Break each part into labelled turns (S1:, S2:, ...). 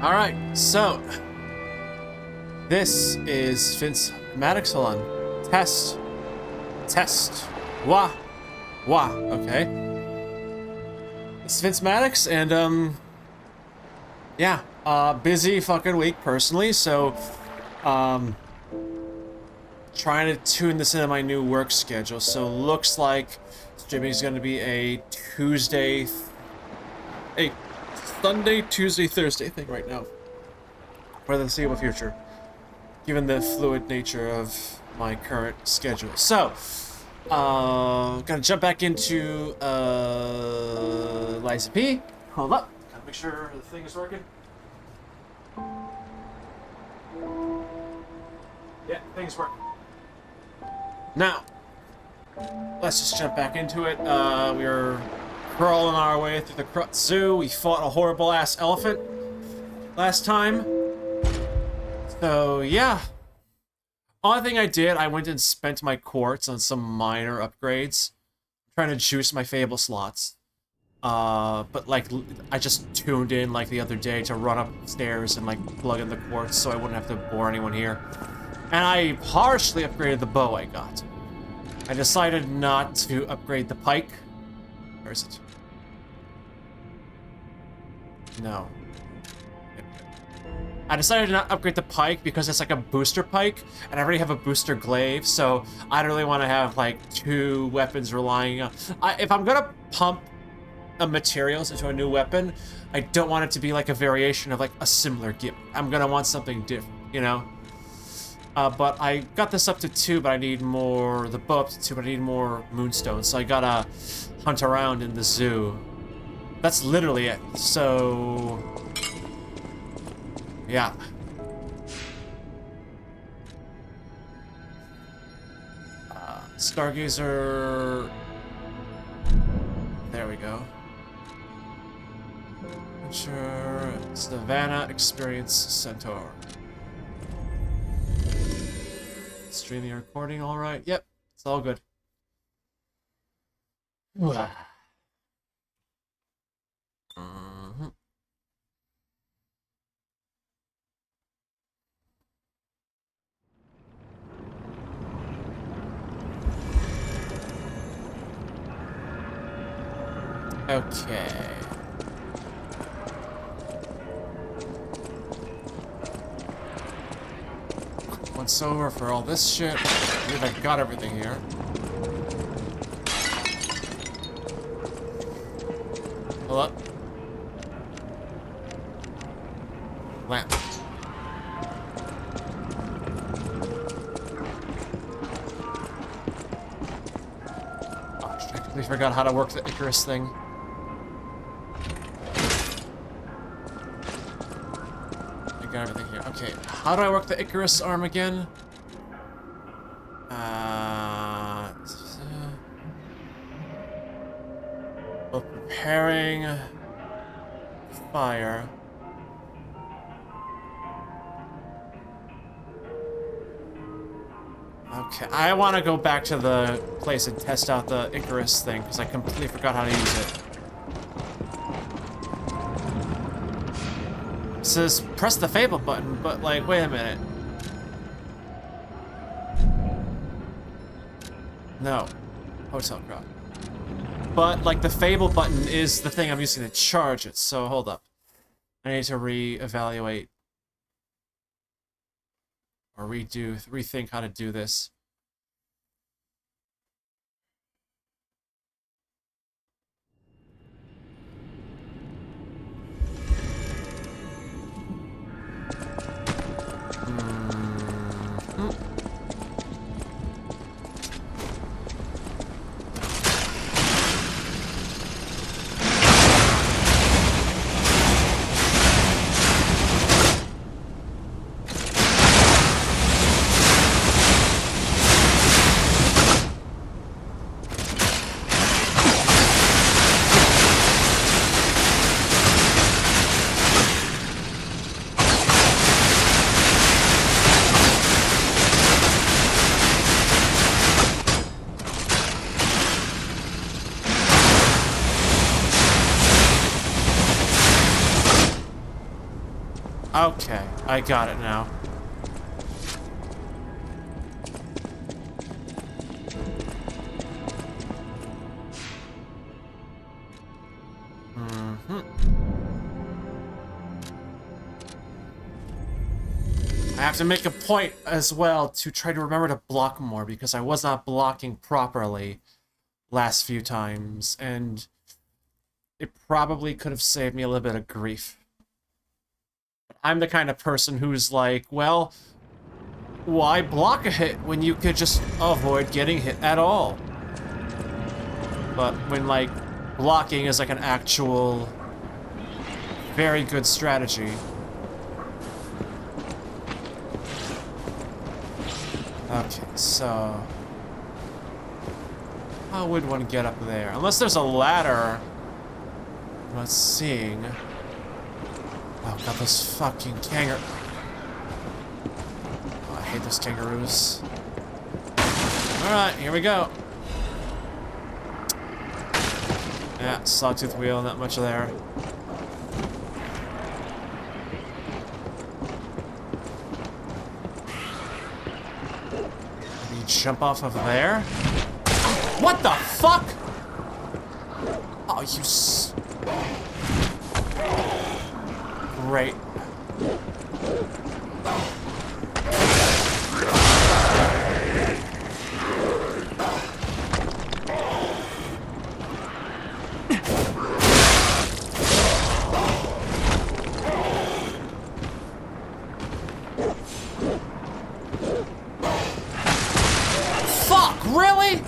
S1: Alright, so this is Vince Maddox. Hold on. Test. Test. Wah. Wah. Okay. It's Vince Maddox, and yeah, busy fucking week personally, so trying to tune this into my new work schedule. So looks like streaming is going to be a Sunday, Tuesday, Thursday thing right now for the foreseeable future, given the fluid nature of my current schedule. So, gonna jump back into Liza P. Hold up, gotta make sure the thing is working. Yeah, thing's working. Now, let's just jump back into it. We are crawling our way through the Krut Zoo. We fought a horrible ass elephant last time. So yeah. Only thing I did, I went and spent my quartz on some minor upgrades. Trying to juice my Fable slots. But like, I just tuned in like the other day to run upstairs and like plug in the quartz so I wouldn't have to bore anyone here. And I partially upgraded the bow I got. I decided not to upgrade the pike. Where is it? No. I decided to not upgrade the pike because it's like a booster pike, and I already have a booster glaive, so I don't really want to have like two weapons relying on... if I'm gonna pump materials into a new weapon, I don't want it to be like a variation of like a similar gimmick. I'm gonna want something different, you know? But I got this up to 2, but I need more... The bow up to 2, but I need more moonstones, so I gotta hunt around in the zoo. That's literally it. So... yeah. Stargazer... There we go. Sure. Savannah Experience Centaur. Stream the recording, alright. Yep, it's all good. Mhm. Okay. Once over for all this shit. I believe I got everything here. Hold up. Lamp. Oh, I completely forgot how to work the Icarus thing. Got everything here. Okay, how do I work the Icarus arm again? Well, preparing fire. Okay, I want to go back to the place and test out the Icarus thing because I completely forgot how to use it. It says press the Fable button, but like, wait a minute. No. Hotel crowd. But like the Fable button is the thing I'm using to charge it, so hold up. I need to re-evaluate or rethink how to do this. Okay, I got it now. I have to make a point as well to try to remember to block more because I was not blocking properly last few times, and it probably could have saved me a little bit of grief. I'm the kind of person who's like, well, why block a hit when you could just avoid getting hit at all? But when, like, blocking is like an actual very good strategy. Okay, so how would one get up there? Unless there's a ladder. I'm not seeing. Oh god, those fucking kangaroos. Oh, I hate those kangaroos. Alright, here we go. Yeah, sawtooth wheel, not much there. Maybe jump off of there? What the fuck? Oh, you Great. Fuck, really?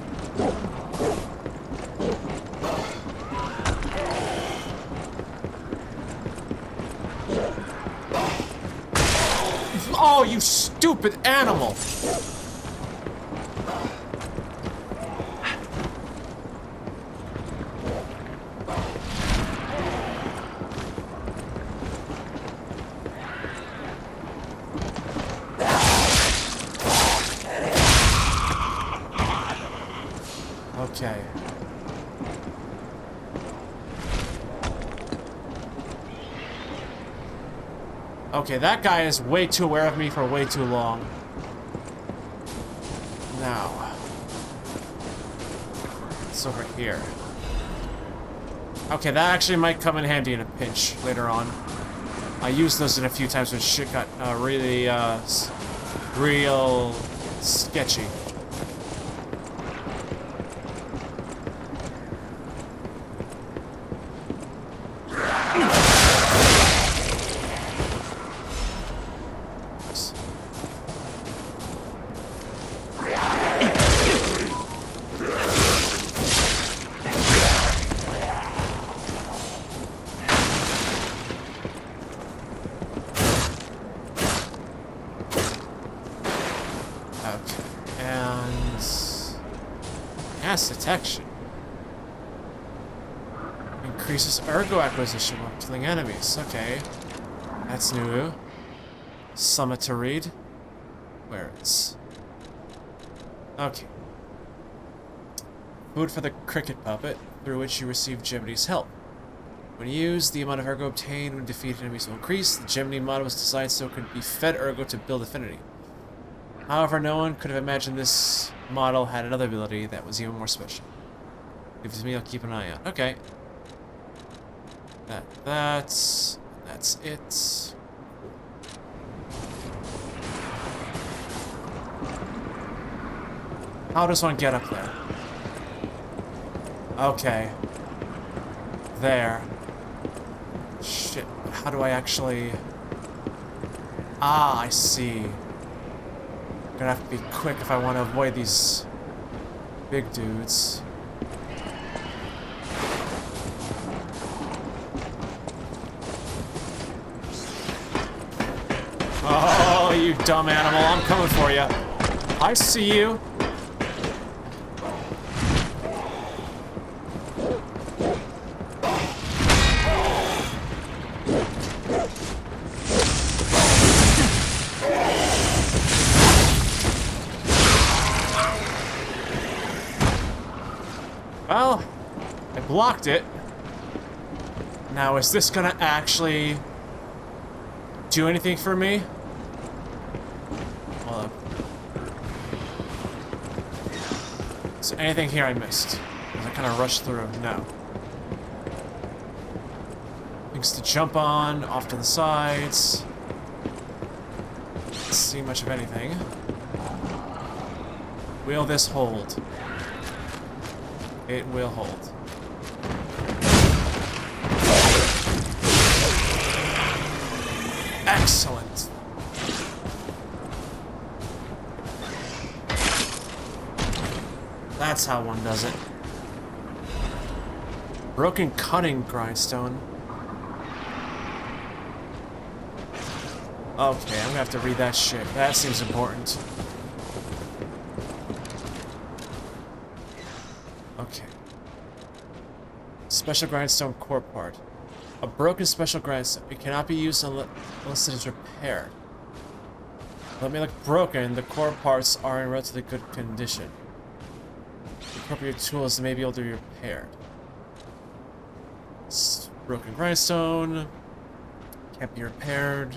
S1: Oh, you stupid animal! Okay. Okay, that guy is way too aware of me for way too long. Now. It's over here. Okay, that actually might come in handy in a pinch later on. I used those in a few times when shit got really, real sketchy. Detection. Increases ergo acquisition while killing enemies. Okay. That's new. Summit to read. Where is? Okay. Food for the cricket puppet, through which you receive Jiminy's help. When used, the amount of ergo obtained when defeated enemies will increase. The Jiminy model was designed so it could be fed ergo to build affinity. However, no one could have imagined this model had another ability that was even more special. If it's me, I'll keep an eye out. Okay. That's it. How does one get up there? Okay. There. Shit. How do I actually... Ah, I see. Gonna have to be quick if I want to avoid these big dudes. Oh, you dumb animal, I'm coming for you. I see you. Well, I blocked it. Now, is this gonna actually do anything for me? Hold up. Is there anything here I missed? I kind of rushed through. No. Things to jump on, off to the sides. Don't see much of anything. Will this hold? It will hold. Excellent. That's how one does it. Broken cutting grindstone. Okay, I'm gonna have to read that shit. That seems important. Okay. Special grindstone core part. A broken special grindstone. It cannot be used unless it is repaired. Let me look broken. The core parts are in relatively good condition. The appropriate tools may be able to be repaired. Broken grindstone. Can't be repaired.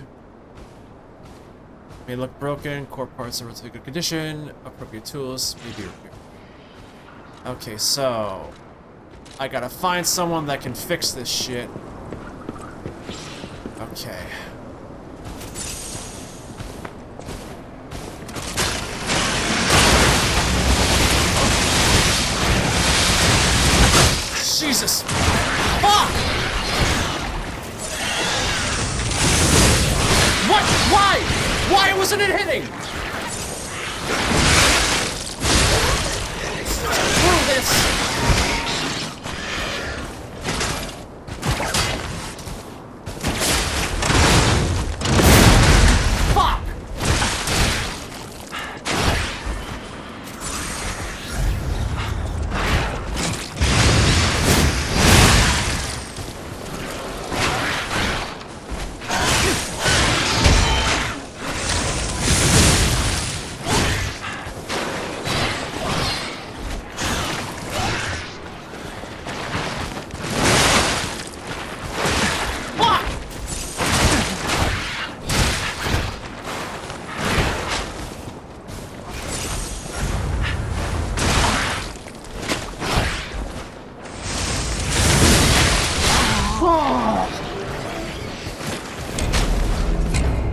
S1: May look broken. Core parts are in relatively good condition. Appropriate tools may be repaired. Okay, so I gotta find someone that can fix this shit. Okay. Jesus! Fuck! What? Why? Why wasn't it hitting? Screw this!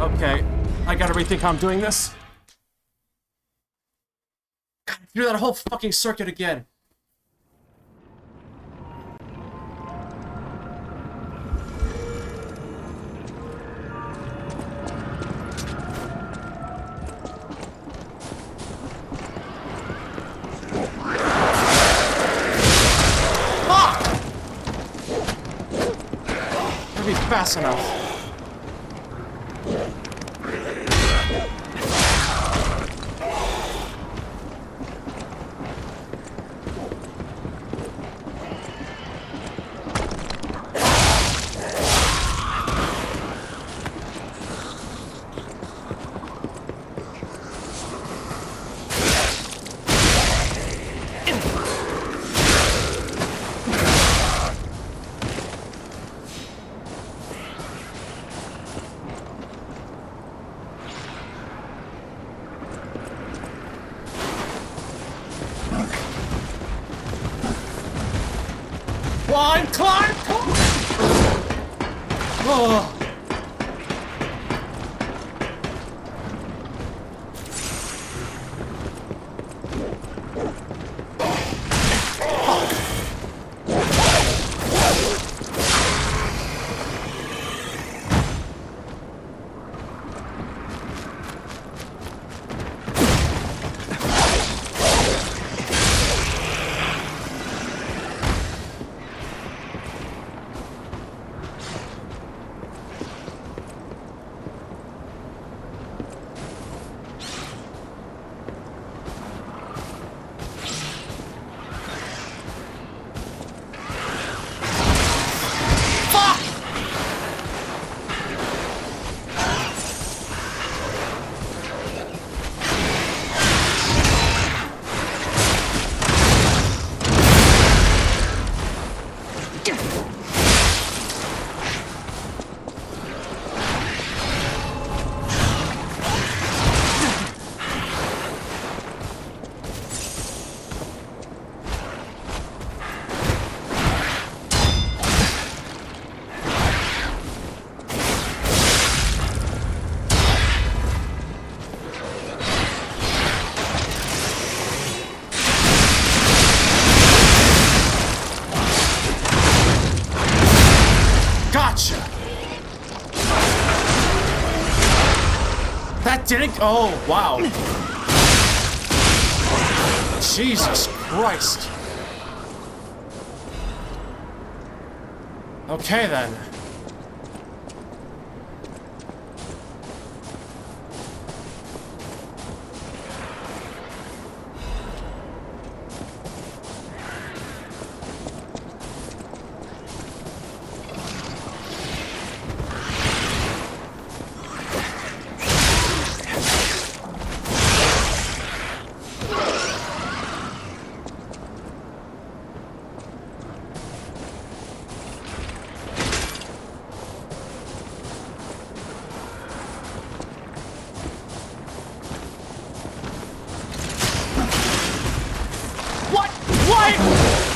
S1: Okay, I gotta rethink how I'm doing this. God, do that whole fucking circuit again. Fuck! Gotta be fast enough. Climb, climb, climb! Oh. Gotcha! That didn't... Oh, wow. Jesus Christ. Okay, then.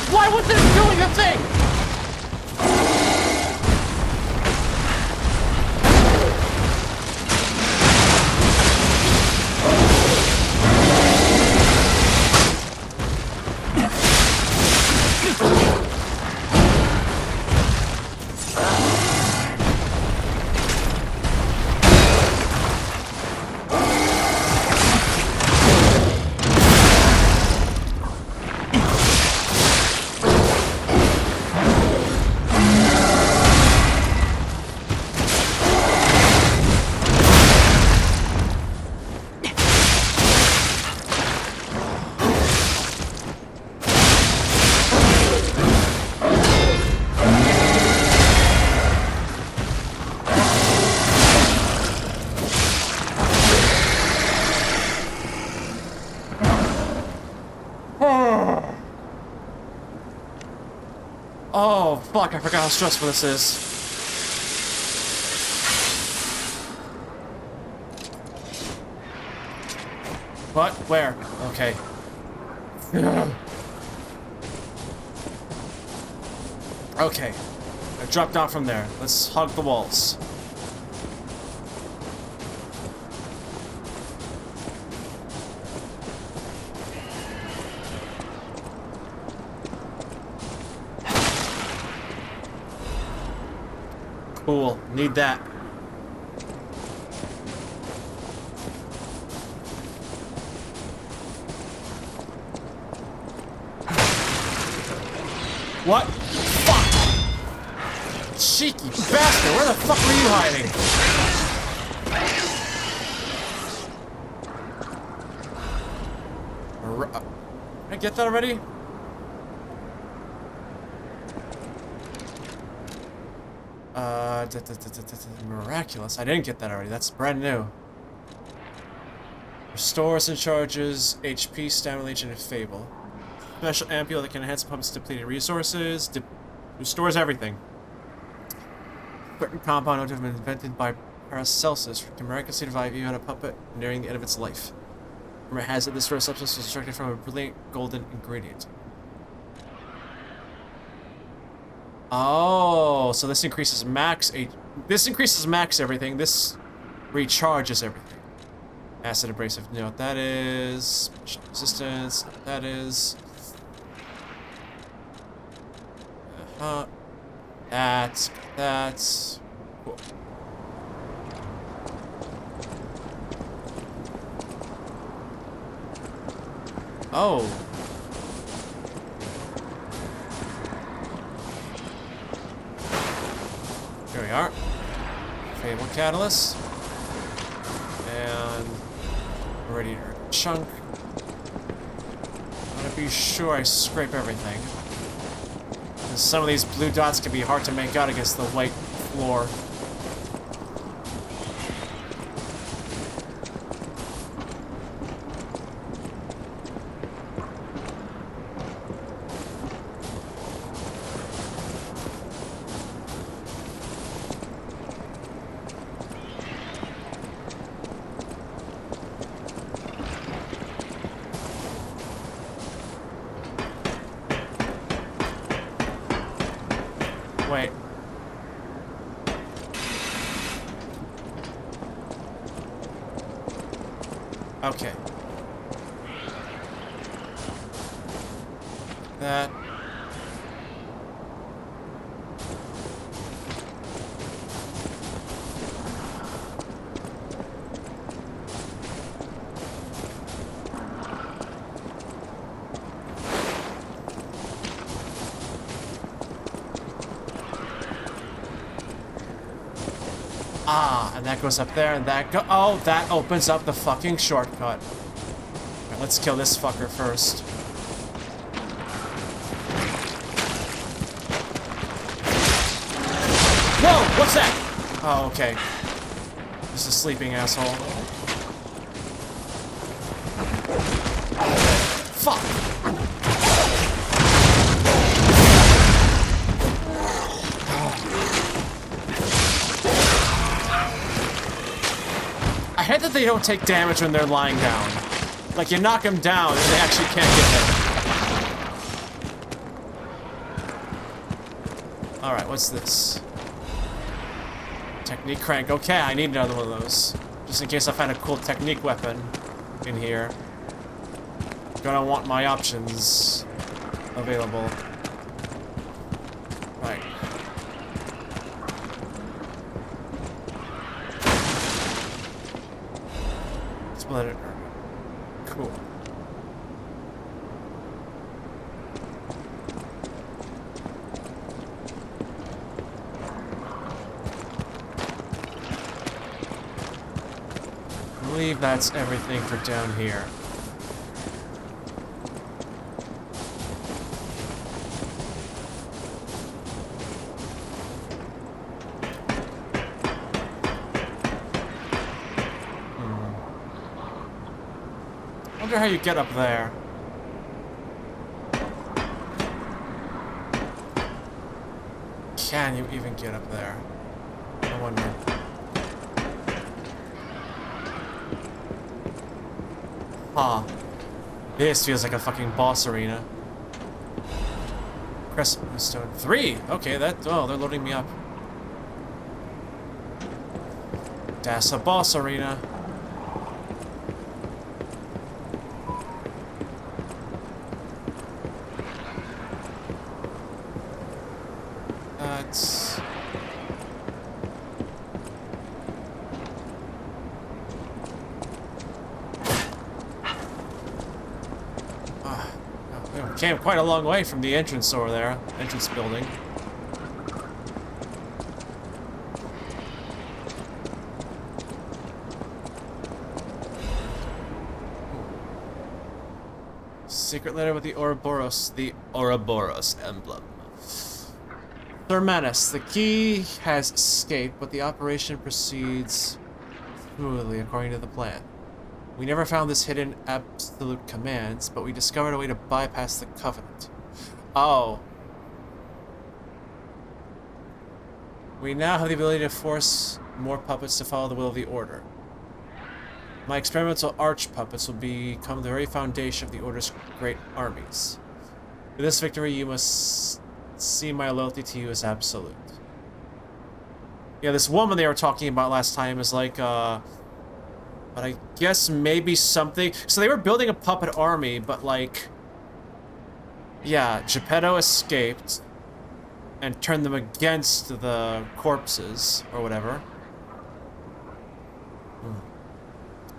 S2: Why was this doing the thing?
S1: Oh, fuck, I forgot how stressful this is. What? Where? Okay. Okay. I dropped down from there. Let's hug the walls. Cool. Need that. What? Fuck! Cheeky bastard! Where the fuck were you hiding? Did I get that already? Miraculous. I didn't get that already. That's brand new. Restores and charges HP, Stamina, Legion, and Fable. Special ampule that can enhance a puppet's depleted resources. Restores everything. Certain compound known to have been invented by Paracelsus can miraculously revive even a puppet nearing the end of its life. Rumor has it this rare substance was extracted from a brilliant golden ingredient. Oh, so this increases max everything. This recharges everything. Acid abrasive. You know what that is? Shock resistance. Know what that is. That's cool. Oh. Here we are. Fable Catalyst. And Radiator Chunk. I want to be sure I scrape everything. Some of these blue dots can be hard to make out against the white floor. Wait. Okay. That. Ah, and that goes up there, and that oh, that opens up the fucking shortcut. Alright, let's kill this fucker first. Whoa, what's that? Oh, okay. This is a sleeping asshole. Fuck! I hate that they don't take damage when they're lying down. Like, you knock them down and they actually can't get hit. Alright, what's this? Technique crank. Okay, I need another one of those. Just in case I find a cool technique weapon in here. Gonna want my options available. Right. Split it. Cool. I believe that's everything for down here. I wonder how you get up there. Can you even get up there? I wonder. Huh. This feels like a fucking boss arena. Crescent stone 3. Okay, oh, they're loading me up. That's a boss arena. That's... we came quite a long way from the entrance over there. Entrance building. Secret letter with the Ouroboros emblem. Thermanus, the key has escaped, but the operation proceeds smoothly according to the plan. We never found this hidden absolute commands, but we discovered a way to bypass the Covenant. Oh. We now have the ability to force more puppets to follow the will of the Order. My experimental arch puppets will become the very foundation of the Order's great armies. With this victory, you must see my loyalty to you as absolute. Yeah, this woman they were talking about last time is like, but I guess maybe something... So they were building a puppet army, but like... Yeah, Geppetto escaped and turned them against the corpses, or whatever.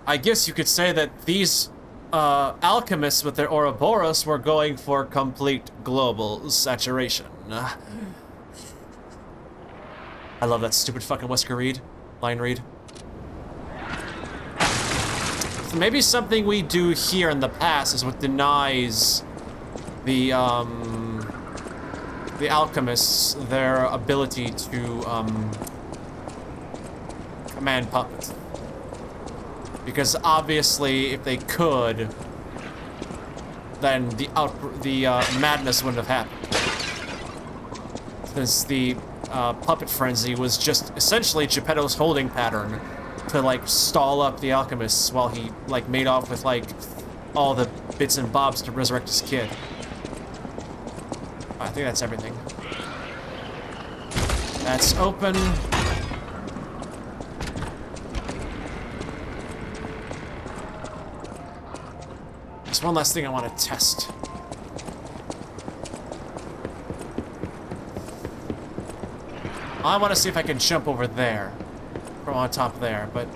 S1: I guess you could say that these alchemists with their Ouroboros were going for complete global saturation. I love that stupid fucking Wesker read. Line read. So maybe something we do here in the past is what denies the alchemists their ability to command puppets. Because obviously, if they could, then the madness wouldn't have happened. Since the puppet frenzy was just essentially Geppetto's holding pattern to like stall up the alchemists while he like made off with like all the bits and bobs to resurrect his kid. I think that's everything. That's open. There's one last thing I want to test. I want to see if I can jump over there. From on top there, but...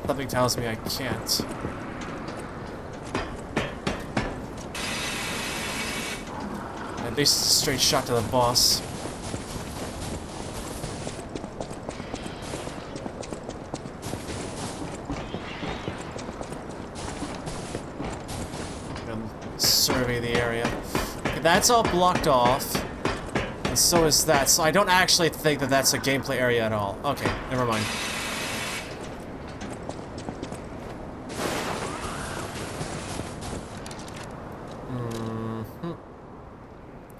S1: something tells me I can't. At least a straight shot to the boss. survey the area. Okay, that's all blocked off. And so is that. So I don't actually think that that's a gameplay area at all. Okay, never mind.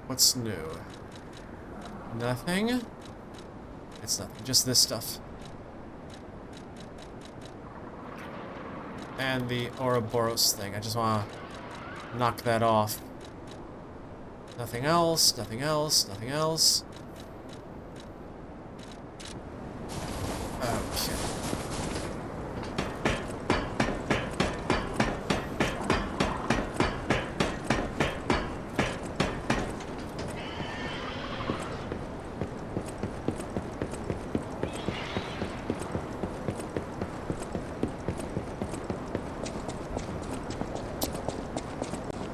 S1: What's new? Nothing? It's nothing, just this stuff. And the Ouroboros thing. I just want to knock that off. Nothing else, nothing else, nothing else. Okay.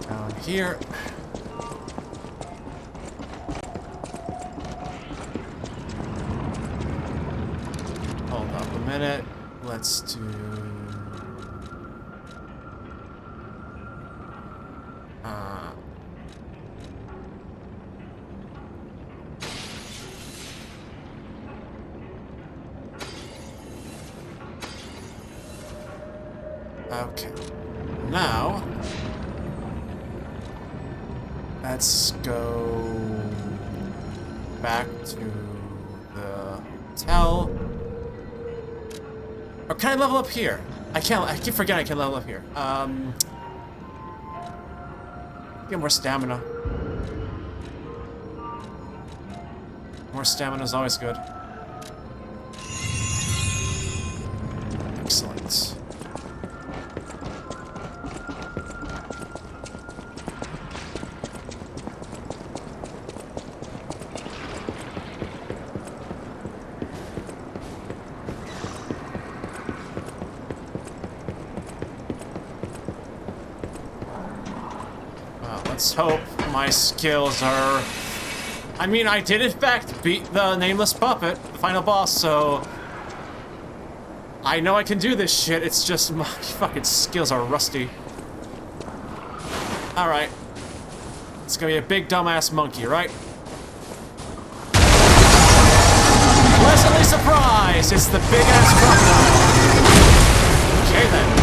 S1: Down here. Hold up a minute. Let's do... Okay. Now... let's go back to the hotel. Or can I level up here? I keep forgetting I can level up here. Get more stamina. More stamina is always good. Excellent. Let's hope my skills are... I mean, I did in fact beat the Nameless Puppet, the final boss, so... I know I can do this shit, it's just my fucking skills are rusty. Alright. It's gonna be a big dumbass monkey, right? Pleasantly surprised! It's the big-ass crocodile! Okay then.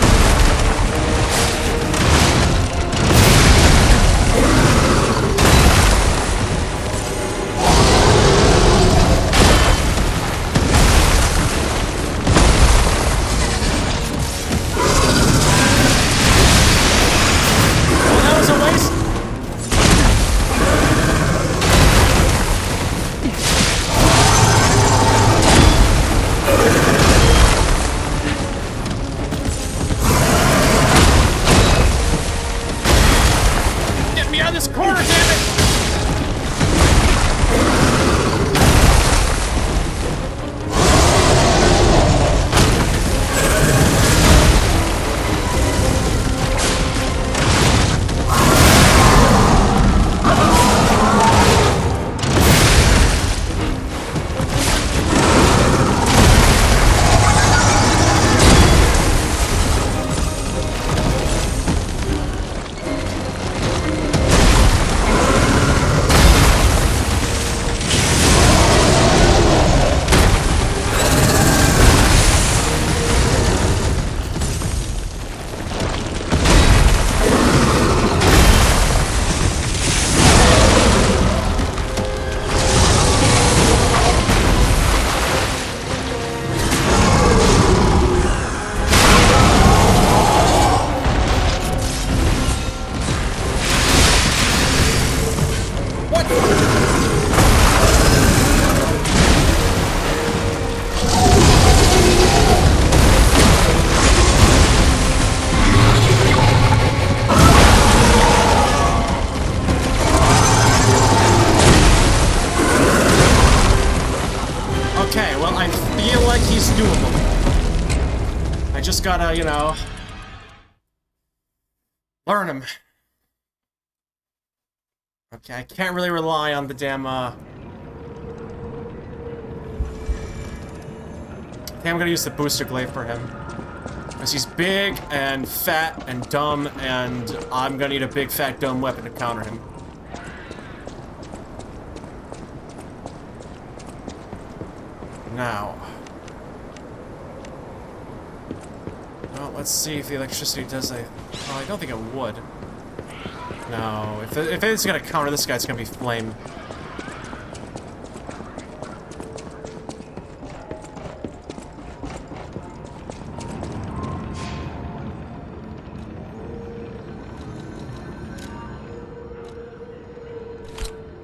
S1: Just gotta, you know, learn him. Okay, I can't really rely on the damn, I think I'm gonna use the booster glaive for him. Because he's big and fat and dumb, and I'm gonna need a big, fat, dumb weapon to counter him. Now. Well, let's see if the electricity does a... Well, I don't think it would. No, if it's gonna counter this guy, it's gonna be flame.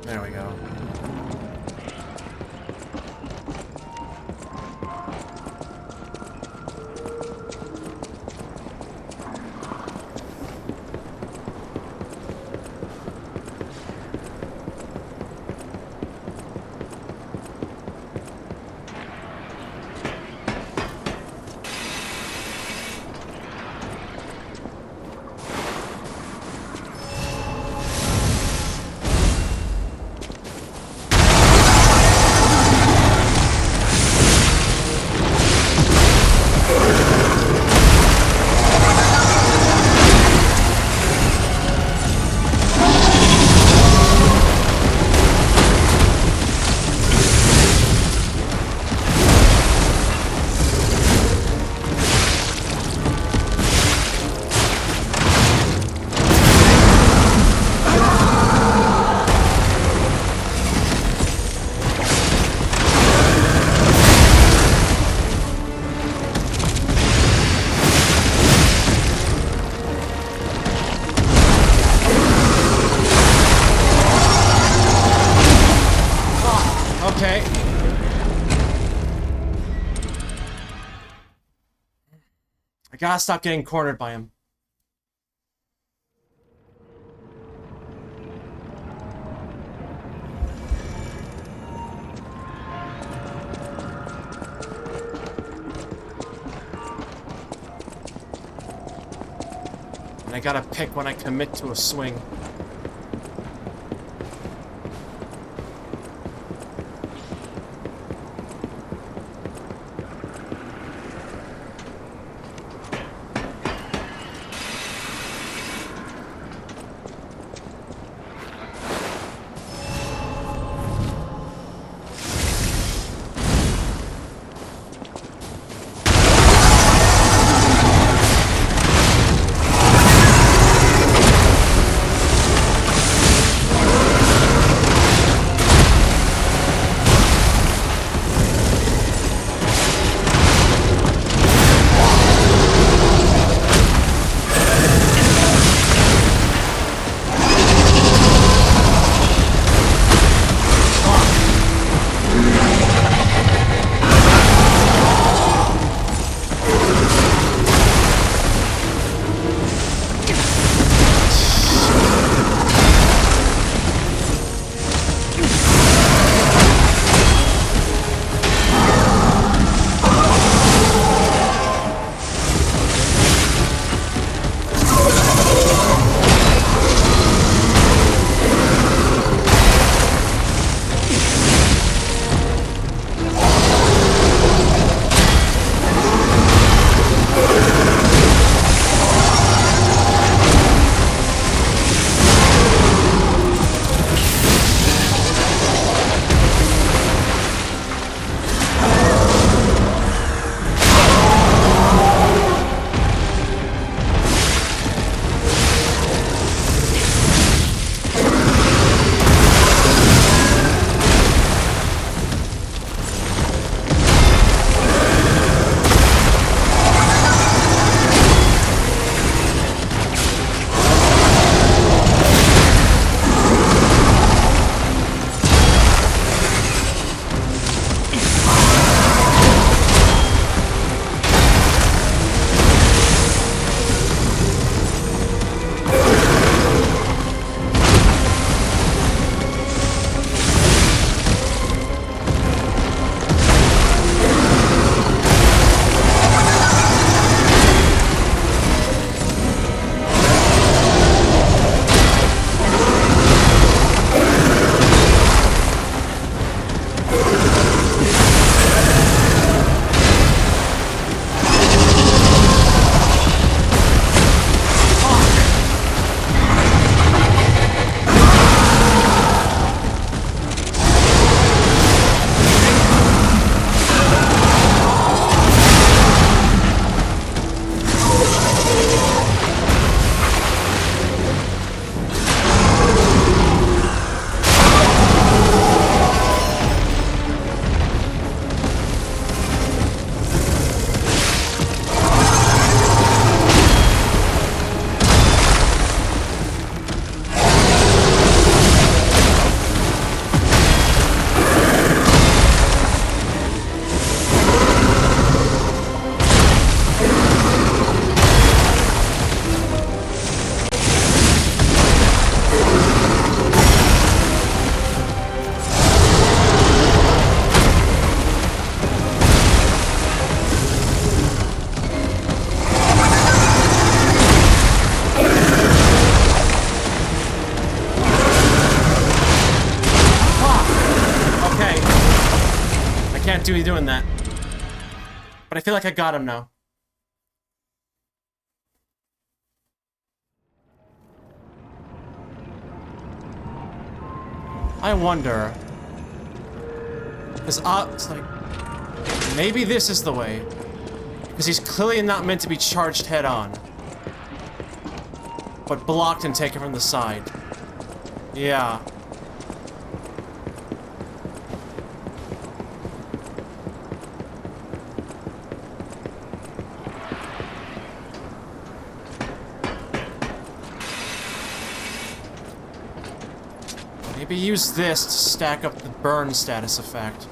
S1: There we go. Okay. I gotta stop getting cornered by him. And I gotta pick when I commit to a swing. can't do doing that. But I feel like I got him now. I wonder... It's like... Maybe this is the way. Because he's clearly not meant to be charged head-on. But blocked and taken from the side. Yeah. Maybe use this to stack up the burn status effect.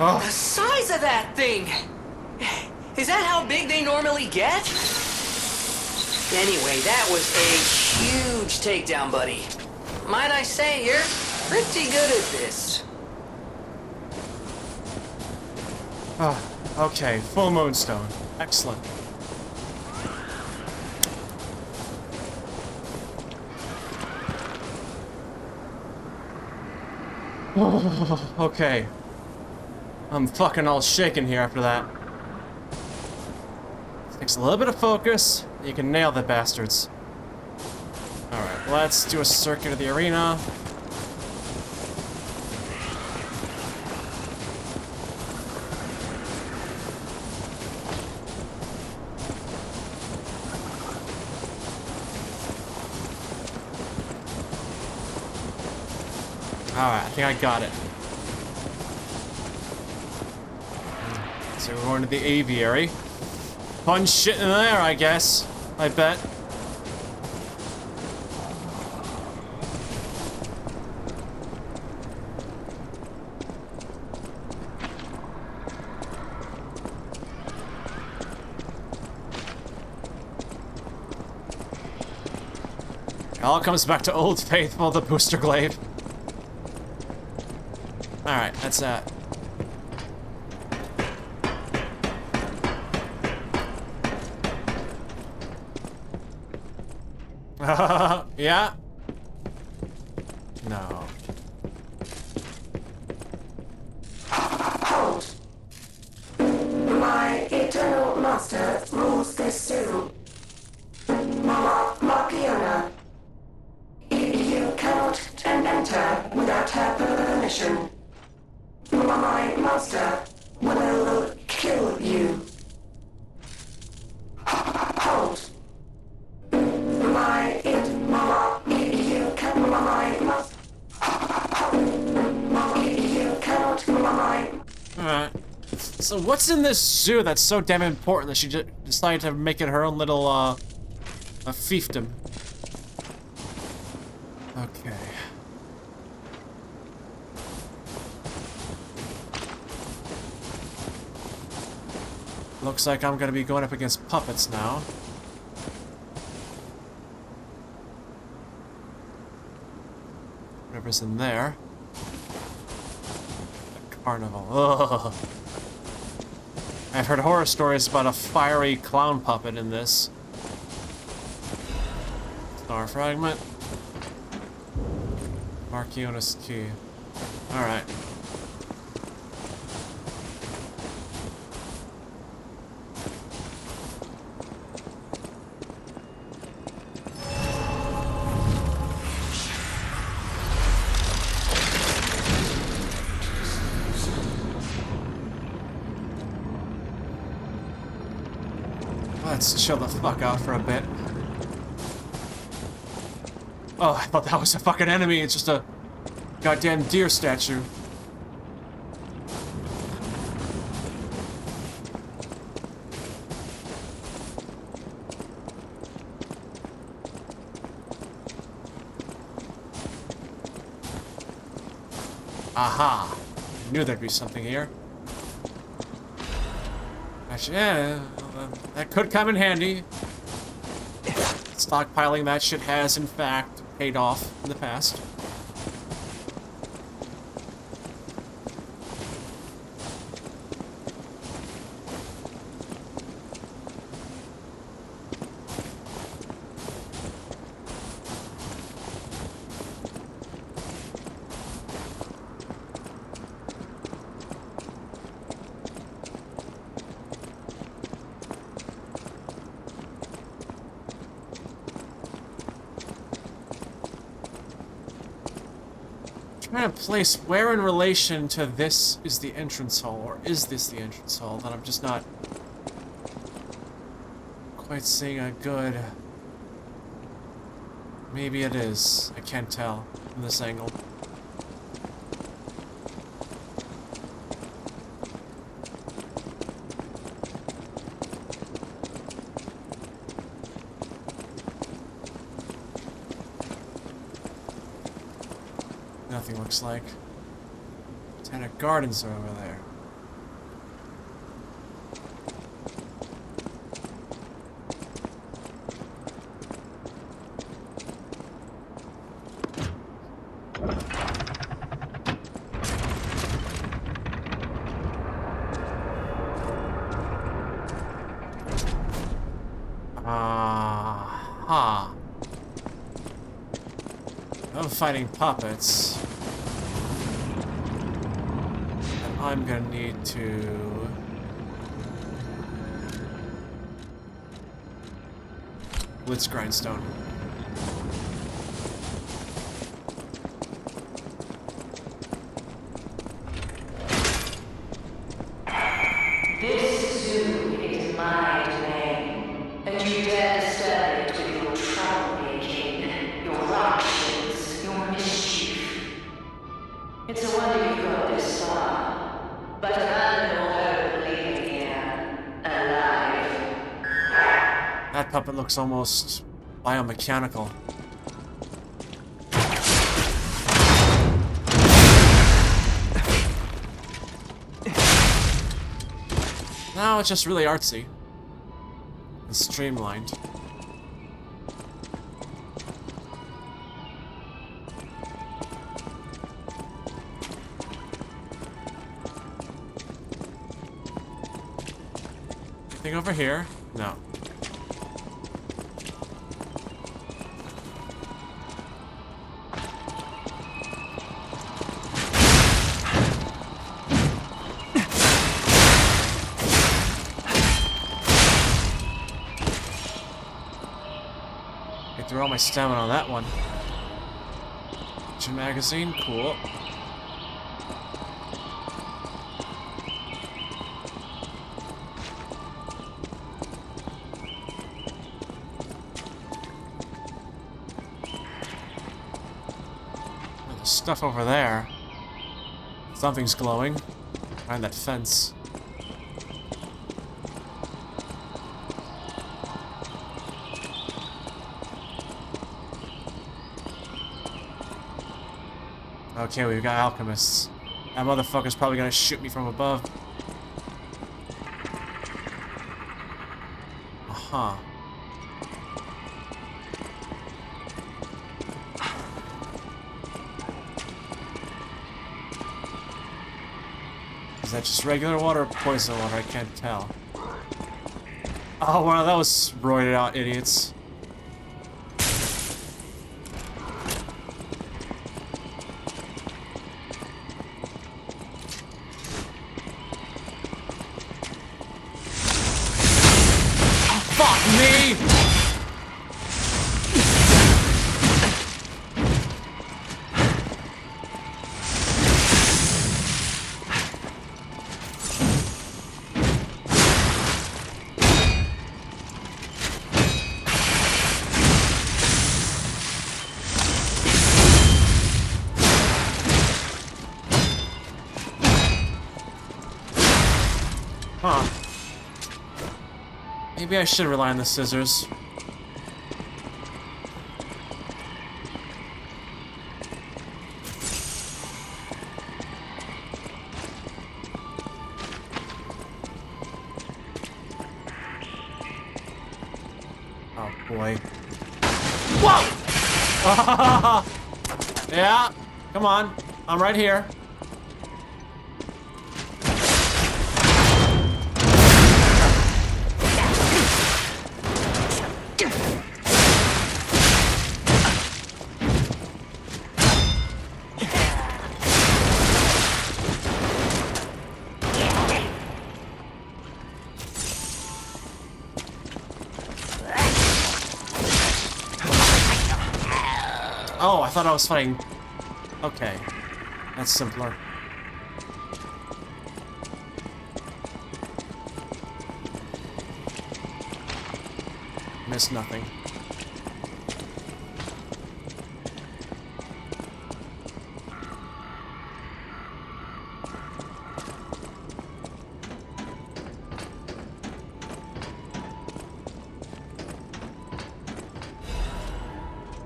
S1: Oh.
S3: The size of that thing! Is that how big they normally get? Anyway, that was a huge takedown, buddy. Might I say, you're pretty good at this.
S1: Oh, okay, full moonstone. Excellent. Oh, okay. I'm fucking all shaken here after that. Takes a little bit of focus. You can nail the bastards. Alright, let's do a circuit of the arena. Alright, I think I got it. So we're going to the aviary. Fun shit in there, I guess. I bet. It all comes back to Old Faithful, the booster glaive. Alright, that's that. Yeah? No.
S4: Hold. My eternal master rules this zoo. Markiona. You cannot enter without her permission. My master will kill you. Hold.
S1: Alright. So what's in this zoo that's so damn important that she just decided to make it her own little, a fiefdom? Okay. Looks like I'm gonna be going up against puppets now. Whatever's in there. A carnival. Ugh. I've heard horror stories about a fiery clown puppet in this. Star fragment. Markiona's key. Alright. Let's chill the fuck out for a bit. Oh, I thought that was a fucking enemy. It's just a goddamn deer statue. Aha! I knew there'd be something here. Actually, yeah, that could come in handy. Stockpiling that shit has, in fact, paid off in the past. Trying to place where in relation to this is the entrance hall, or is this the entrance hall, that I'm just not quite seeing a good... Maybe it is. I can't tell from this angle. Nothing looks like. Botanic gardens are over there. fighting puppets. And I'm gonna need to... Blitz Grindstone.
S4: This zoo is my domain, and you dare disturb it with your troublemaking, your ructions, your mischief. It's a wonder you got this far, but abandon all hope of leaving here alive.
S1: That puppet looks almost biomechanical. Now it's just really artsy and streamlined. Anything over here? No. Get through all my stamina on that one. Picture magazine, cool. There's stuff over there. Something's glowing behind that fence. Okay, we've got alchemists. That motherfucker's probably gonna shoot me from above. Uh-huh. Is that just regular water or poison water? I can't tell. Oh, one of those roided out idiots. Fuck me! Huh. Maybe I should rely on the scissors. Oh boy. Whoa! Yeah, come on. I'm right here. Oh, I thought I was fighting. Okay. That's simpler. Missed nothing.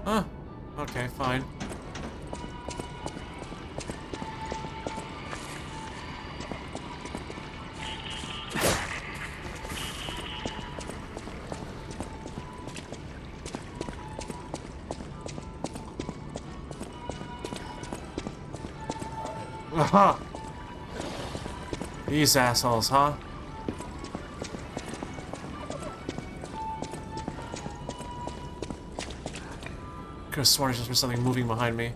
S1: Huh. Okay, fine. Aha! These assholes, huh? Could have sworn I just heard something moving behind me.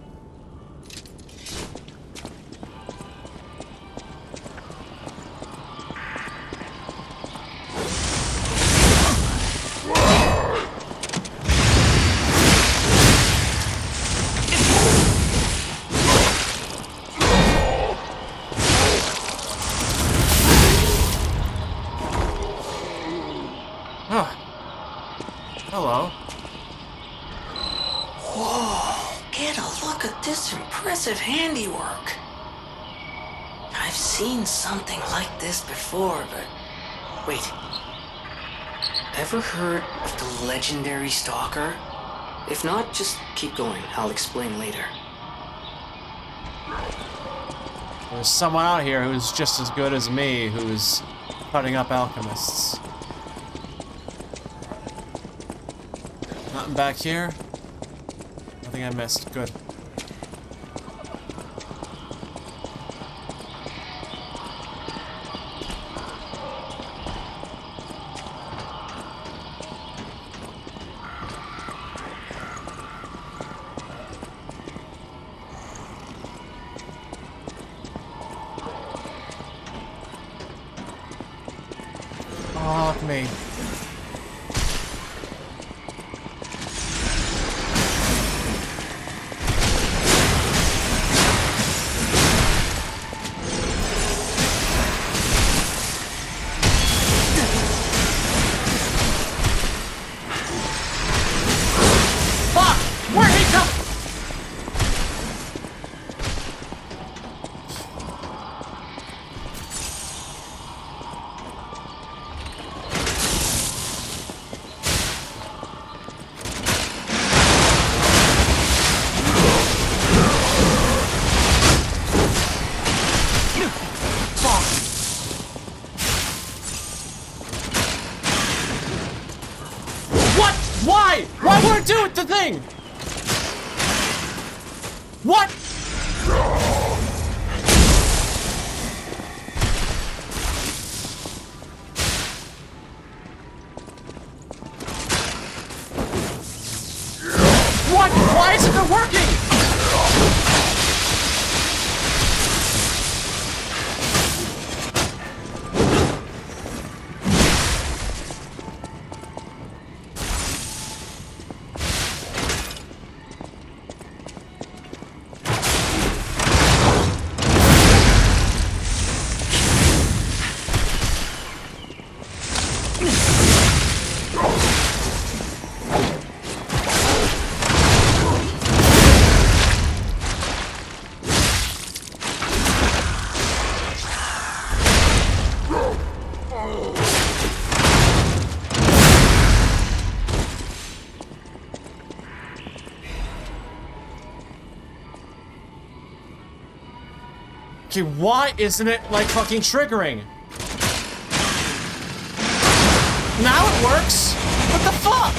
S1: hello.
S3: Whoa, get a look at this impressive handiwork. I've seen something like this before, but... Wait. Ever heard of the legendary stalker? If not, just keep going. I'll explain later.
S1: There's someone out here who's just as good as me, who's cutting up alchemists. Nothing back here? Nothing I missed. Good. Fuck me.
S2: Fuck! Where'd he come? What? Why? Why won't it do it, the thing? What? What? Why isn't it working? Okay, why isn't it, like, fucking triggering? Now it works! What the fuck?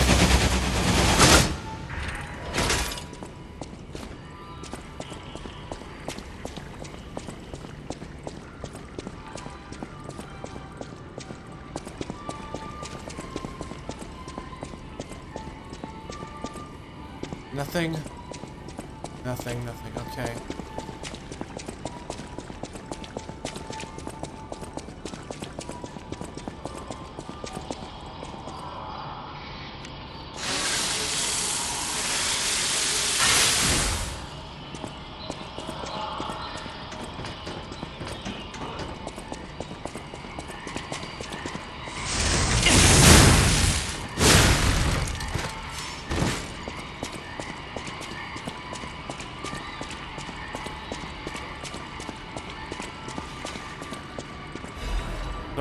S2: Nothing. Nothing, okay.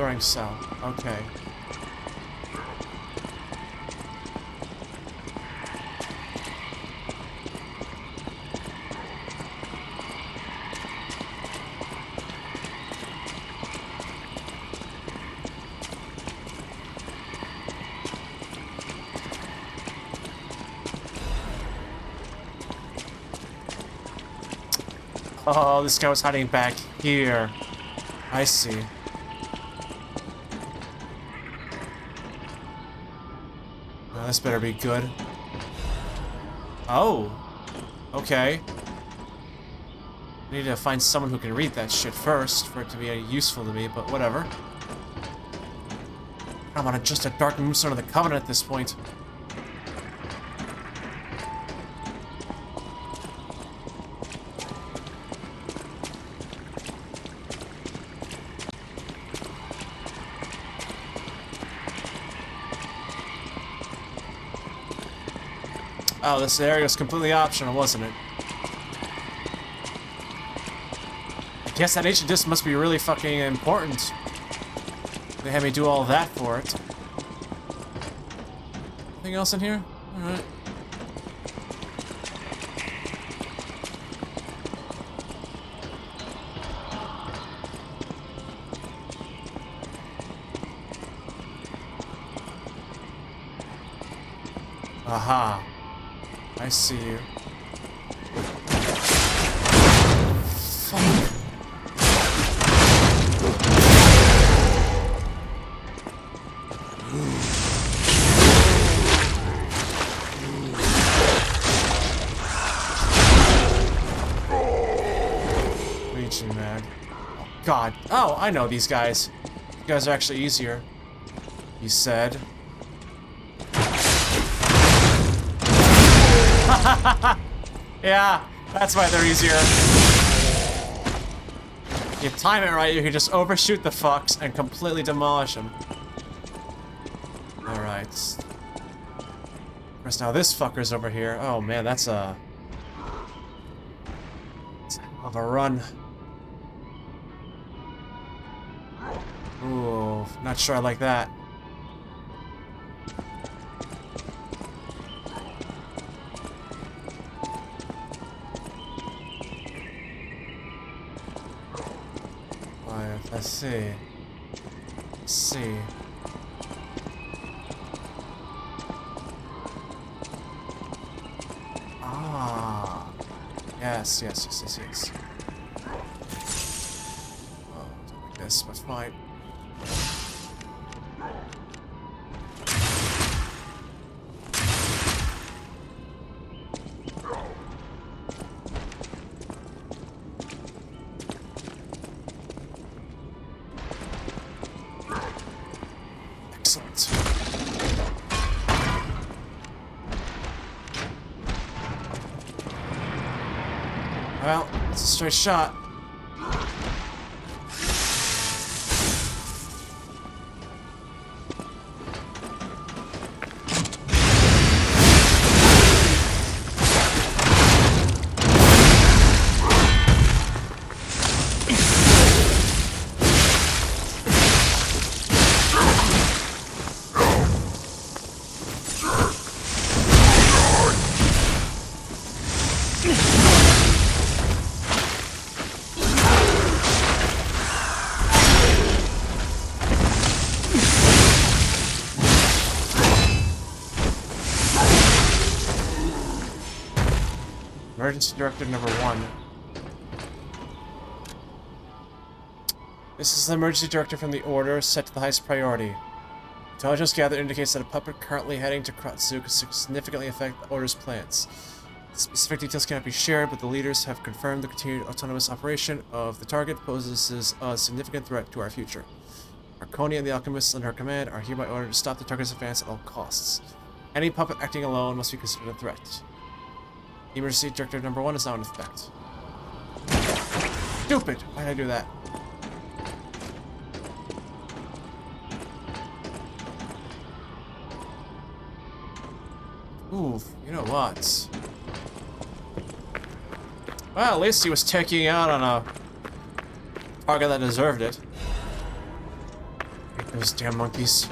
S2: Storing cell. Okay. Oh, this guy was hiding back here. I see. Well, this better be good. Oh. Okay. I need to find someone who can read that shit first for it to be useful to me, but whatever. I'm on just a dark moonstone of the Covenant at this point. Oh, this area was completely optional, wasn't it? I guess that ancient disc must be really fucking important. They had me do all that for it. Anything else in here? Alright. Aha. I see you. Fuck. Legion mag. Oh, God. Oh, I know these guys. You guys are actually easier. You said. Yeah, that's why they're easier. You time it right, you can just overshoot the fucks and completely demolish them. Alright. Of course, now this fucker's over here. Oh man, that's a... It's a hell of a run. Ooh, not sure I like that. Let's see. Let's see. Ah. Yes, yes, yes, yes, yes. Oh, don't like this, but fine. Excellent. Well, it's a straight shot. Emergency Directive number 1. This is the emergency directive from the order set to the highest priority. Intelligence gathered indicates that a puppet currently heading to Kratzu could significantly affect the order's plans. Specific details cannot be shared, but the leaders have confirmed the continued autonomous operation of the target poses a significant threat to our future. Markiona and the alchemists under her command are hereby ordered to stop the target's advance at all costs. Any puppet acting alone must be considered a threat. Emergency Directive number 1 is now in effect. Stupid! Why did I do that? Ooh, you know what? Well, at least he was taking out on a target that deserved it. Those damn monkeys.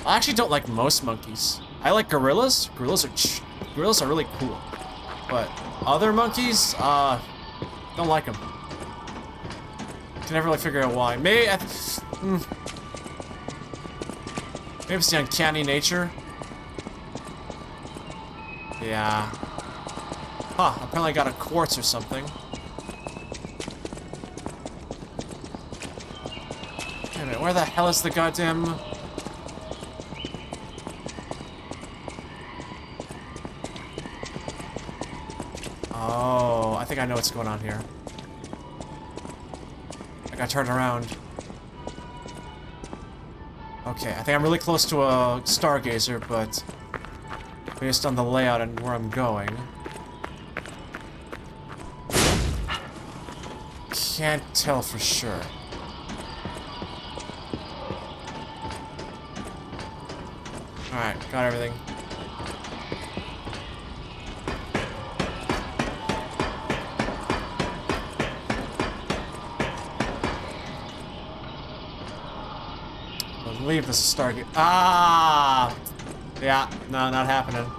S2: I actually don't like most monkeys. I like gorillas. Gorillas are really cool. But other monkeys, don't like them. Can never really figure out why. Maybe it's the uncanny nature. Yeah. Huh, apparently I got a quartz or something. Wait a minute, where the hell is the goddamn... Oh, I think I know what's going on here. I got turned around. Okay, I think I'm really close to a stargazer, but based on the layout and where I'm going, can't tell for sure. Alright, got everything. leave this Stargate. Ah! Yeah, no, not happening.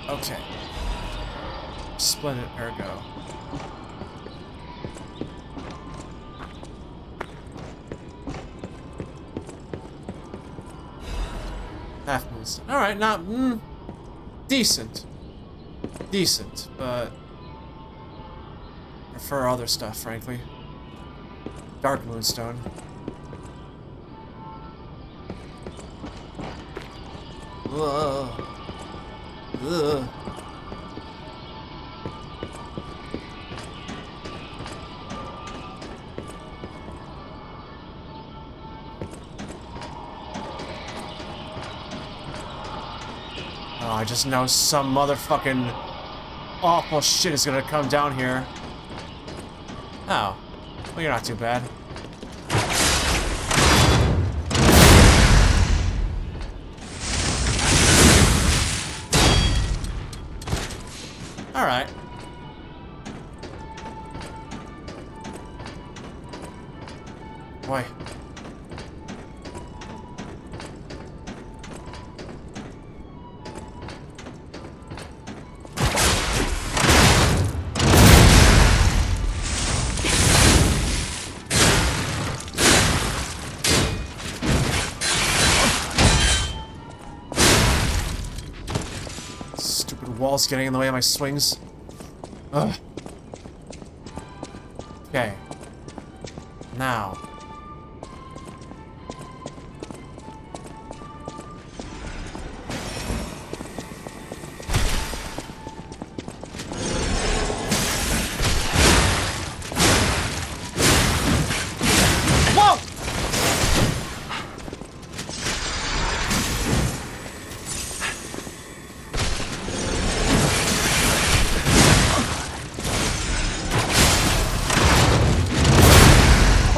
S2: Okay. Splendid ergo. Half moons. Alright, not decent. Decent, but prefer other stuff, frankly. Dark Moonstone. Ugh. Ugh. Oh, I just know some motherfucking awful shit is gonna come down here. Oh. Well, you're not too bad. Alright. Boy. Stupid walls getting in the way of my swings. Ugh. Okay. Now. Whoa!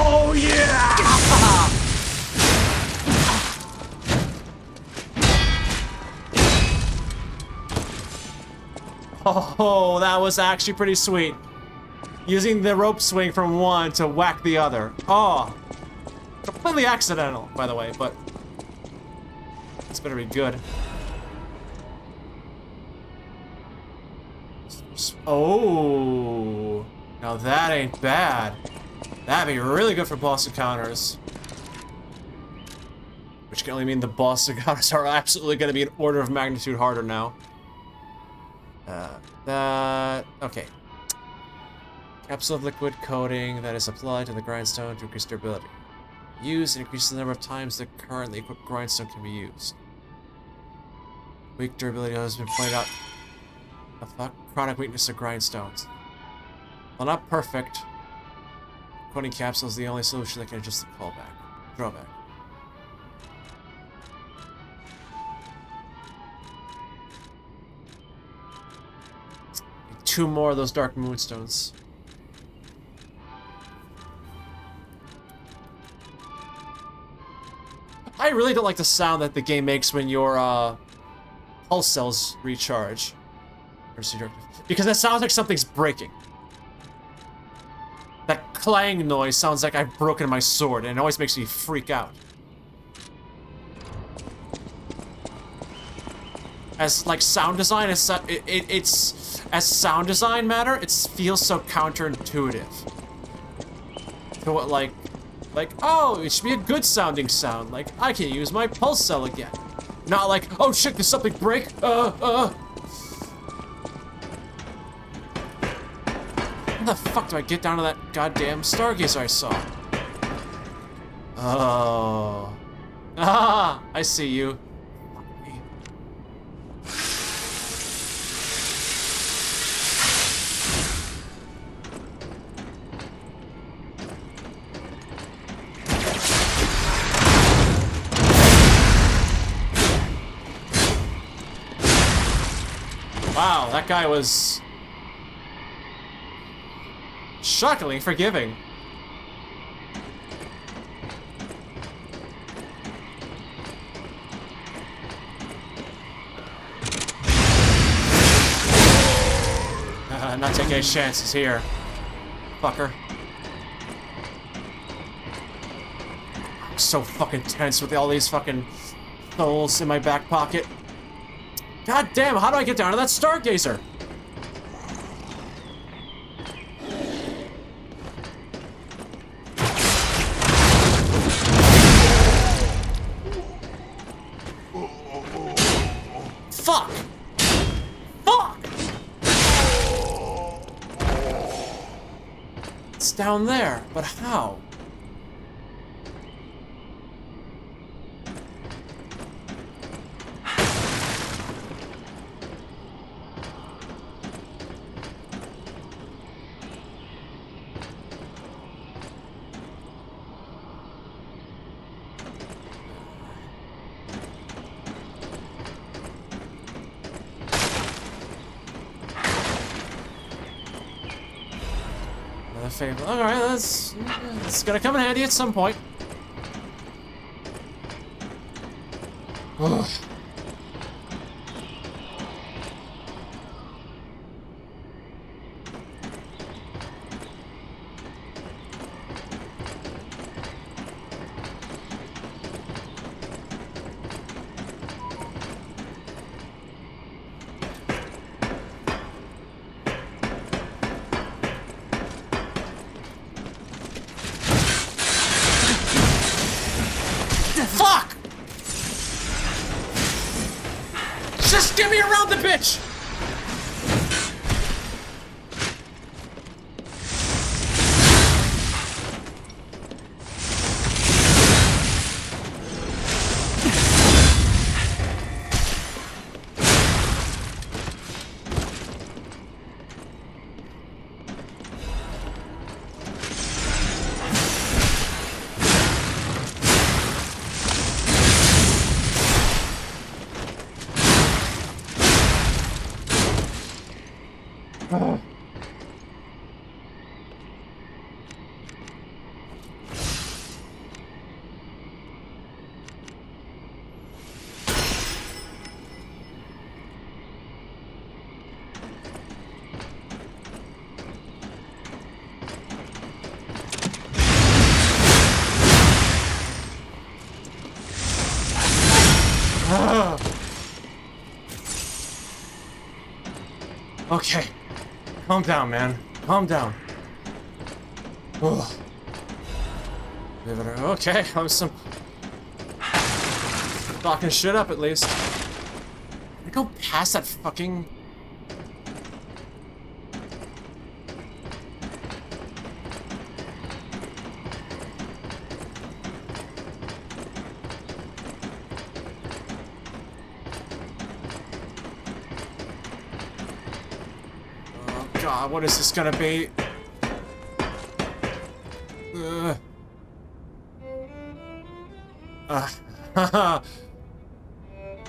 S2: Oh yeah! Oh, that was actually pretty sweet. Using the rope swing from one to whack the other. Oh. Completely accidental, by the way, but this better be good. Oh. Now that ain't bad. That'd be really good for boss encounters. Which can only mean the boss encounters are absolutely going to be an order of magnitude harder now. Okay. Capsule of liquid coating that is applied to the grindstone to increase durability. Use and increase the number of times the currently equipped grindstone can be used. Weak durability has been pointed out. The fuck? Chronic weakness of grindstones. While not perfect, coating capsule is the only solution that can adjust the drawback. Two more of those dark moonstones. I really don't like the sound that the game makes when your pulse cells recharge. Because that sounds like something's breaking. That clang noise sounds like I've broken my sword, and it always makes me freak out. As like sound design, it's as sound design matter, it feels so counterintuitive to what like oh, it should be a good sounding sound. Like I can use my pulse cell again, not like oh shit, did something break? How the fuck do I get down to that goddamn stargazer I saw? Oh, ah, I see you. Wow, that guy was shockingly forgiving. Not taking any chances here. Fucker. I'm so fucking tense with all these fucking souls in my back pocket. God damn, how do I get down to that stargazer? Fuck! Fuck! It's down there, but how? Alright, it's gonna come in handy at some point. Ugh. Fuck! Just get me around the bitch! Okay. Calm down, man. Calm down. Ugh. Okay, I'm some... Fucking shit up, at least. Can I go past that fucking... God, what is this gonna be?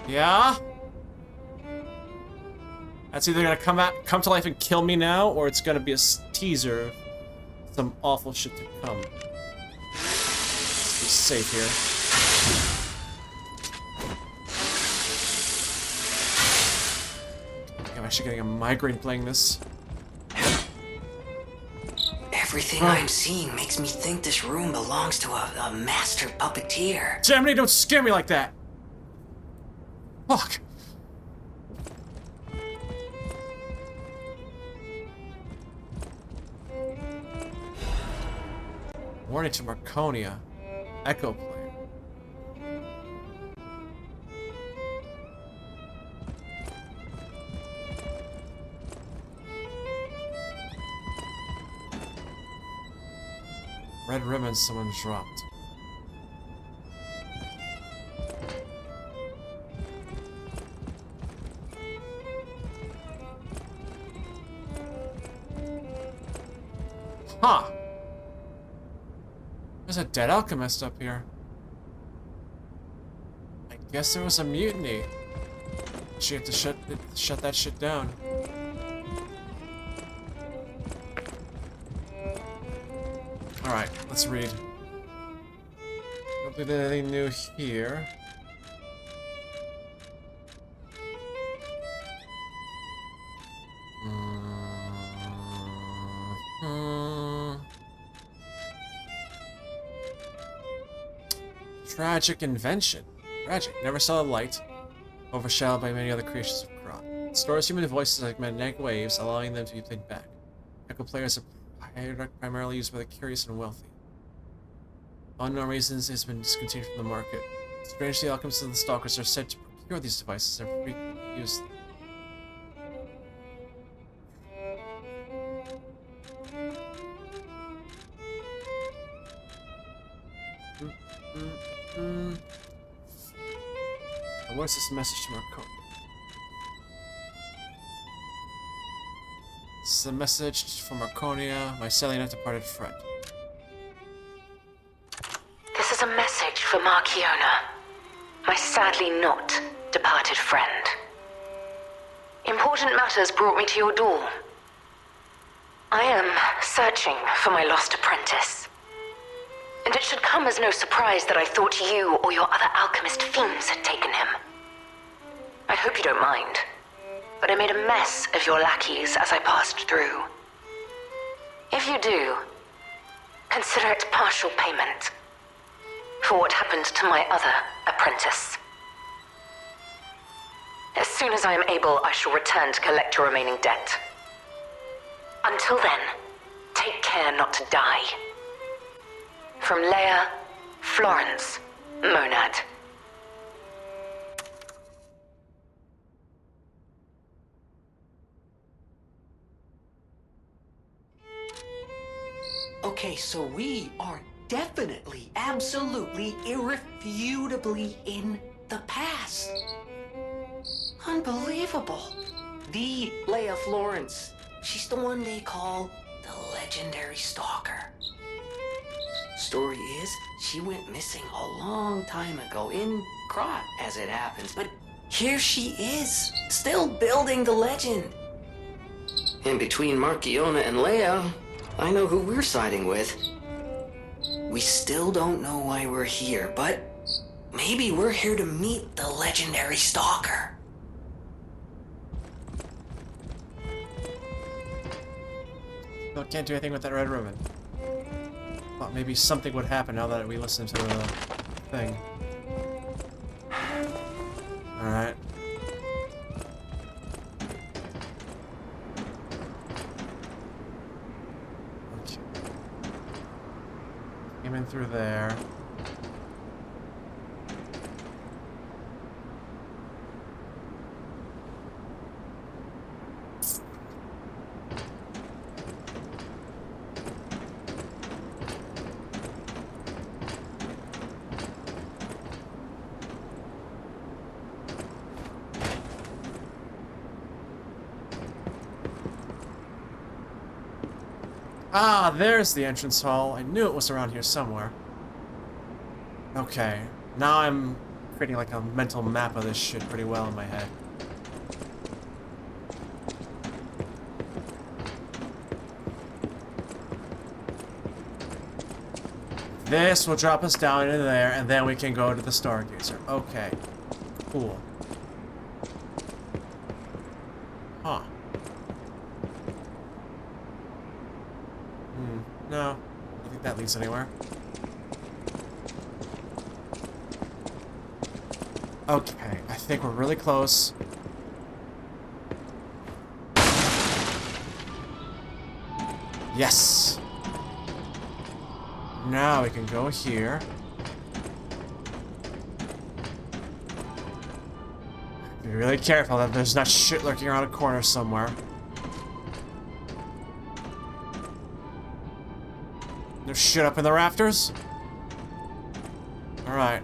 S2: Yeah? That's either gonna come to life and kill me now, or it's gonna be a teaser of some awful shit to come. Let's be safe here. I'm actually getting a migraine playing this.
S3: Everything I'm seeing makes me think this room belongs to a master puppeteer.
S2: Gemini, don't scare me like that! Fuck! Warning to Markiona. Echo plane. Red ribbon someone dropped. Huh. There's a dead alchemist up here. I guess there was a mutiny. She had to shut that shit down. Alright, let's read. Don't think there's anything new here. Tragic invention. Tragic. Never saw the light. Overshadowed by many other creations of Krot. It stores human voices like magnetic waves, allowing them to be played back. Echo players are primarily used by the curious and wealthy. For unknown reasons, it has been discontinued from the market. Strangely, alchemists and the stalkers are said to procure these devices and frequently use them. Now, what's this message to Markiona? This is a message from Markiona, my sadly not departed friend.
S4: This is a message for Markiona, my sadly not departed friend. Important matters brought me to your door. I am searching for my lost apprentice. And it should come as no surprise that I thought you or your other alchemist fiends had taken him. I hope you don't mind, but I made a mess of your lackeys as I passed through. If you do, consider it partial payment for what happened to my other apprentice. As soon as I am able, I shall return to collect your remaining debt. Until then, take care not to die. From Leia, Florence, Monad.
S3: Okay, so we are definitely, absolutely, irrefutably in the past. Unbelievable. The Leia Florence. She's the one they call the legendary stalker. Story is, she went missing a long time ago in Krot, as it happens, but here she is, still building the legend. And between Markiona and Leia, I know who we're siding with. We still don't know why we're here, but maybe we're here to meet the legendary stalker.
S2: Still can't do anything with that red ribbon. Thought maybe something would happen now that we listen to the thing. Alright. Okay. Came in through there. Ah, there's the entrance hall. I knew it was around here somewhere. Okay, now I'm creating like a mental map of this shit pretty well in my head. This will drop us down into there, and then we can go to the Stargazer. Okay, cool. Huh. No, I don't think that leads anywhere. Okay, I think we're really close. Yes! Now we can go here. Be really careful that there's not shit lurking around a corner somewhere. There's shit up in the rafters? Alright.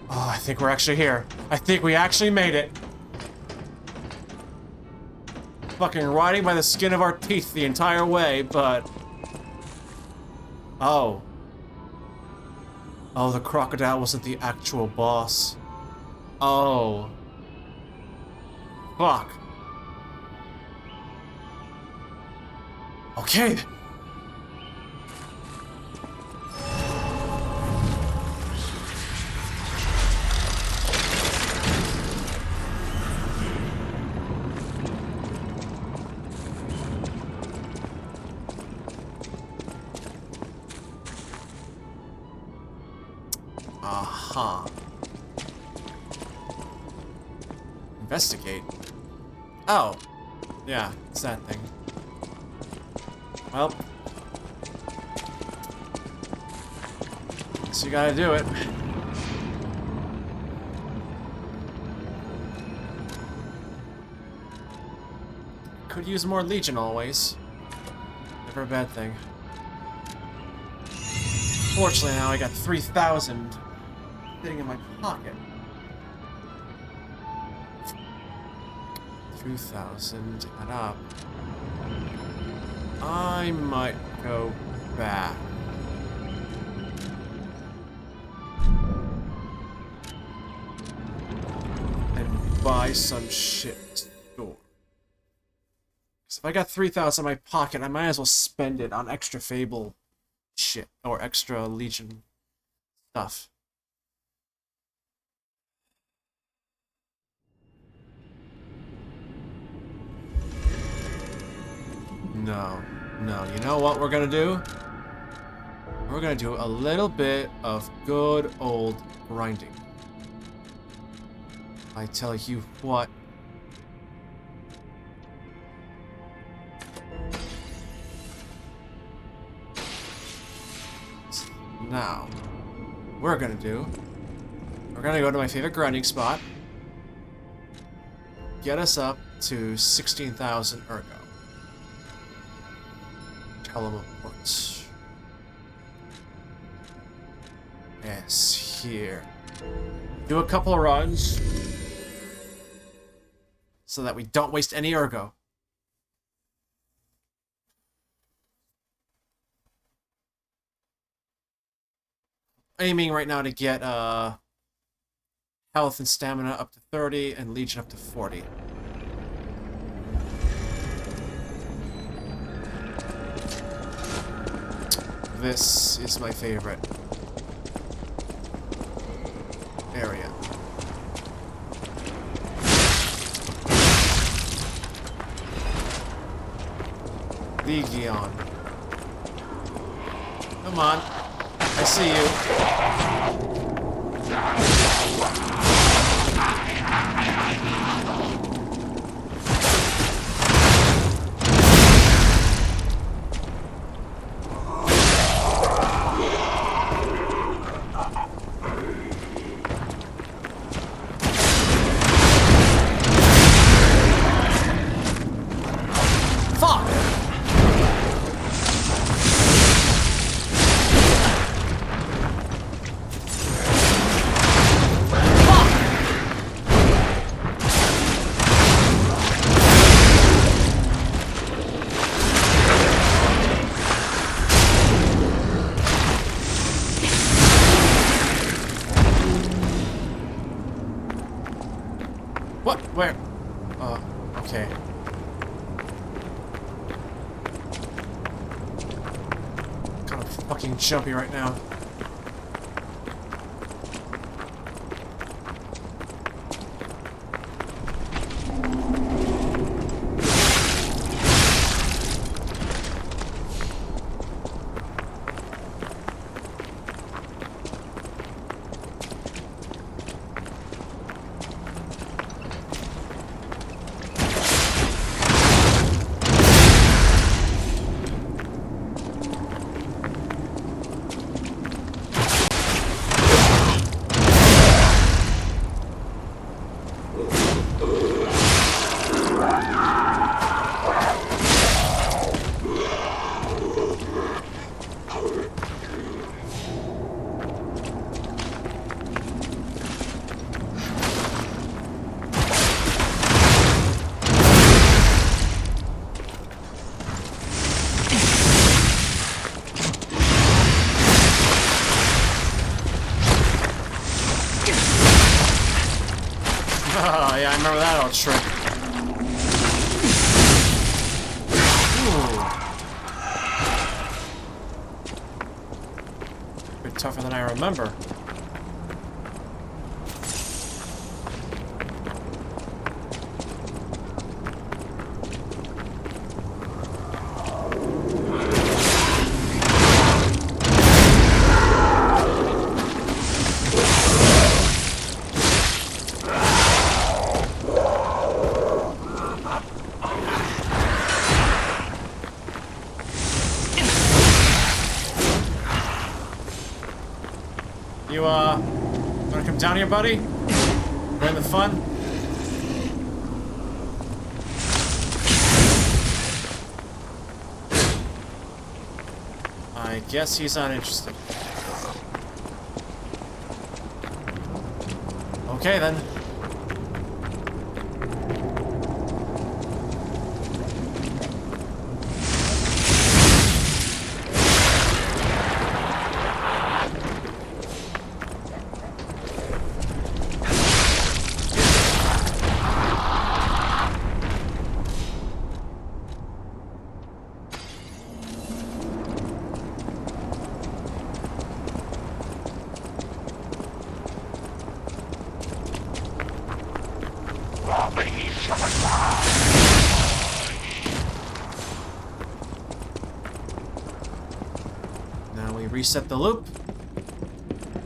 S2: Oh, I think we're actually here. I think we actually made it. Fucking riding by the skin of our teeth the entire way, but... Oh. Oh, the crocodile wasn't the actual boss. Oh. Fuck. Okay. Aha. Investigate? Oh. Yeah, it's that thing. Well. So you gotta do it. Could use more Legion always. Never a bad thing. Fortunately now I got 3,000 sitting in my pocket. 2,000, add up. I might go back. And buy some shit at the store. Because if I got 3,000 in my pocket, I might as well spend it on extra Fable shit. Or extra Legion stuff. No. No. You know what we're gonna do? We're gonna do a little bit of good old grinding. I tell you what. Now, we're gonna go to my favorite grinding spot. Get us up to 16,000 ergo. Teleport. Yes, here. Do a couple of runs so that we don't waste any ergo. Aiming right now to get health and stamina up to 30 and Legion up to 40. This is my favorite area. Legion. Come on. I see you. What? Where? Okay. Kind of fucking jumpy right now. Yeah, I remember that old trick. Ooh. A bit tougher than I remember.
S1: You, wanna come down here, buddy? Join the fun? I guess he's not interested. Okay, then. Now we reset the loop.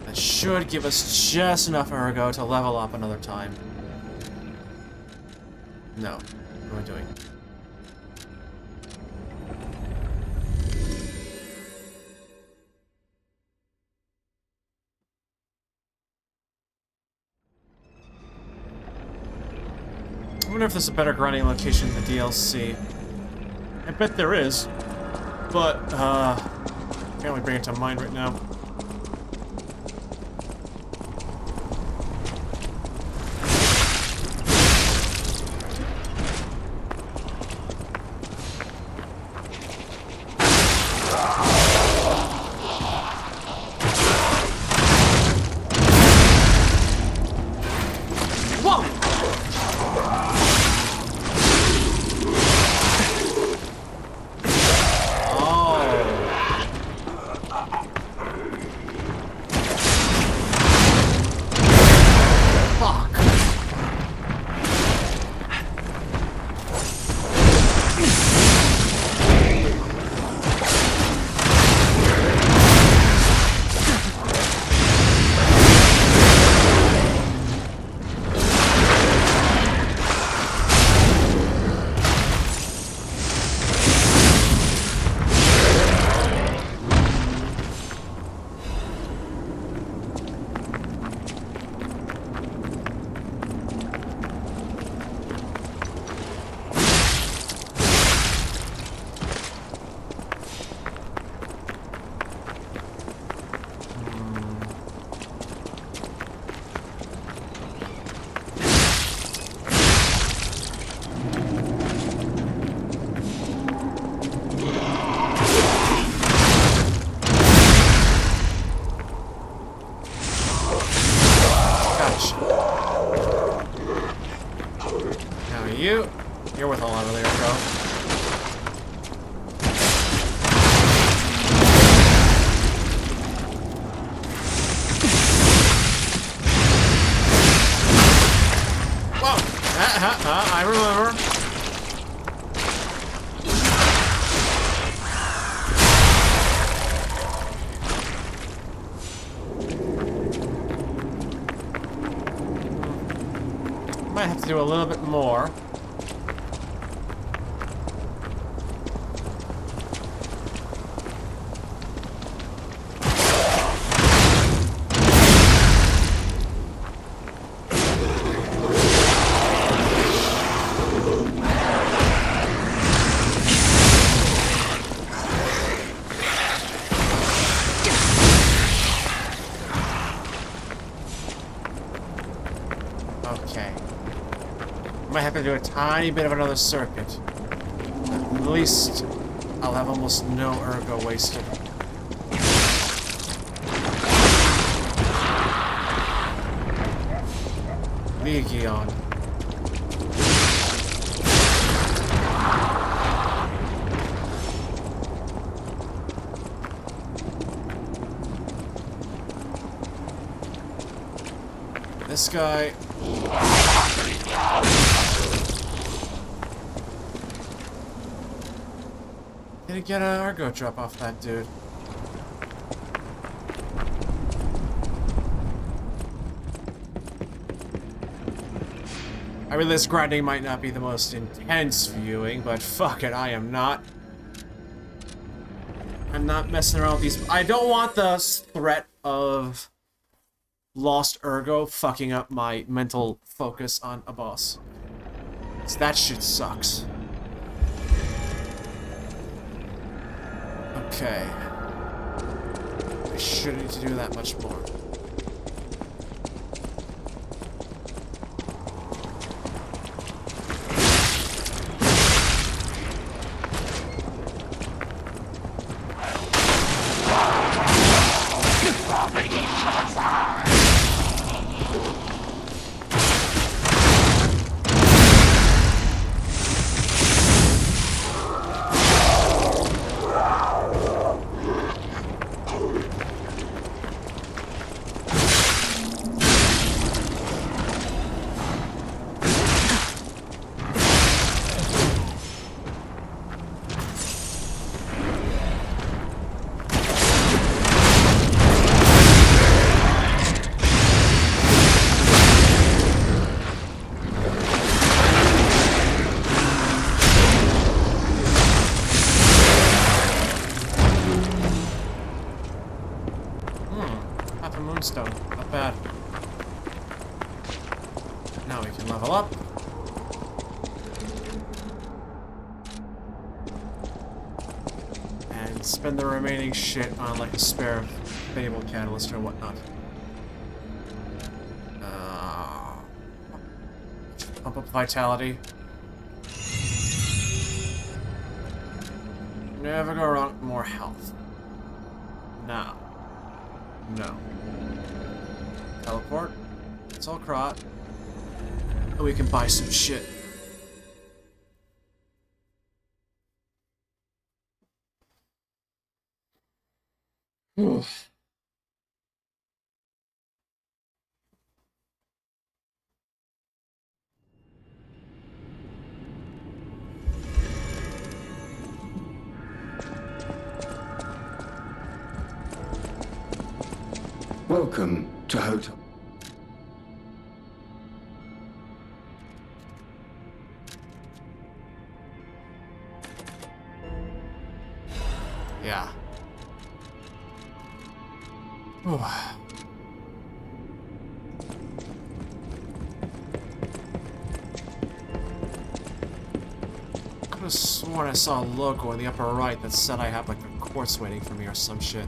S1: That should give us just enough ergo to level up another time. No. What am I doing? I wonder if there's a better grinding location in the DLC. I bet there is. But, can't really bring it to mind right now. You're worth a lot of there, bro. Whoa! I remember. Might have to do a little bit more. Okay. Might have to do a tiny bit of another circuit. At least I'll have almost no ergo wasted. Legion. This guy. Didn't get an ergo drop off that dude. I realize grinding might not be the most intense viewing, but fuck it, I'm not messing around with these. I don't want the threat of lost ergo fucking up my mental focus on a boss. So that shit sucks. Okay. I shouldn't need to do that much more. Moonstone. Not bad. Now we can level up. And spend the remaining shit on like a spare Fable catalyst or whatnot. Pump up vitality. Never go wrong with more health. Now. No. Teleport. It's all Krot. And we can buy some shit.
S5: Welcome to Hotel.
S1: Yeah. Could have sworn I saw a logo in the upper right that said I have like a quartz waiting for me or some shit.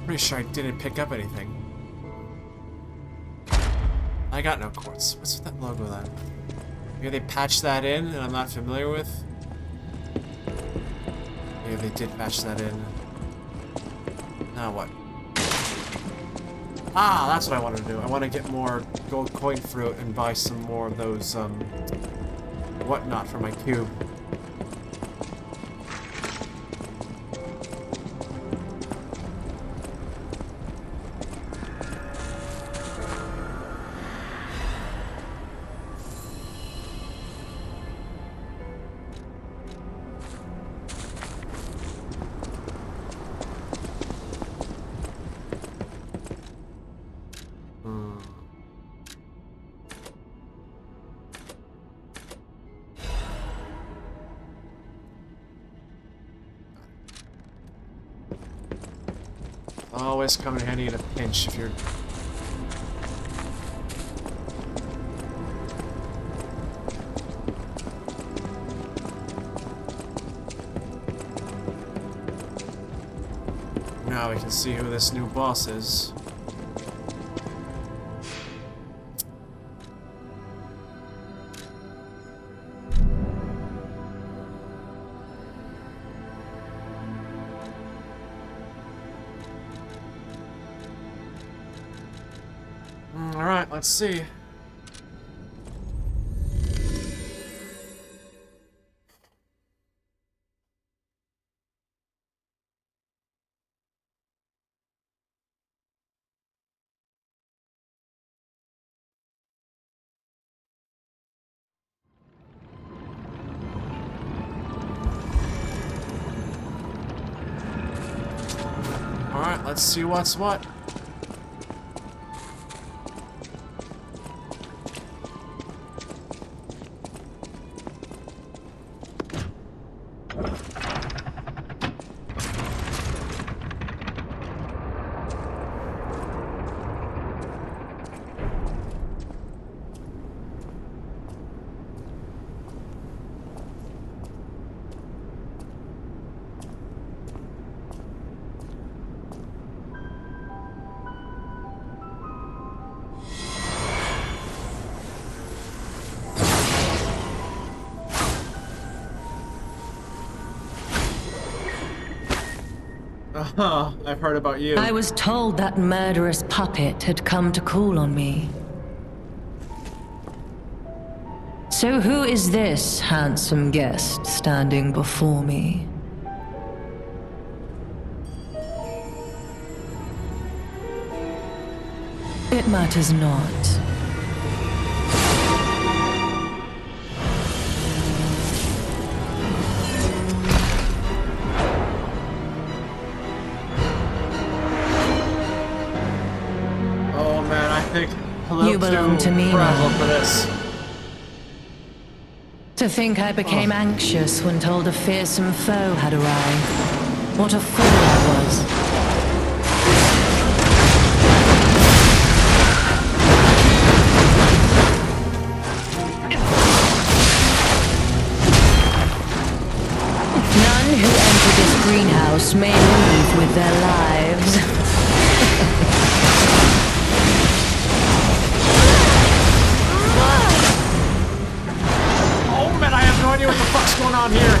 S1: Pretty sure I didn't pick up anything. I got no quartz. What's with that logo then? Maybe they patched that in and I'm not familiar with? Maybe they did patch that in. Now what? Ah, that's what I want to do. I want to get more gold coin fruit and buy some more of those, whatnot for my cube. Always come in handy in a pinch if you're... Now we can see who this new boss is. Alright, let's see. Alright, let's see what's what. I've heard about you.
S4: I was told that murderous puppet had come to call on me. So who is this handsome guest standing before me? It matters not.
S1: Oh man, I think
S4: You belong to me
S1: frazzle
S4: now.
S1: for this.
S4: To think I became anxious when told a fearsome foe had arrived. What a fool I was. None who enter this greenhouse may leave with their lives.
S1: Oh man, I have no idea what the fuck's going on here.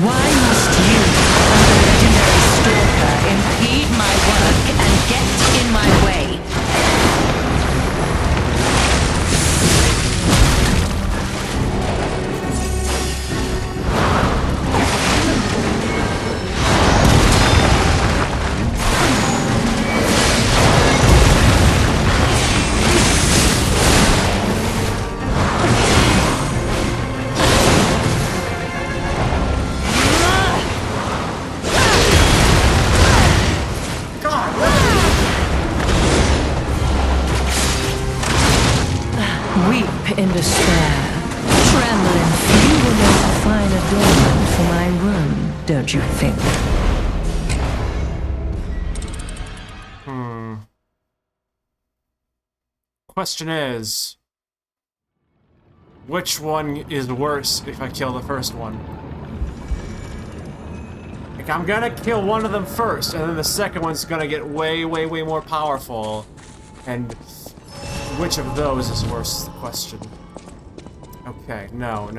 S4: Why must you, a legendary stalker, impede my work and get in my way? Weep in despair. Tremble in fear. You will make a fine adornment for my room, don't you think?
S1: Question is, which one is worse if I kill the first one? Like, I'm gonna kill one of them first, and then the second one's gonna get way, way, way more powerful. And which of those is worse is the question. Okay, no.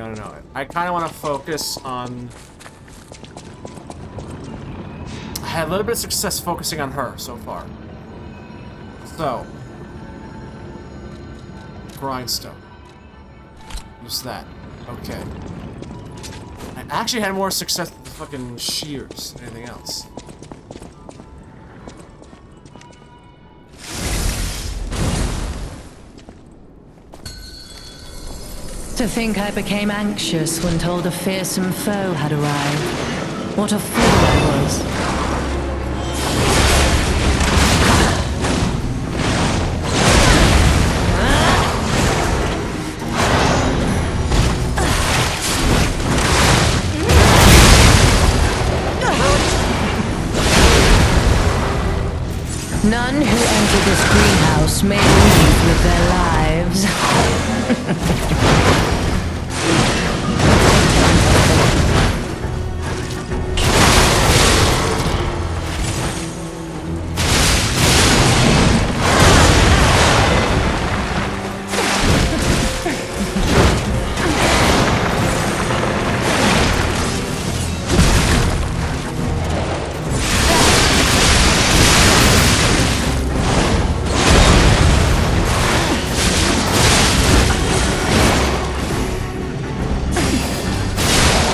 S1: I kind of want to focus on... I had a little bit of success focusing on her so far. So... Grindstone. Use that. Okay. I actually had more success with the fucking shears than anything else.
S4: To think I became anxious when told a fearsome foe had arrived. What a fool I was. None who enter this greenhouse may leave with their lives.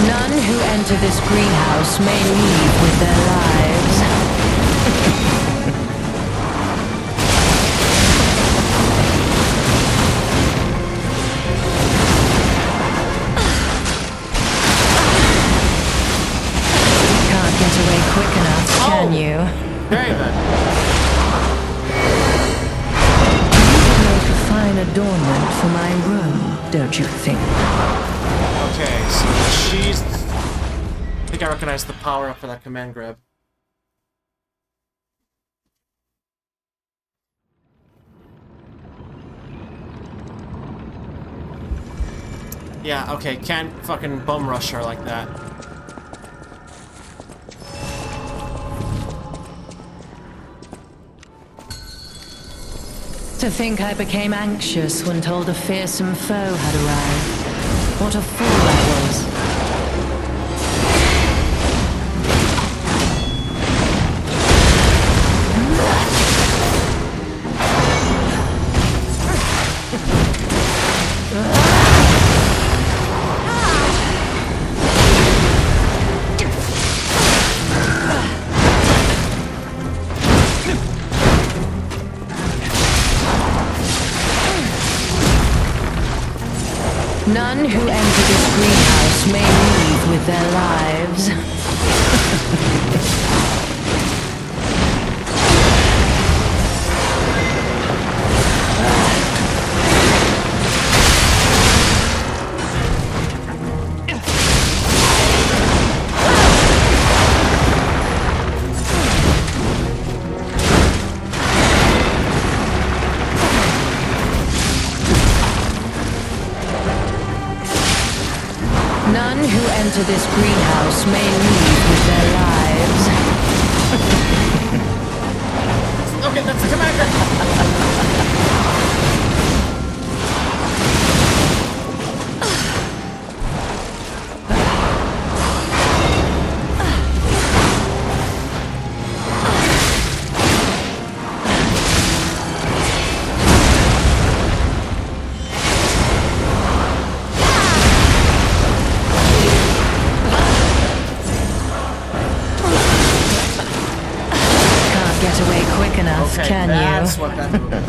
S4: None who enter this greenhouse may leave with their lives. quick enough, can you?
S1: Okay then.
S4: You would make a fine adornment for my room, don't you think?
S1: Okay, so she's... I think I recognize the power-up for that command grab. Yeah, okay, can't fucking bum rush her like that.
S4: To think I became anxious when told a fearsome foe had arrived. What a fool I was. None who enter this greenhouse may leave with their lives. None who enter this greenhouse may leave with their lives.
S1: Okay, that's the commander!
S4: Can't get away quick enough,
S1: Okay,
S4: can
S1: that's
S4: you?
S1: what that move is.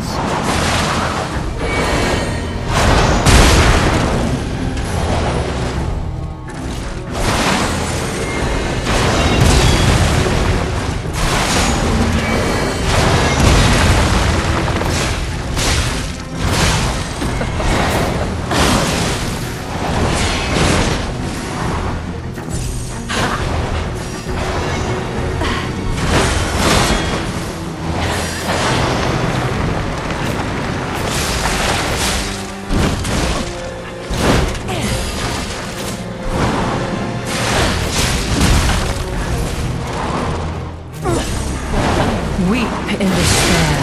S4: Weep in despair,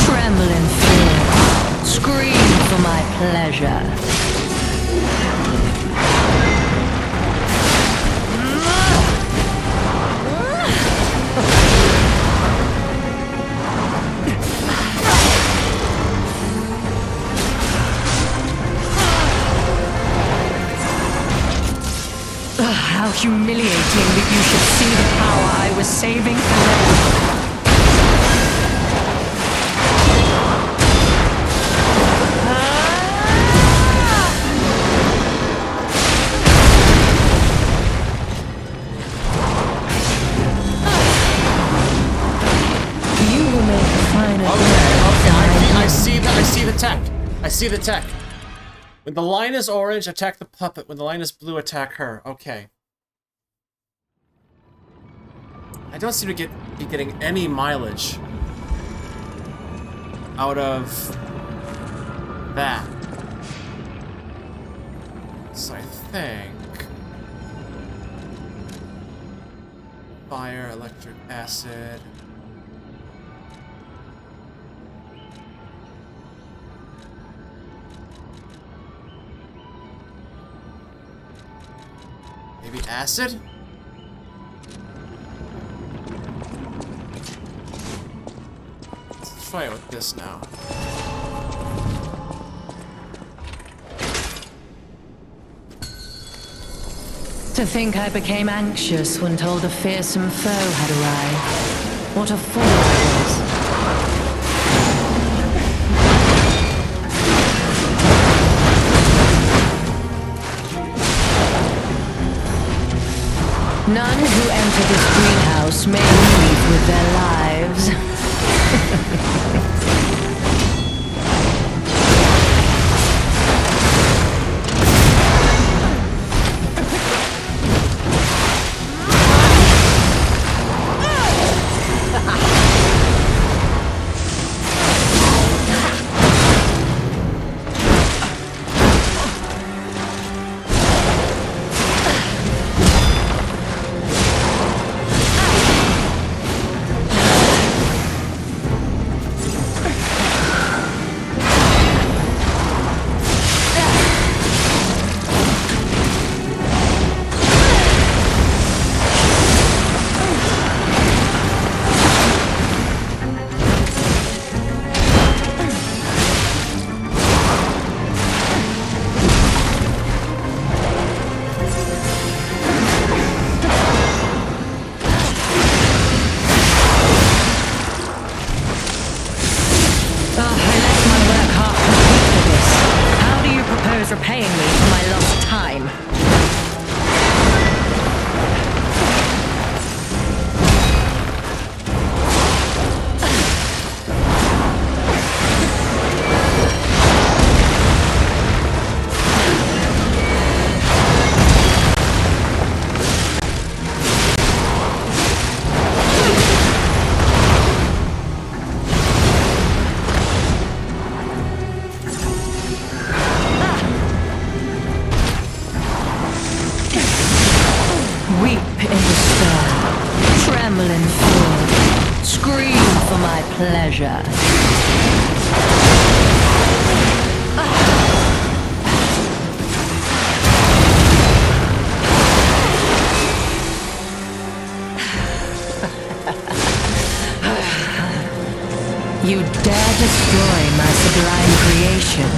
S4: tremble in fear, scream for my pleasure. How humiliating that you should see the power I was saving for later. You will make a fine
S1: Okay, I see the tech. I see the tech. When the line is orange, attack the puppet. When the line is blue, attack her. Okay. I don't seem to be getting any mileage out of that. So I think fire, electric acid. Maybe acid? Let's try it with this now.
S4: To think I became anxious when told a fearsome foe had arrived. What a fool I was. None who enter this greenhouse may leave with their lives. Repaying me for my lost time. Weep in despair, tremble in fear, scream for my pleasure. You dare destroy my sublime creation.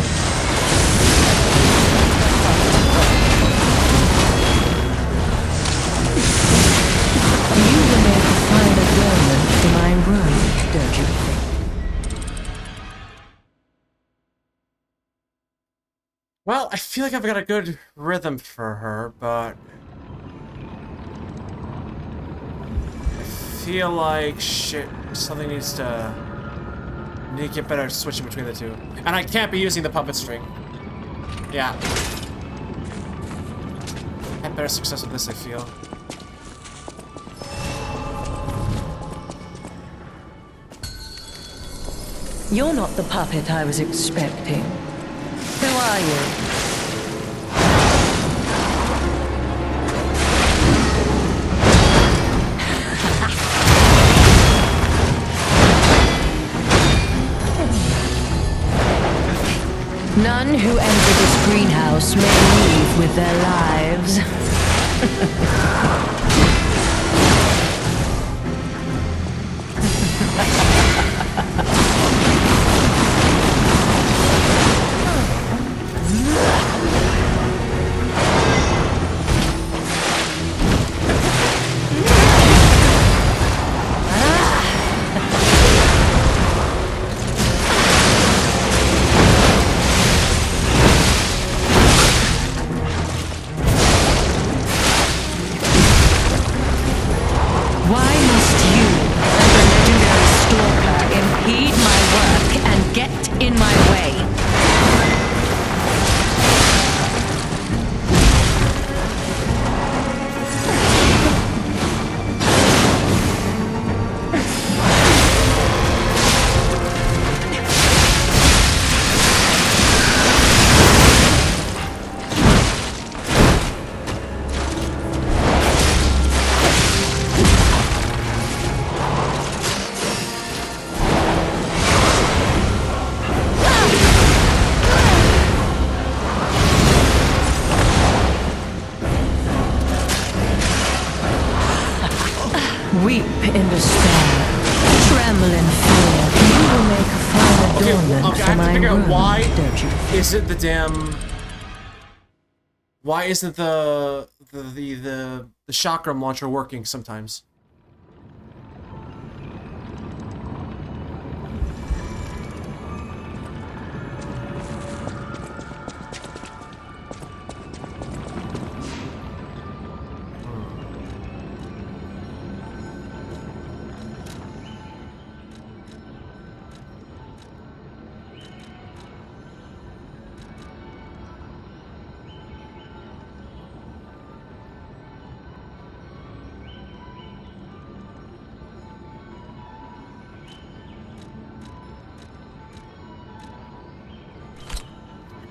S4: You will make a fine adornment for my room, don't you think?
S2: Well, I feel like I've got a good rhythm for her, but I feel like shit. Something needs to get better switching between the two, and I can't be using the puppet string. Yeah, had better success with this, I feel.
S4: You're not the puppet I was expecting. Who are you? None who enter this greenhouse may leave with their lives. Why must you, as a legendary stalker, impede my work and get in my way? Weep in despair, tremble in fear. You will make a fine adornment
S2: Okay, I
S4: for
S2: have to
S4: my
S2: figure out
S4: room,
S2: why
S4: don't you?
S2: isn't the damn... Why isn't the chakram launcher working sometimes?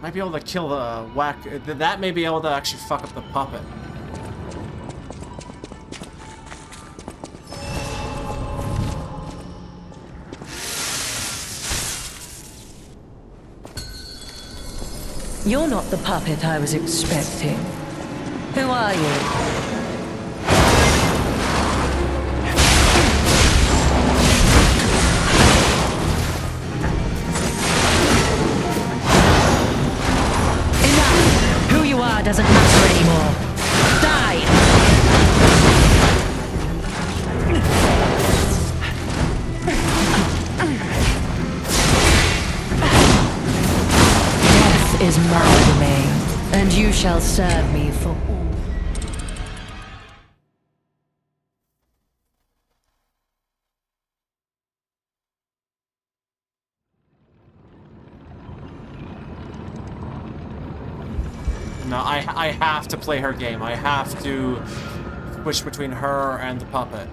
S1: Might be able to kill the whack. That may be able to actually fuck up the puppet.
S4: You're not the puppet I was expecting. Who are you? Doesn't matter anymore. Die! Death is my domain, and you shall serve me for all.
S1: No, I have to play her game. I have to switch between her and the puppet.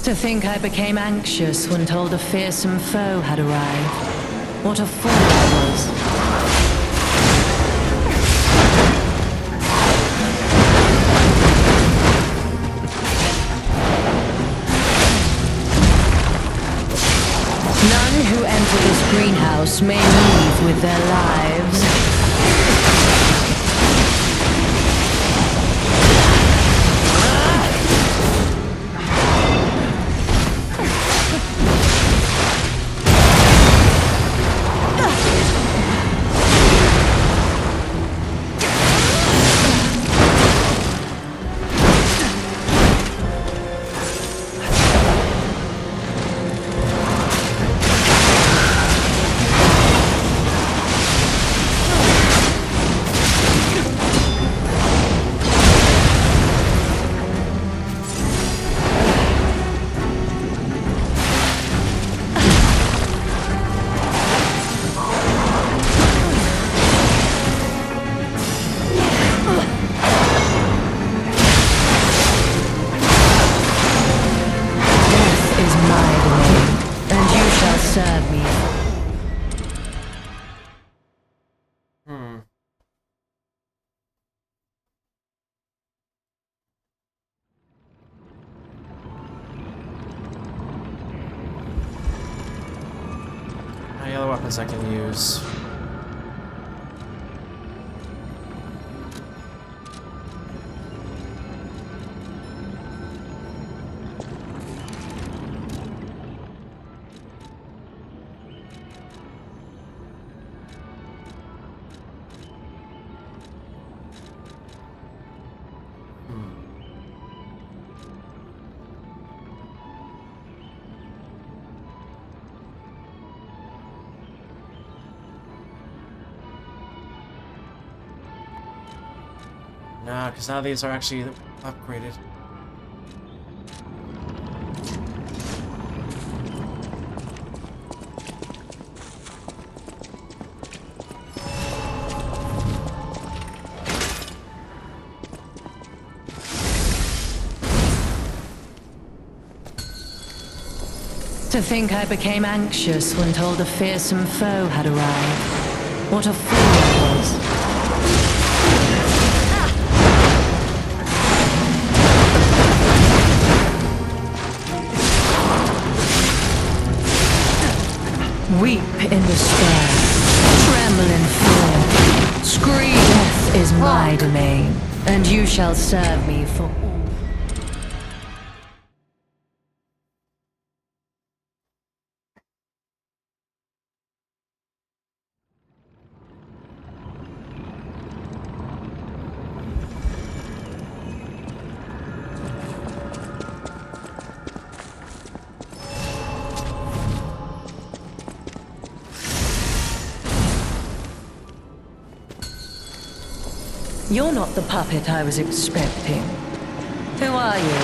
S4: To think I became anxious when told a fearsome foe had arrived. What a fool I was. None who enter this greenhouse may leave with their lives. Serve me.
S1: Any other weapons I can use? Nah, because now these are actually upgraded.
S4: To think I became anxious when told a fearsome foe had arrived. What a fool I was. Weep in despair, tremble in fear, scream. Death is my domain, and you shall serve me for all. You're not the puppet I was expecting. Who are you?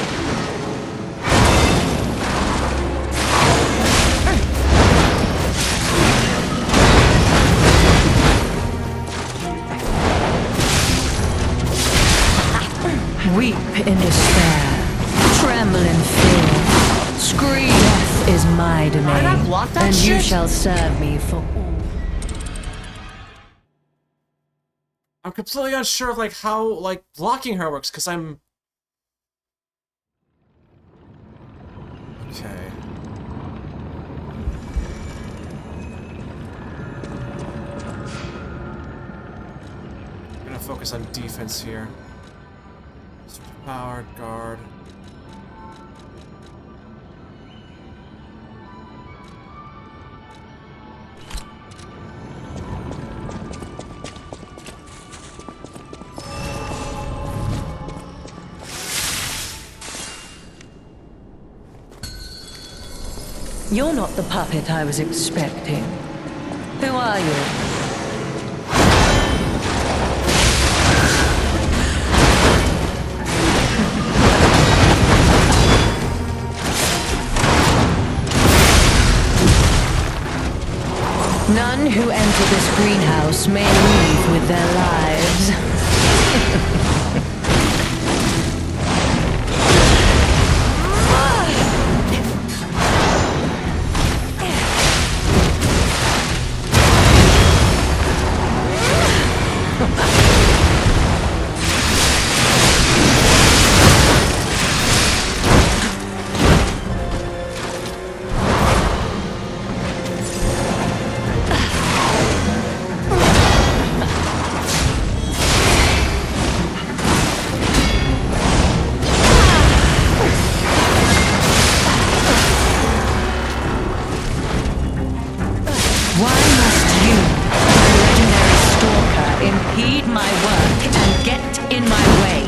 S4: Weep in despair, tremble in fear, scream. Death is my domain,
S1: block that
S4: and you
S1: shit?
S4: shall serve me for all.
S1: I'm completely unsure of, like, how, like, blocking her works, because I'm... Okay. I'm gonna focus on defense here. Power, guard.
S4: You're not the puppet I was expecting. Who are you? None who enter this greenhouse may leave with their lives. Why must you, the legendary stalker, impede my work and get in my way?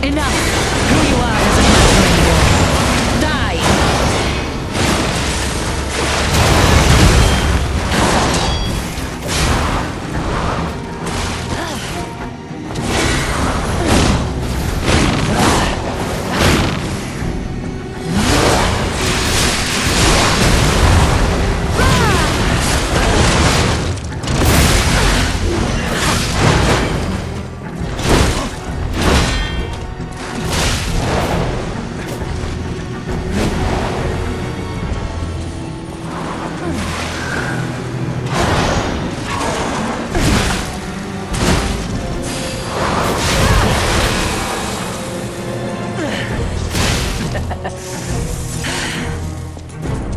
S4: Enough! Who you are doesn't matter anymore. Die!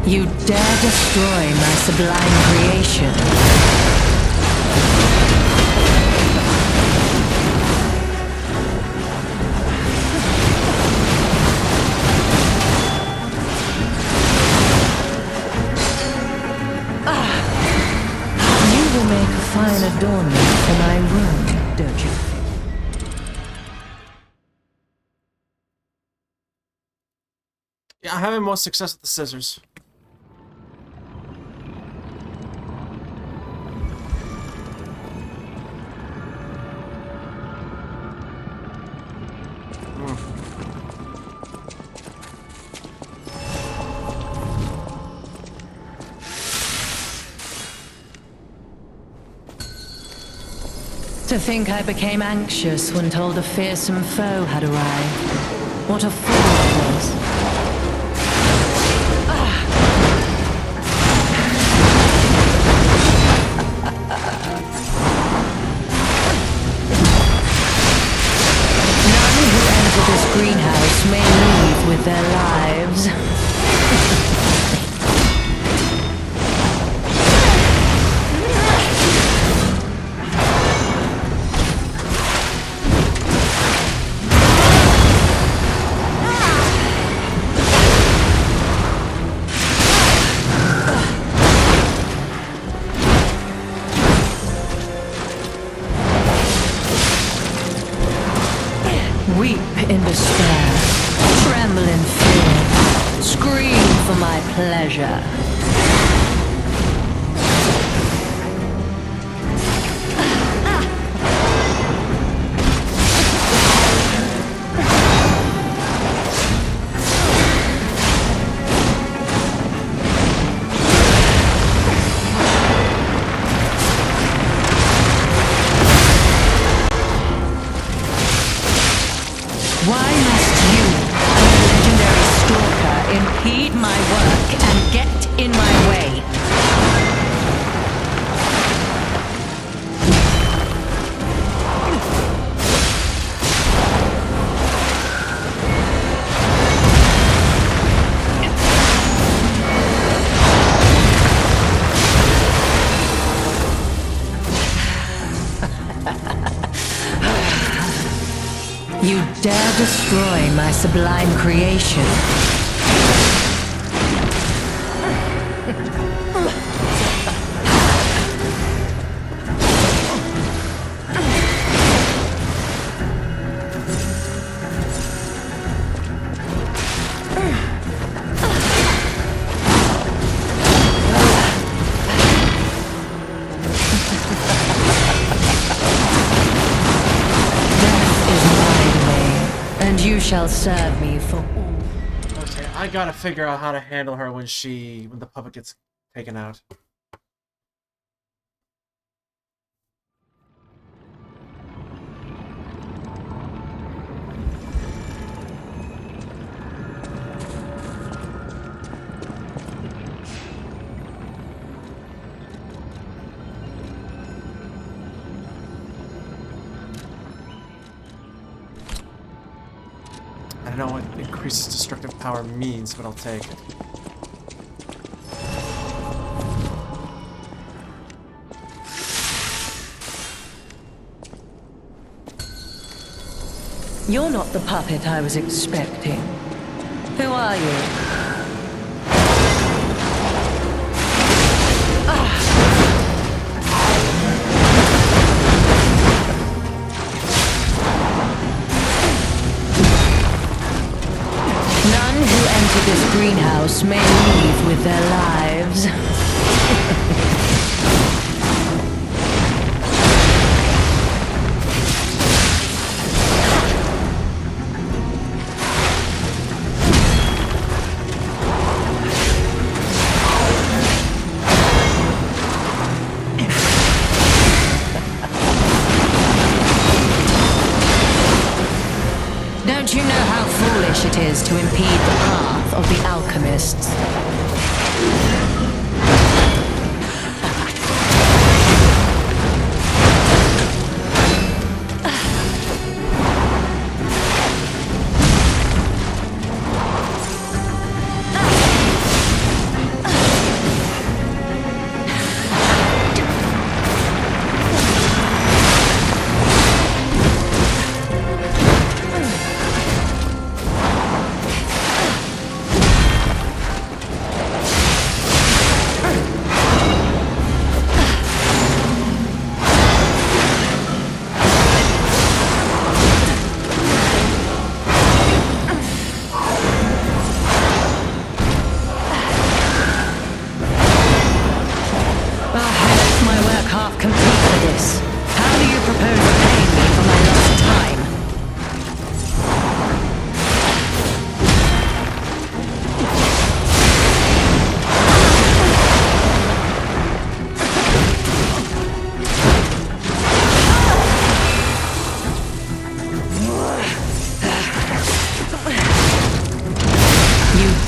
S4: You dare destroy my sublime creation. You will make a fine adornment for my room, don't you?
S1: Yeah, I'm having more success with the scissors.
S4: To think I became anxious when told a fearsome foe had arrived. What a fool I was. None who enter this greenhouse may leave with their lives. Weep in despair, tremble in fear, scream pleasure. Why must you, a legendary stalker, impede my work and get in my way? You dare destroy my sublime creation. And you shall serve me for all.
S2: Okay, I gotta figure out how to handle her when the puppet gets taken out. I don't know what increases destructive power means, but I'll take it.
S4: You're not the puppet I was expecting. Who are you? None who enter this greenhouse may leave with their lives. Don't you know how foolish it is to impede the path of the alchemists?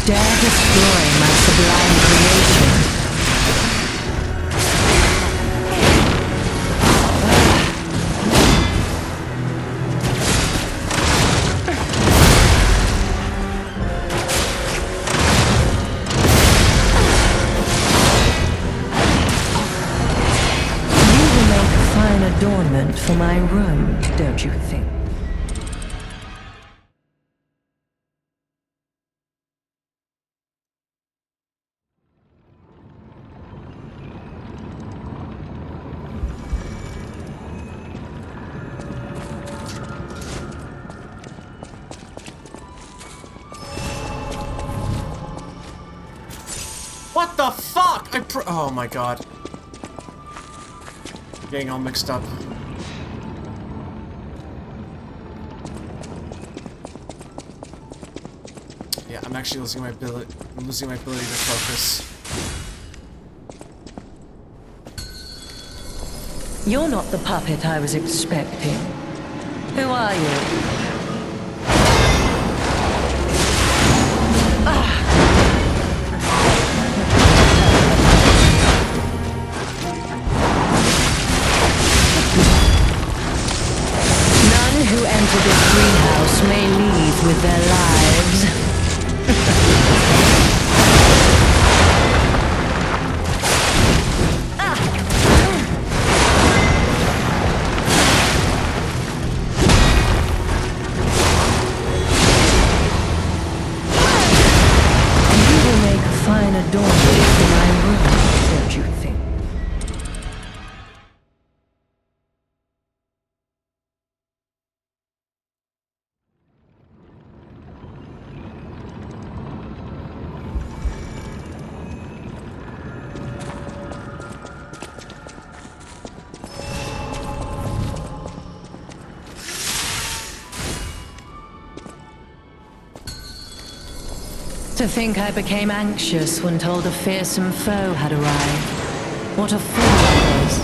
S4: Dare destroy my sublime creation. You will make a fine adornment for my room, don't you think?
S1: What the fuck? Oh my god. Getting all mixed up. Yeah, I'm actually losing my ability. I'm losing my ability to focus.
S4: You're not the puppet I was expecting. Who are you? None who enter this greenhouse may leave with their lives. You will make a fine adornment for my room, don't you think? To think I became anxious when told a fearsome foe had arrived. What a fool I was.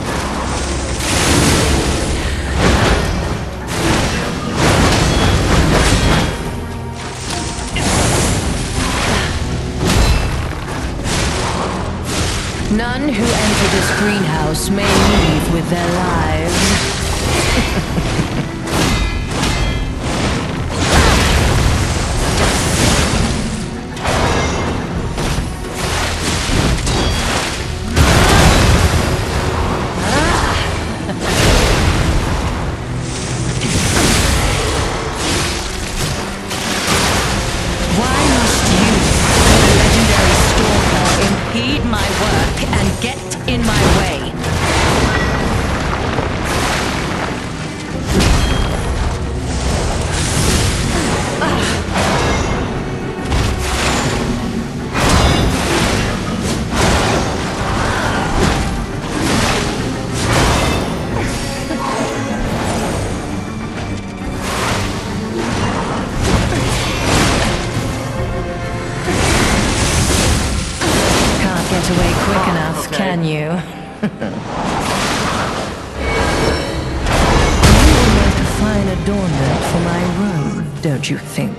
S4: None who enter this greenhouse may leave with their lives. Why must you, the legendary stalker, impede my work and get in my way? Can't get away quick enough,
S1: okay.
S4: can you? You will make a fine adornment for my room, don't you think?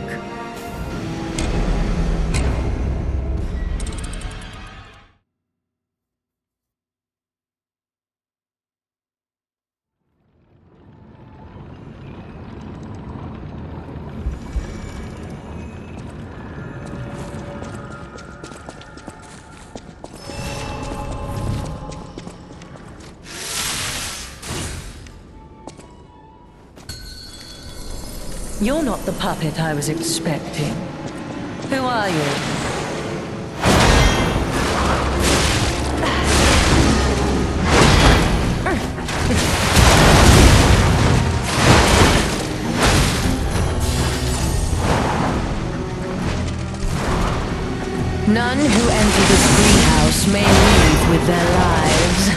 S4: You're not the puppet I was expecting. Who are you? None who enter this greenhouse may leave with their lives.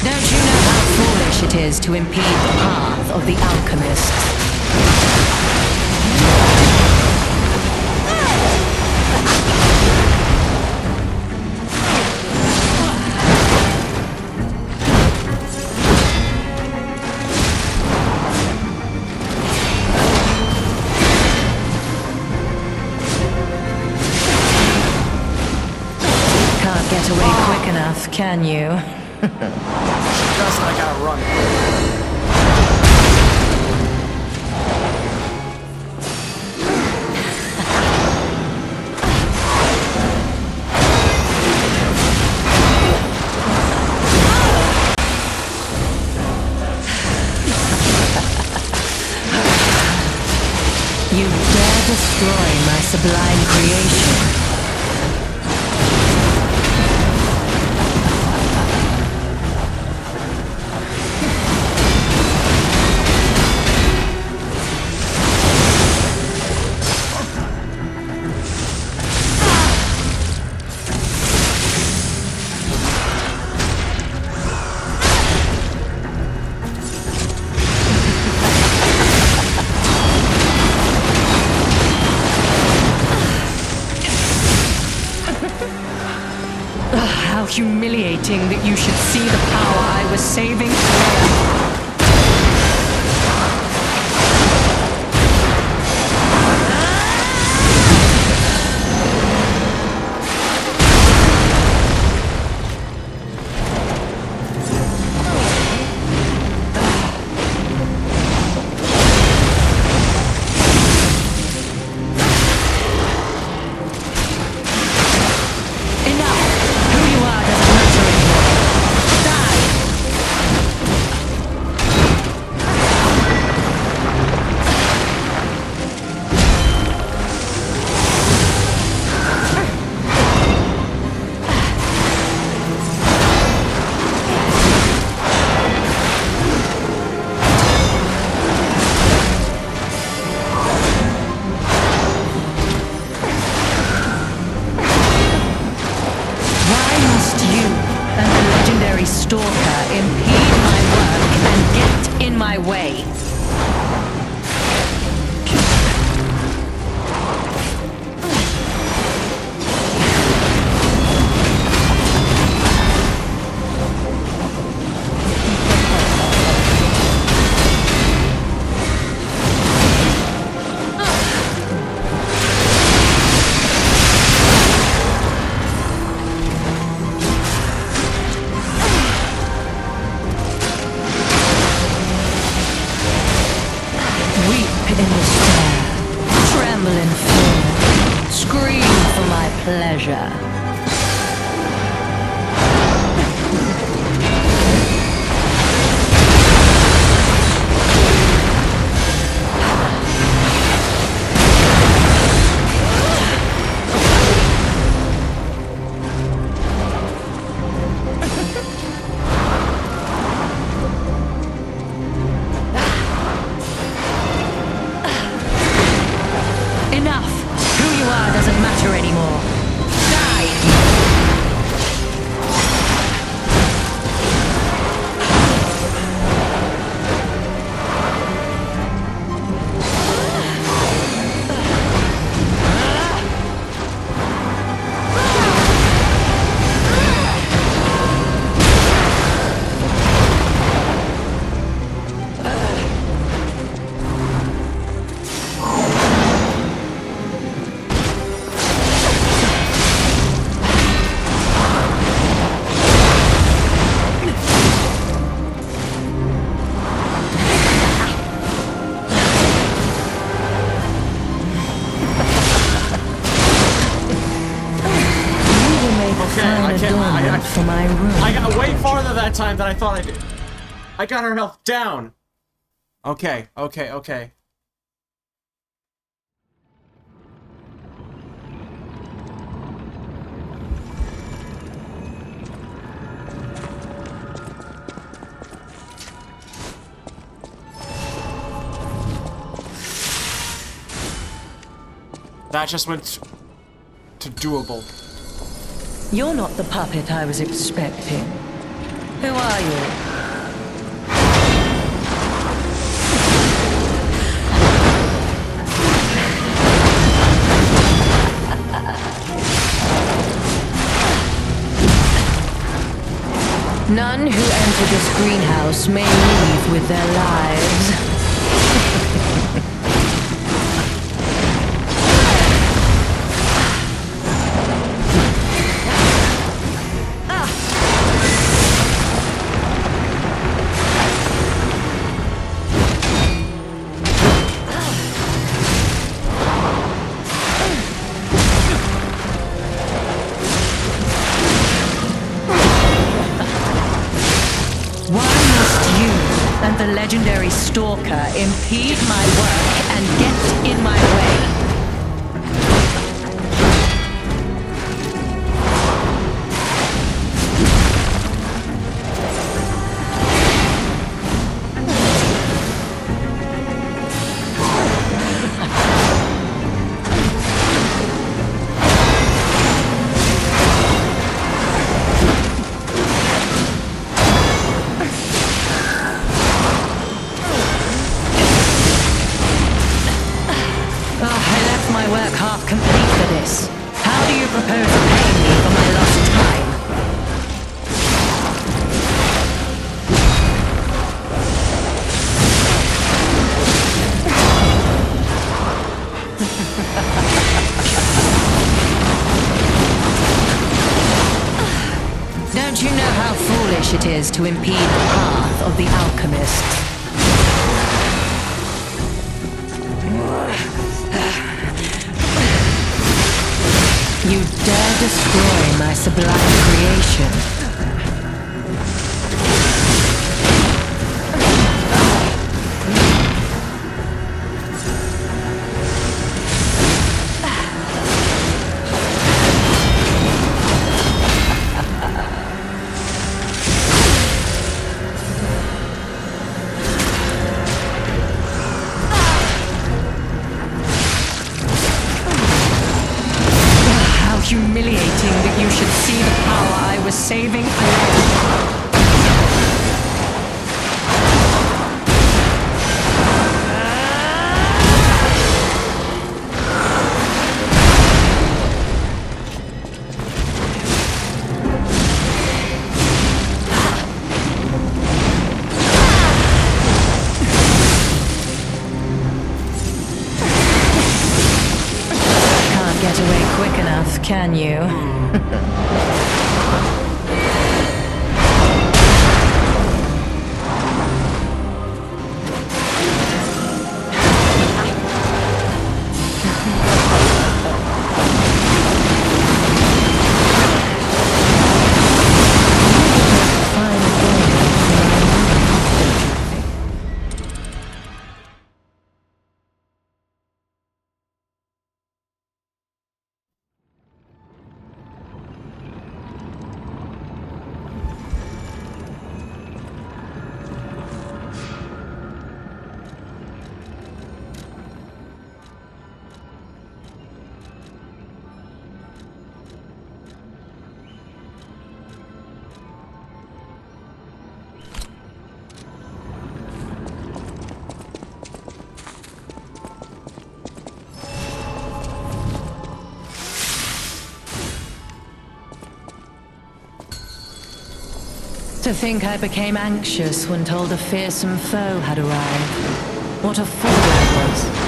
S4: Don't you know how foolish it is to impede the path of the alchemists? Can't get away quick enough, can you?
S1: Just I gotta run.
S4: sublime creation. How humiliating that you should see the power I was saving. Pleasure. Enough! Who you are doesn't matter anymore.
S1: I got way farther that time than I thought I did. I got her health down. Okay. That just went to doable.
S4: You're not the puppet I was expecting. Who are you? None who enter this greenhouse may leave with their lives. The legendary stalker impede my work and get in my way. Don't you know how foolish it is to impede the path of the alchemists? You dare destroy my sublime creation. Humiliating that you should see the power I was saving alone. Can't get away quick enough, can you? To think I became anxious when told a fearsome foe had arrived. What a fool I was.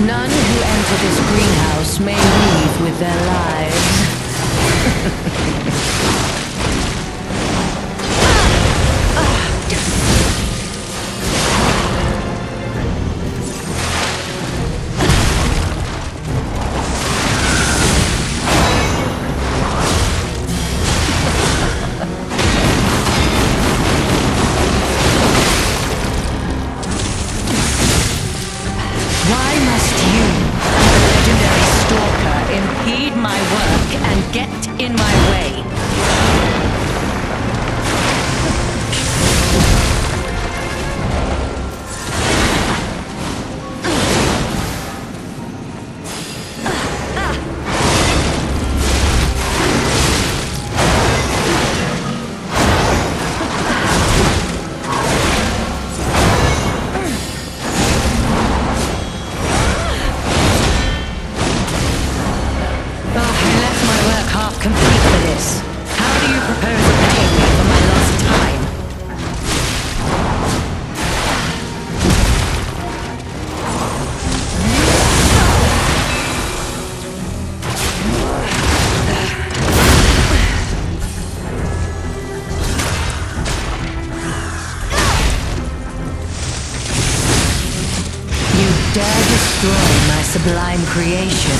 S4: None who enter this greenhouse may leave with their lives. Why must you, the legendary stalker, impede my work and get in my way? Complete for this. How do you propose repaying me for my lost time? You dare destroy my sublime creation.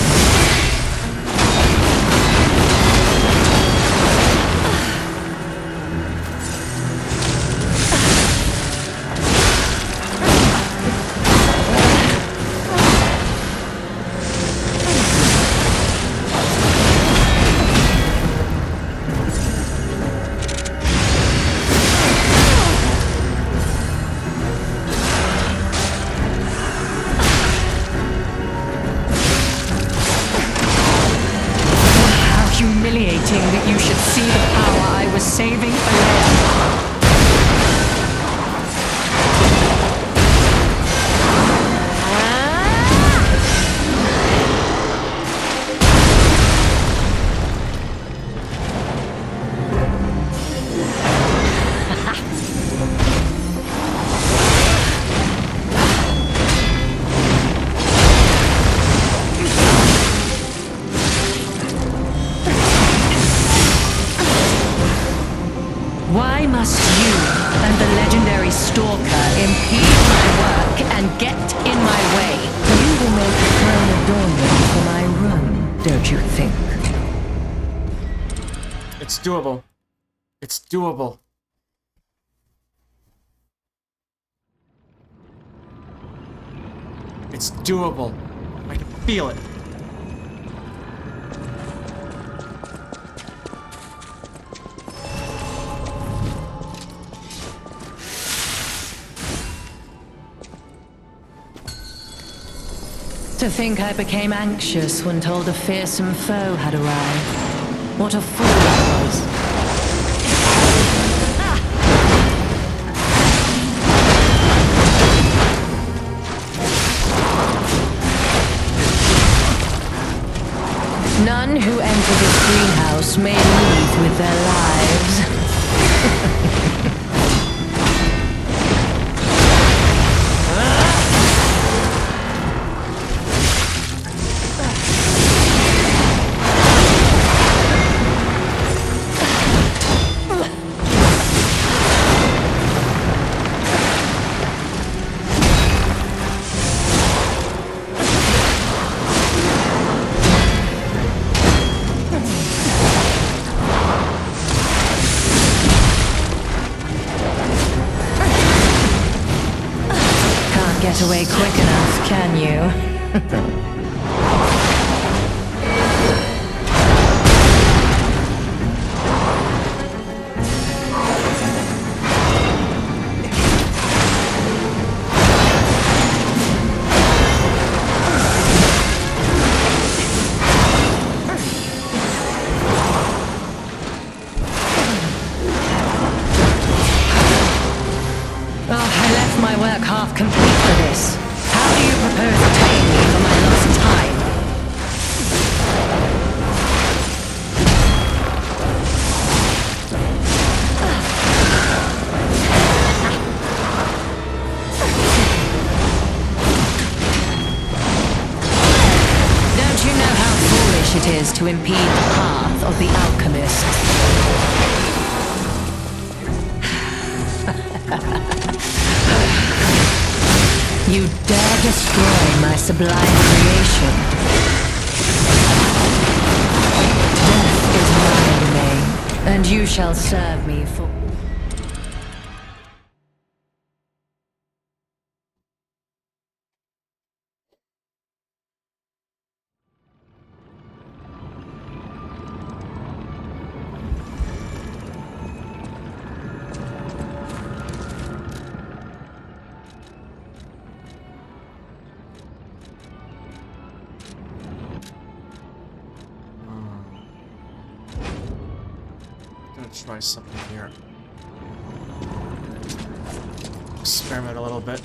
S1: doable. It's doable. It's doable. I can feel it.
S4: To think I became anxious when told a fearsome foe had arrived. What a fool I was. None who enter this greenhouse may leave with their lives. Get away quick enough, can you? I left my work half complete for this. How do you propose repaying me for my lost time? Don't you know how foolish it is to impede the path of the alchemists? You dare destroy my sublime creation. Death is my domain, and you shall serve me for...
S1: Try something here. Experiment a little bit.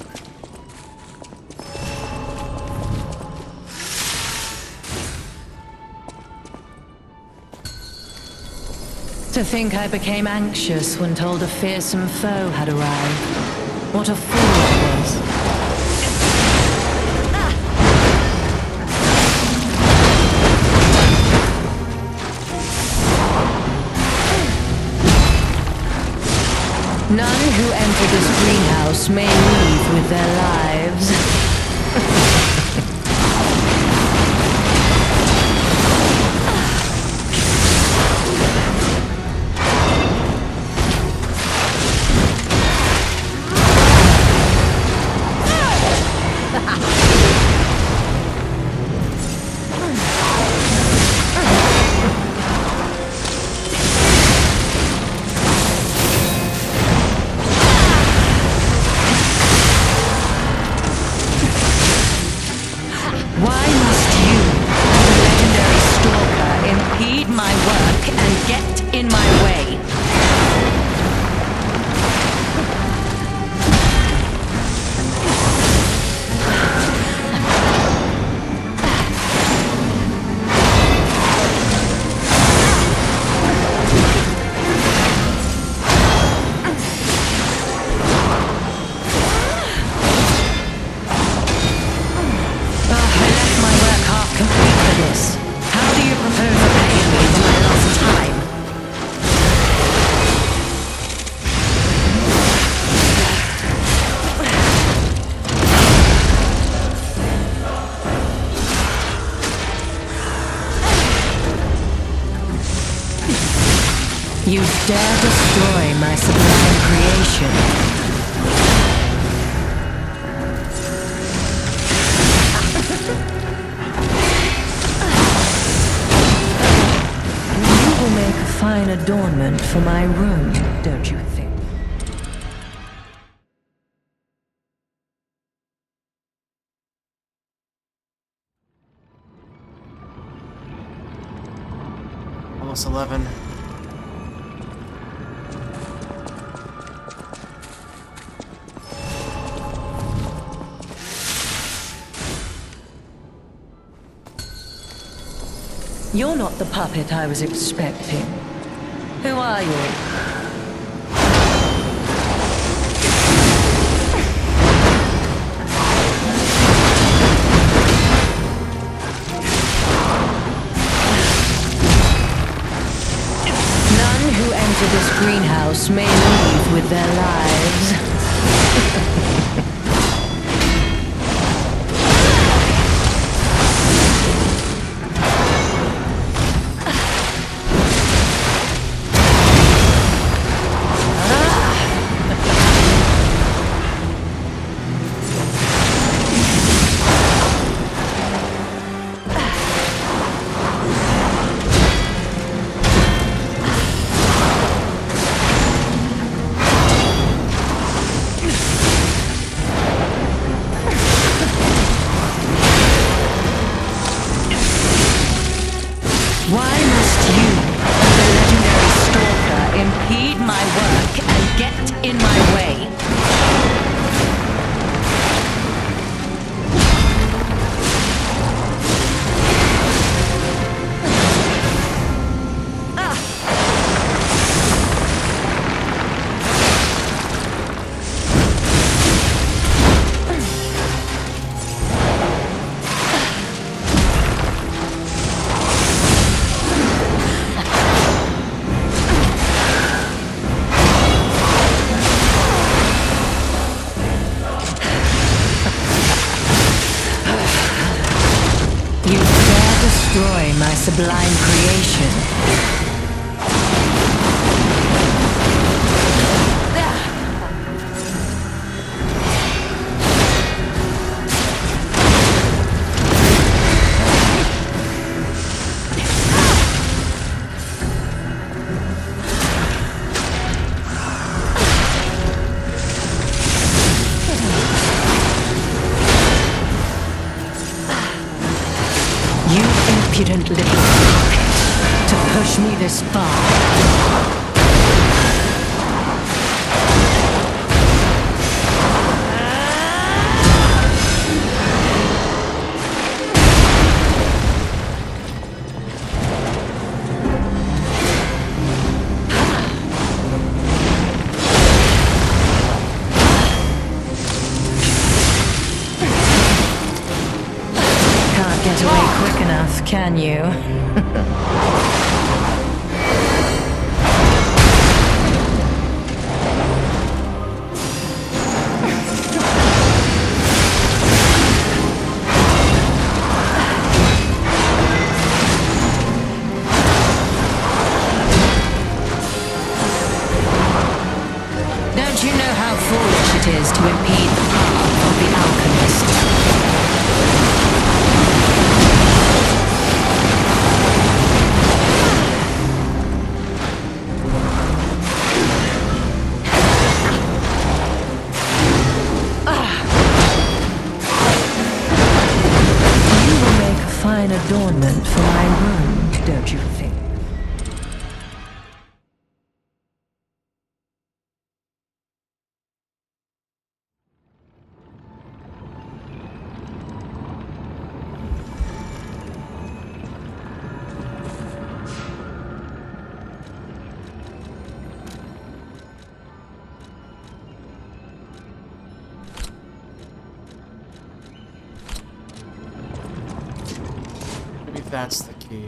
S4: To think I became anxious when told a fearsome foe had arrived. What a fool I was. None who enter this greenhouse may leave with their lives. dare destroy my sublime creation. You will make a fine adornment for my room, don't you think?
S2: Almost 11.
S4: You're not the puppet I was expecting. Who are you? None who enter this greenhouse may leave with their lives. Why must you, the legendary stalker, impede my work and get in my way? You dare destroy my sublime creation. You impudent little puppet, to push me this far. Can't get away quick enough, can you? Don't you know how foolish it is to impede the path of the alchemist? You will make a fine adornment for my room, don't you think?
S2: Maybe that's the key.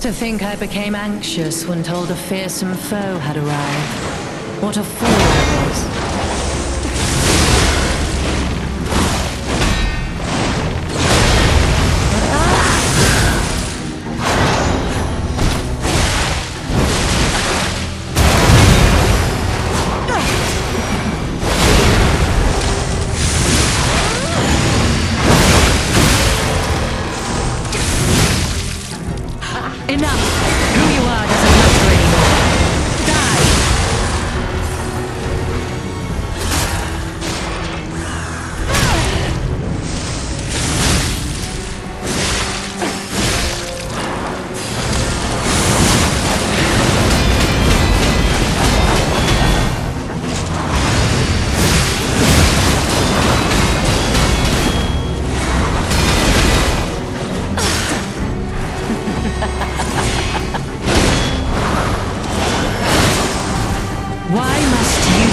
S4: To think I became anxious when told a fearsome foe had arrived. What a fool I was. Enough! Who you are doesn't matter anymore. Die! Why must you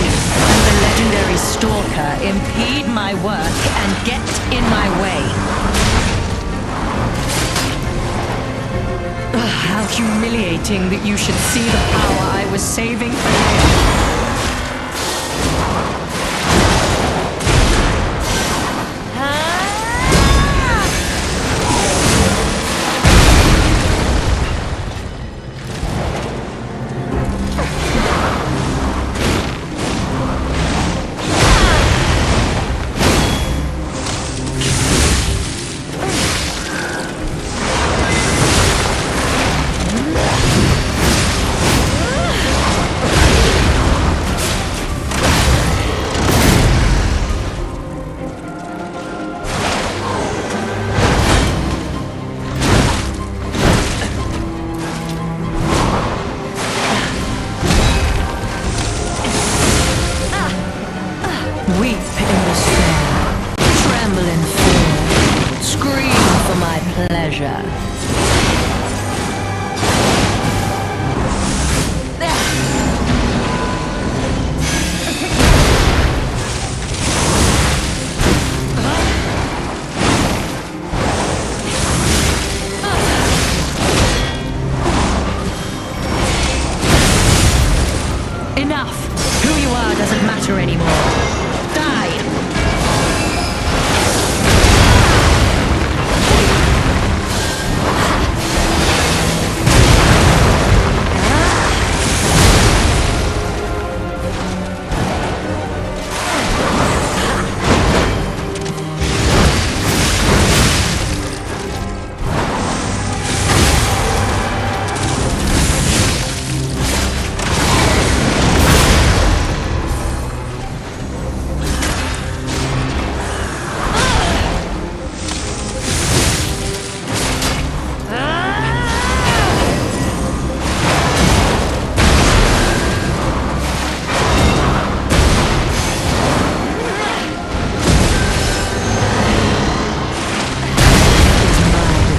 S4: and the legendary stalker impede my work and get in my way? Ugh, how humiliating that you should see the power I was saving for you. Weep in despair, tremble in fear, scream for my pleasure. Enough! Who you are doesn't matter anymore. Die!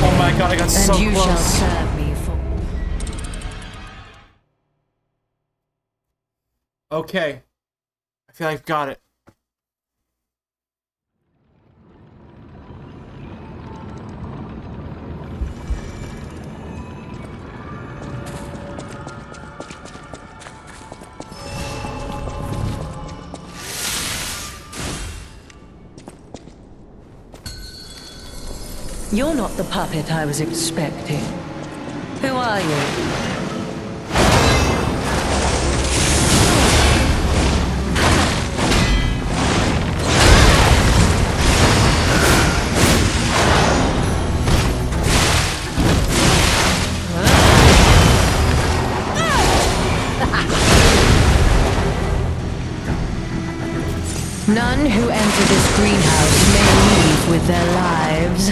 S1: Oh my god, I got so
S4: And you shall
S1: close.
S4: serve me for...
S1: Okay. I feel like I've got it.
S4: You're not the puppet I was expecting. Who are you? None who enter this greenhouse may leave with their lives.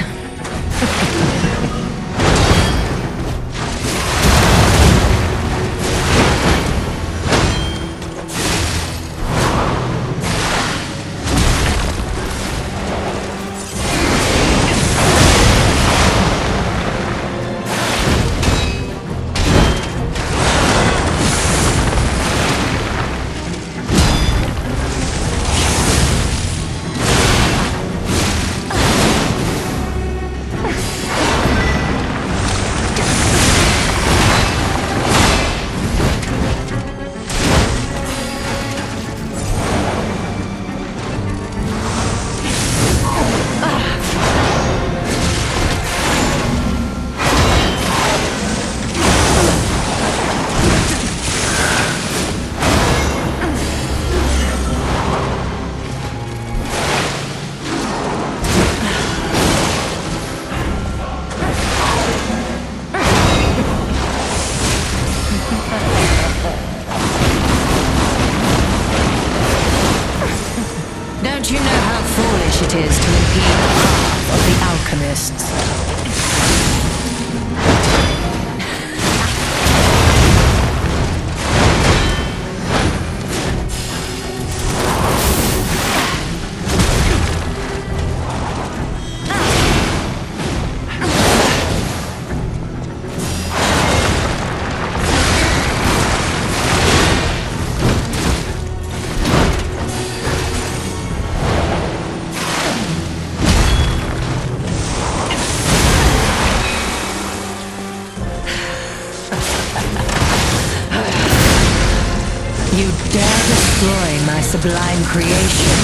S4: my sublime creation.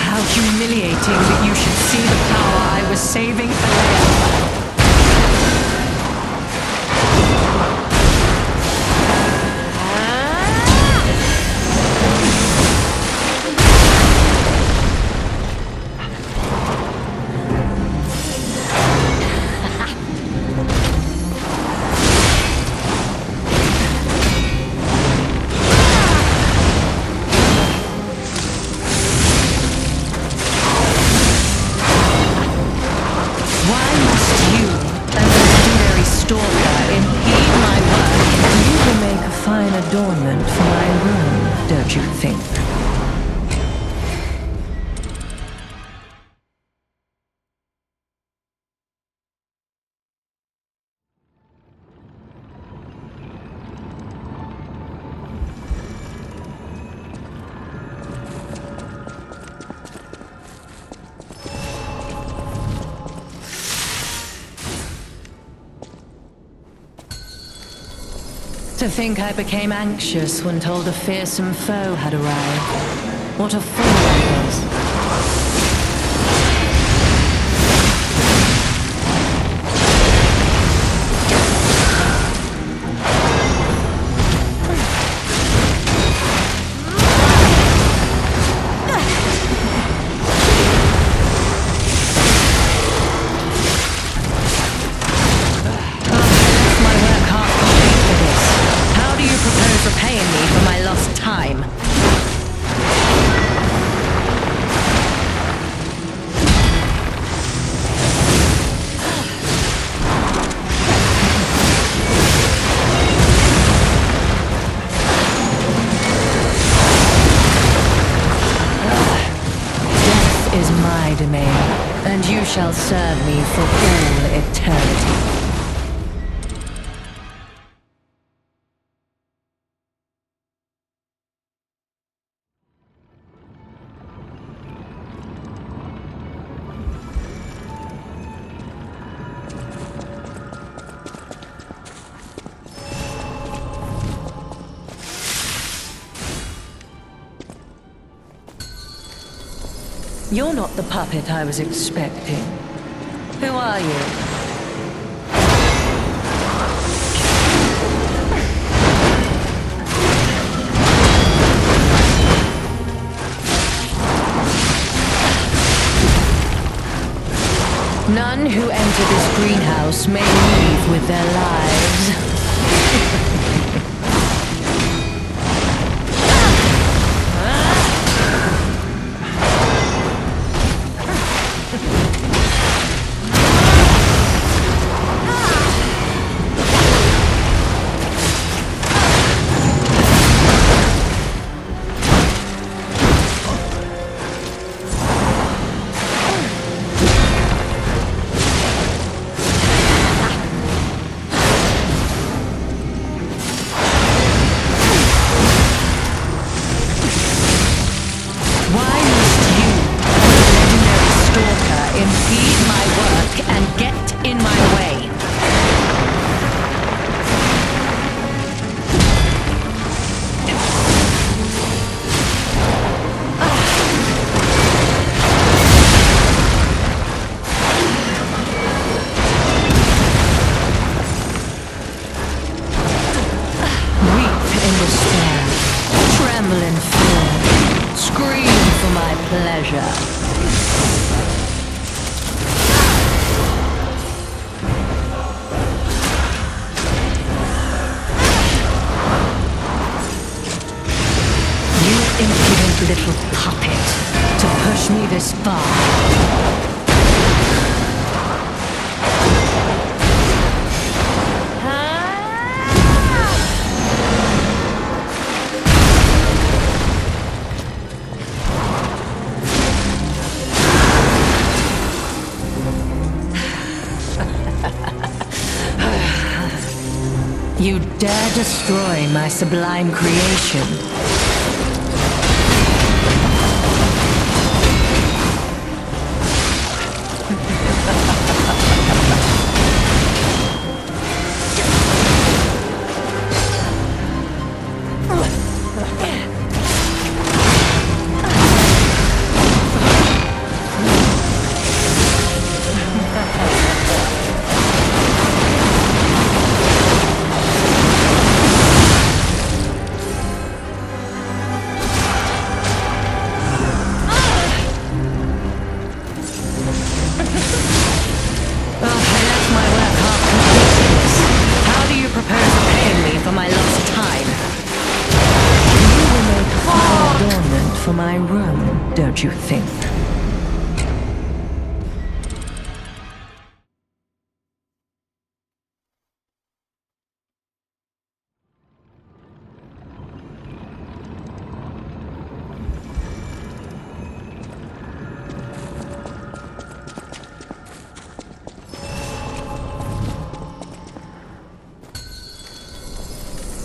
S4: How humiliating that you should see the power I was saving for later. Why must you, a legendary stalker, impede my work? You will make a fine adornment for my room, don't you think? To think I became anxious when told a fearsome foe had arrived. What a fool I was. My work half complete for this. How do you propose repaying me for my lost time? Death is my domain, and you shall serve me for all eternity. You're not the puppet I was expecting. Who are you? None who enter this greenhouse may leave with their lives. Why must you, legendary stalker, impede my work and get in my way? Weep in despair, tremble in fear, scream for my pleasure. You impudent little puppet, to push me this far. You dare destroy my sublime creation. My room, don't you think?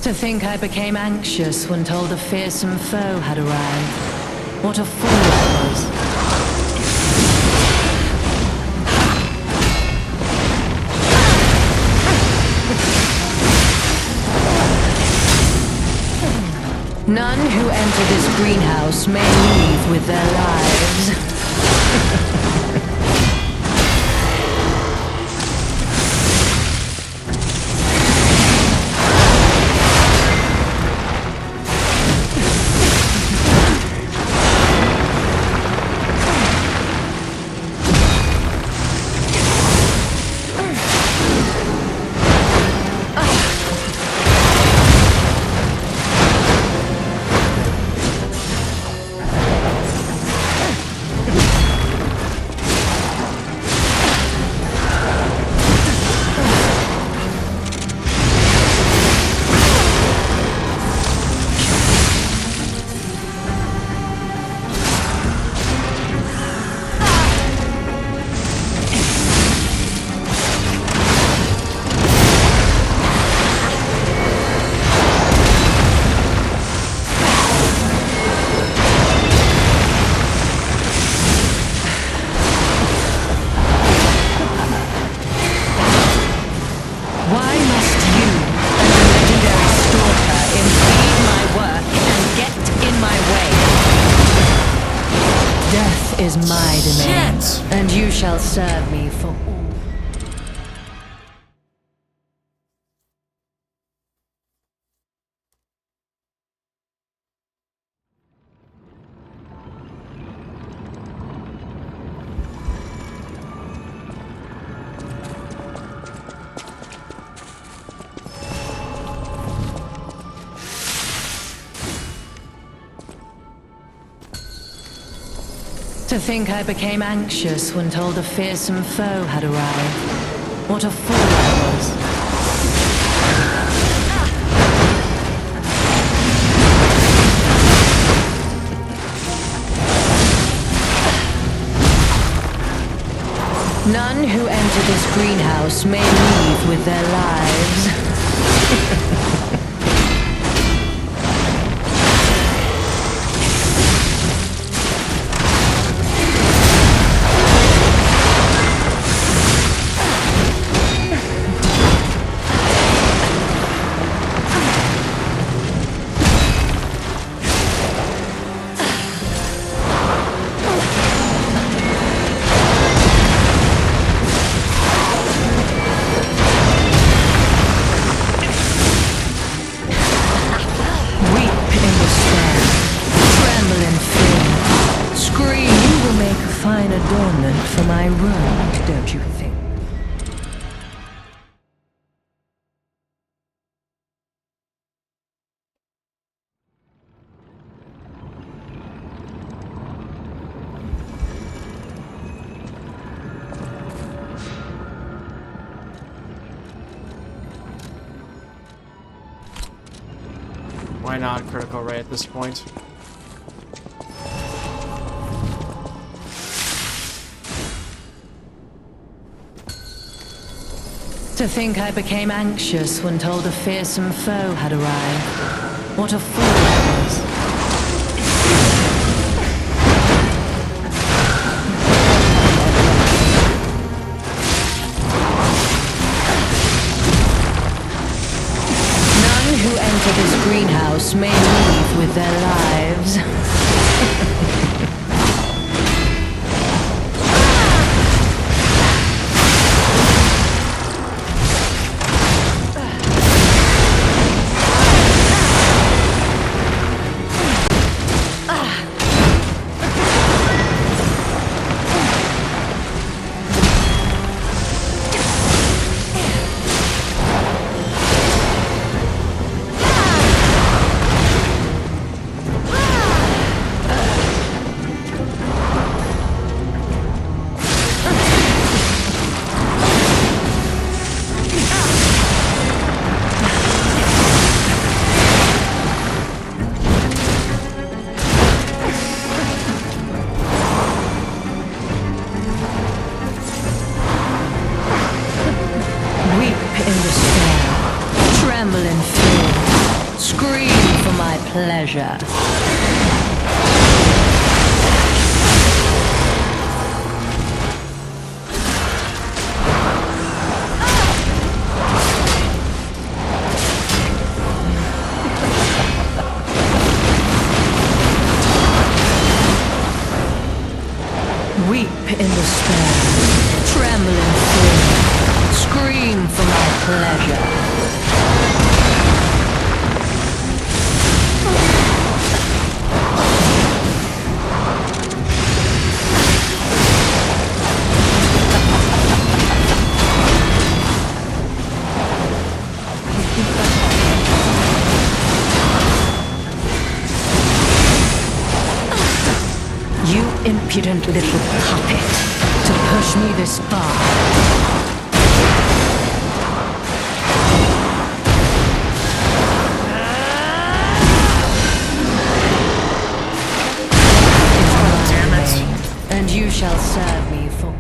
S4: To think I became anxious when told a fearsome foe had arrived. What a fool I was. None who enter this greenhouse may leave with their lives. Is my domain, and you shall serve me for all. To think I became anxious when told a fearsome foe had arrived. What a fool I was. None who enter this greenhouse may leave with their lives. For my room, don't you think?
S2: Why not Critical Ray at this point?
S4: To To think I became anxious when told a fearsome foe had arrived. What a fool I was. None who enter this greenhouse may leave with their lives. Pleasure. Weep in despair, tremble in fear, scream for my pleasure. Impudent little puppet to push me this far.
S1: Damn it.
S4: And you shall serve me for all.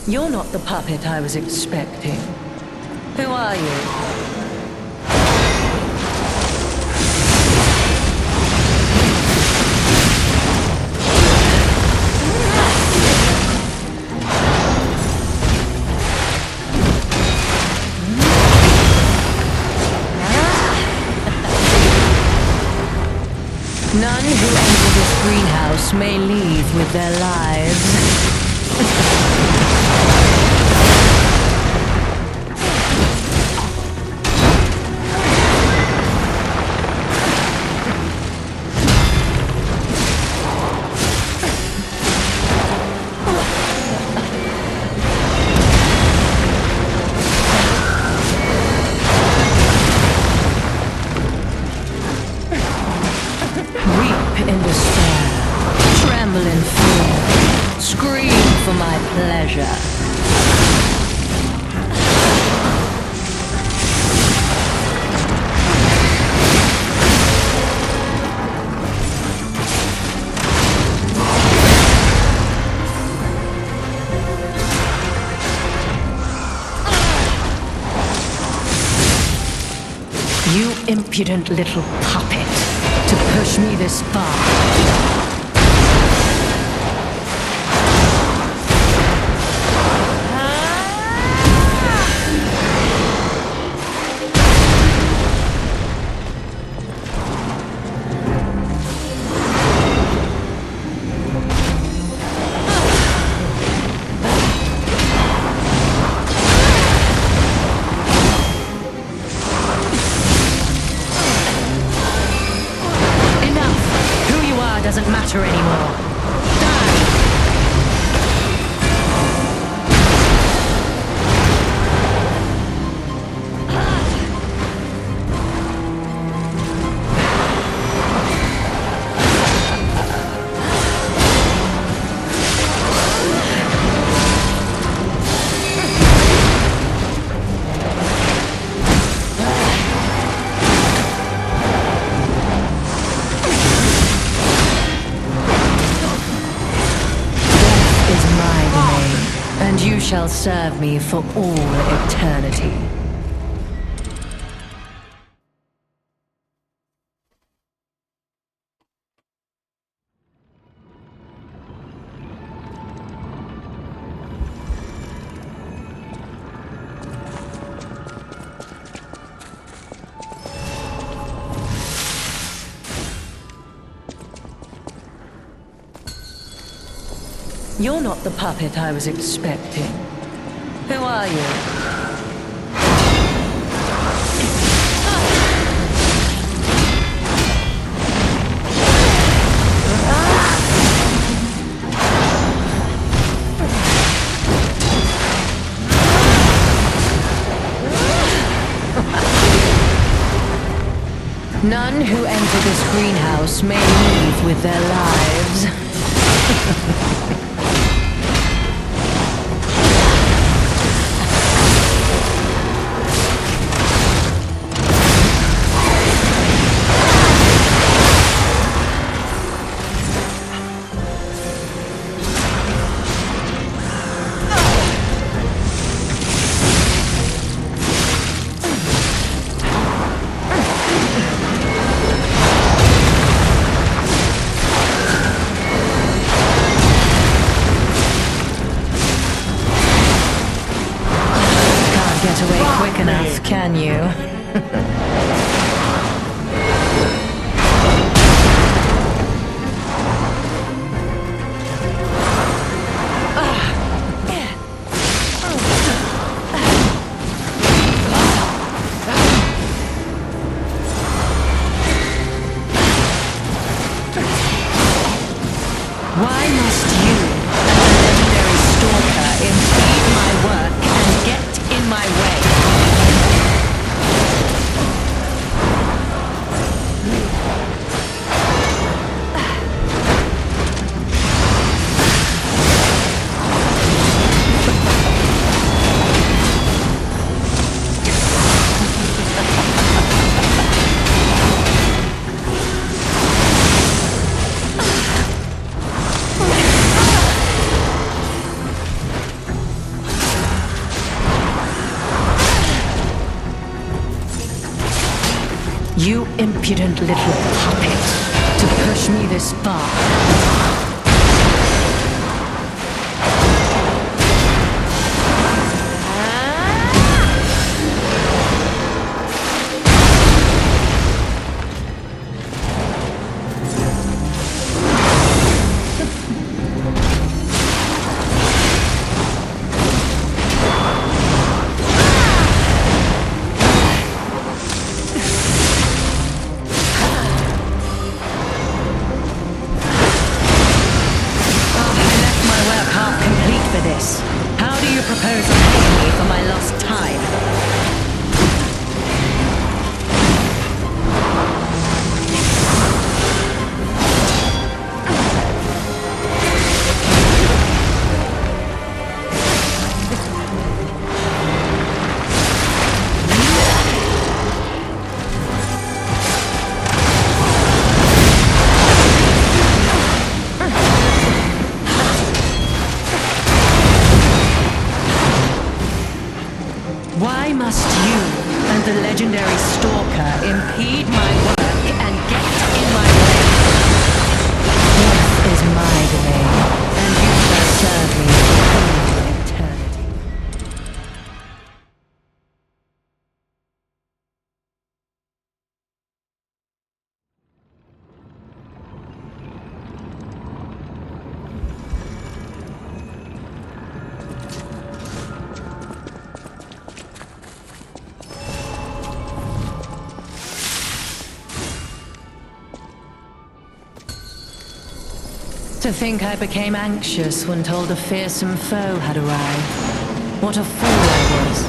S4: You're not the puppet I was expecting. Who are you? None who enter this greenhouse may leave with their lives. Weep in despair, tremble in fear, scream for my pleasure. You impudent little puppet to push me this far. Doesn't matter anymore. Die! shall serve me for all eternity. You're not the puppet I was expecting. Who are you? None who enter this greenhouse may leave with their lives. Get away quick enough, can you? Why must you, a legendary stalker, impede my work and get in my way? You impudent little puppet, to push me this far. How do you propose repaying me for my lost time? Why must you and the legendary stalker impede my work and get in my way? Death is my domain, and you shall serve me for all eternity. To think I became anxious when told a fearsome foe had arrived. What a fool I was.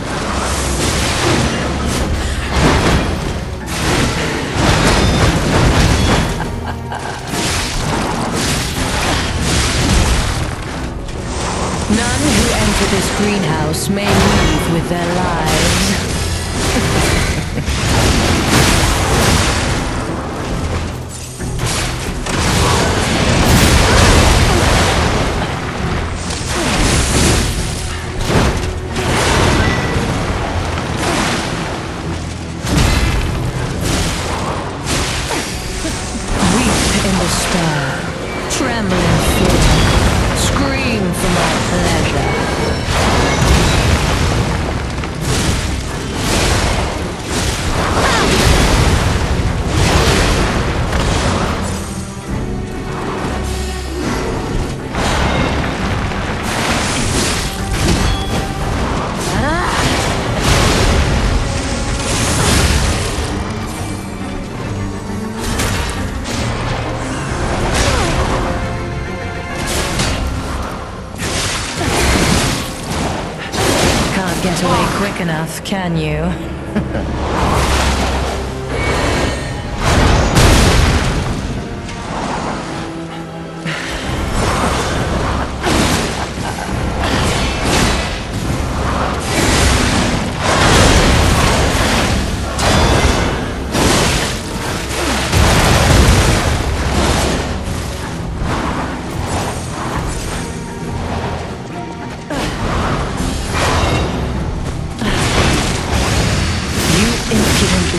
S4: None who enter this greenhouse may leave with their lives. quick enough, can you?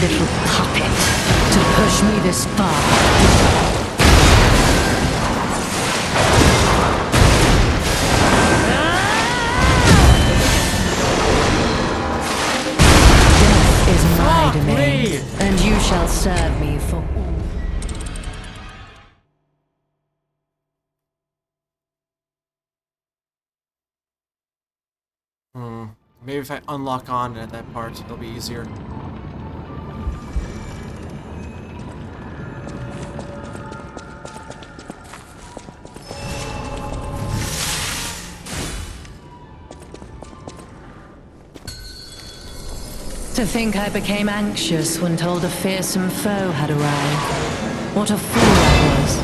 S4: Little puppet to push me this far. Death is my domain, and you shall serve me for all.
S2: Maybe if I unlock on at that part, it'll be easier.
S4: To think I became anxious when told a fearsome foe had arrived. What a fool I was.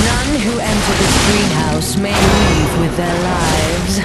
S4: None who enter this greenhouse may leave with their lives.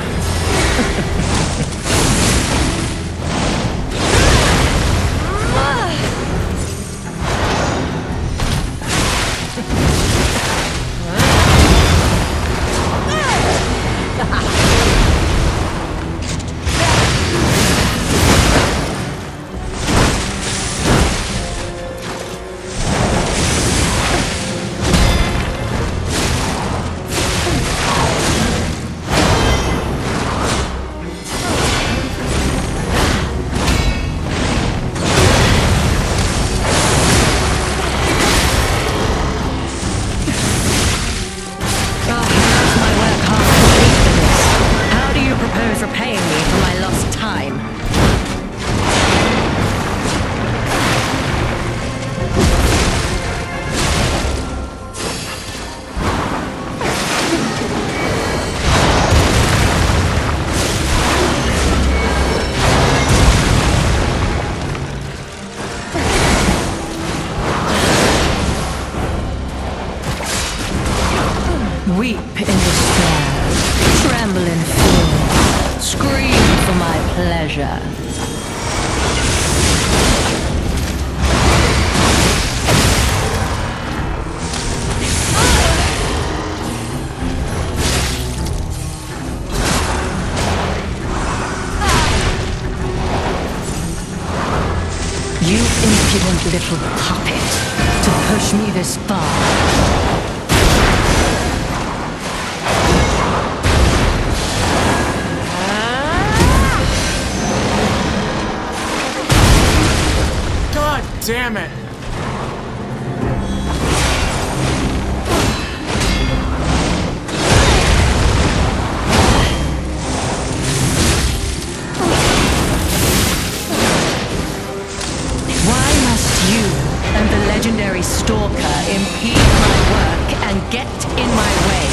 S4: Weep in despair, tremble in fear, scream for my pleasure. You impudent little puppet, to push me this far.
S2: Damn it!
S4: Why must you and the legendary Stalker impede my work and get in my way?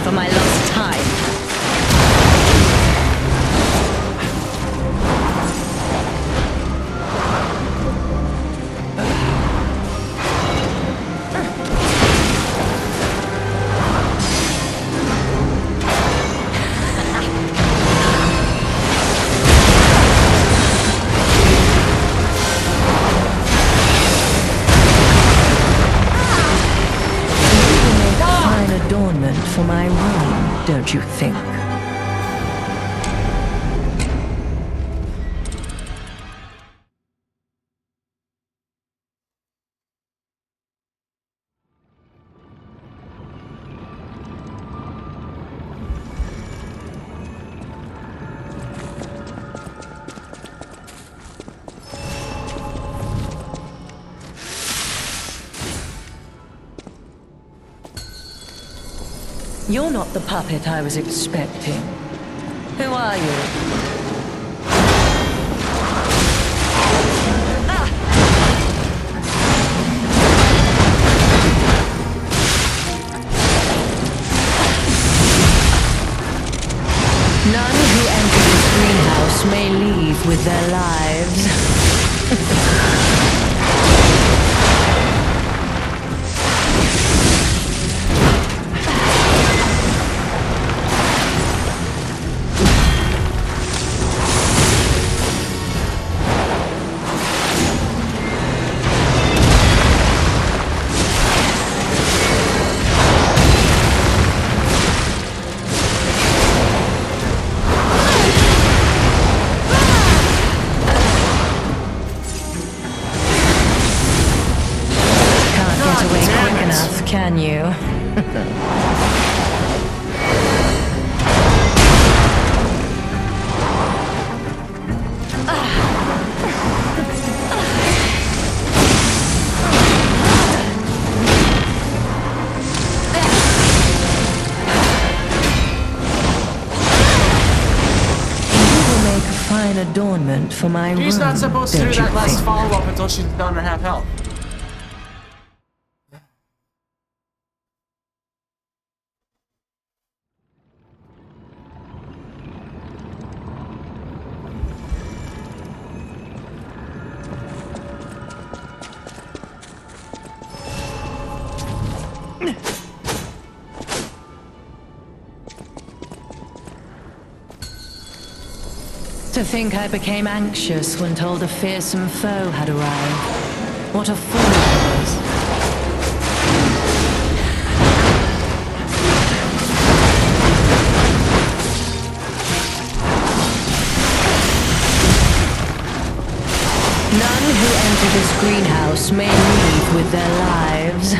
S4: For my lost time. For my room, don't you think? You're not the puppet I was expecting. Who are you? None who enter this greenhouse may leave with their lives. Can you? Fine adornment for my room.
S1: She's not supposed to do that last follow-up until she's done her half health.
S4: To think I became anxious when told a fearsome foe had arrived. What a fool I was. None who enter this greenhouse may leave with their lives.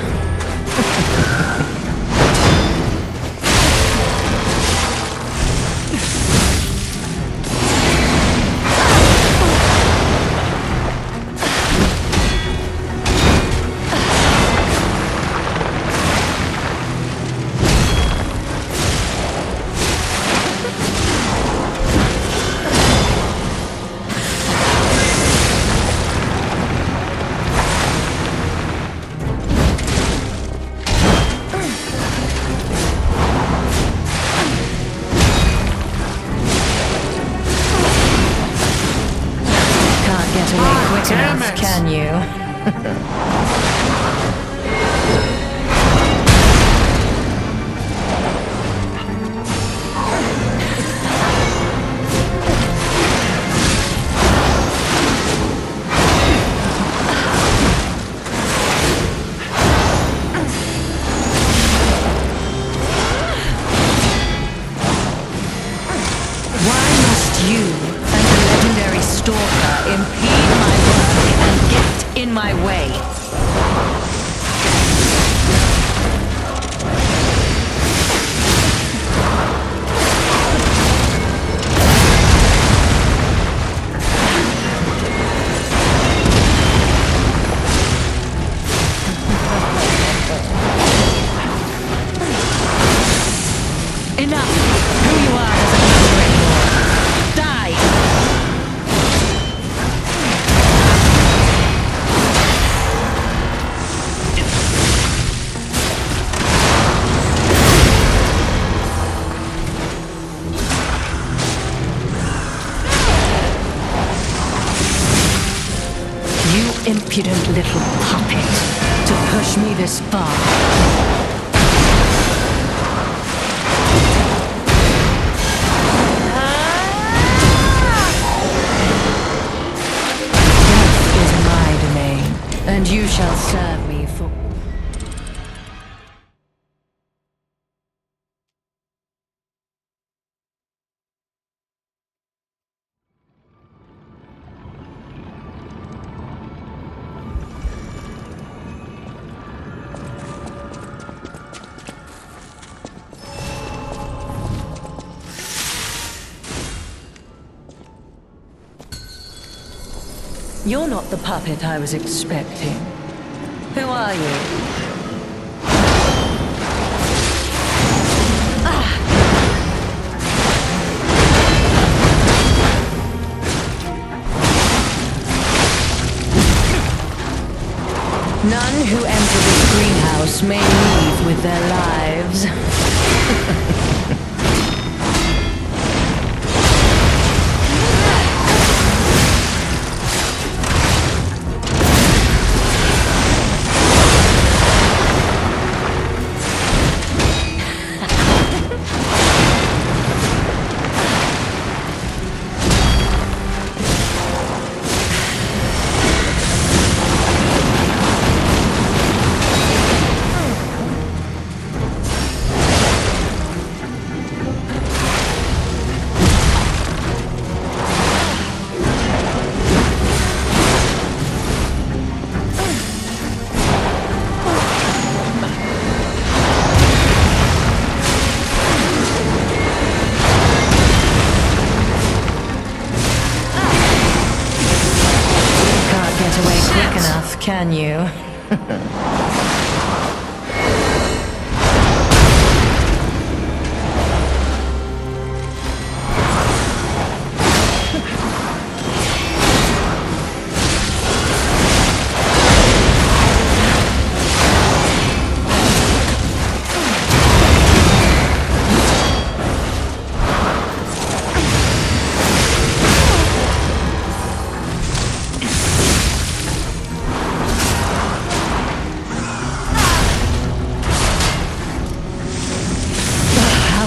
S4: Can you? Why must you and the legendary stalker impede my work and get in my way? Enough! Who you are doesn't matter anymore. Die! You impudent little puppet, to push me this far. And you shall serve me for... You're not the puppet I was expecting. Who are you? None who enter this greenhouse may leave with their lives. Can you?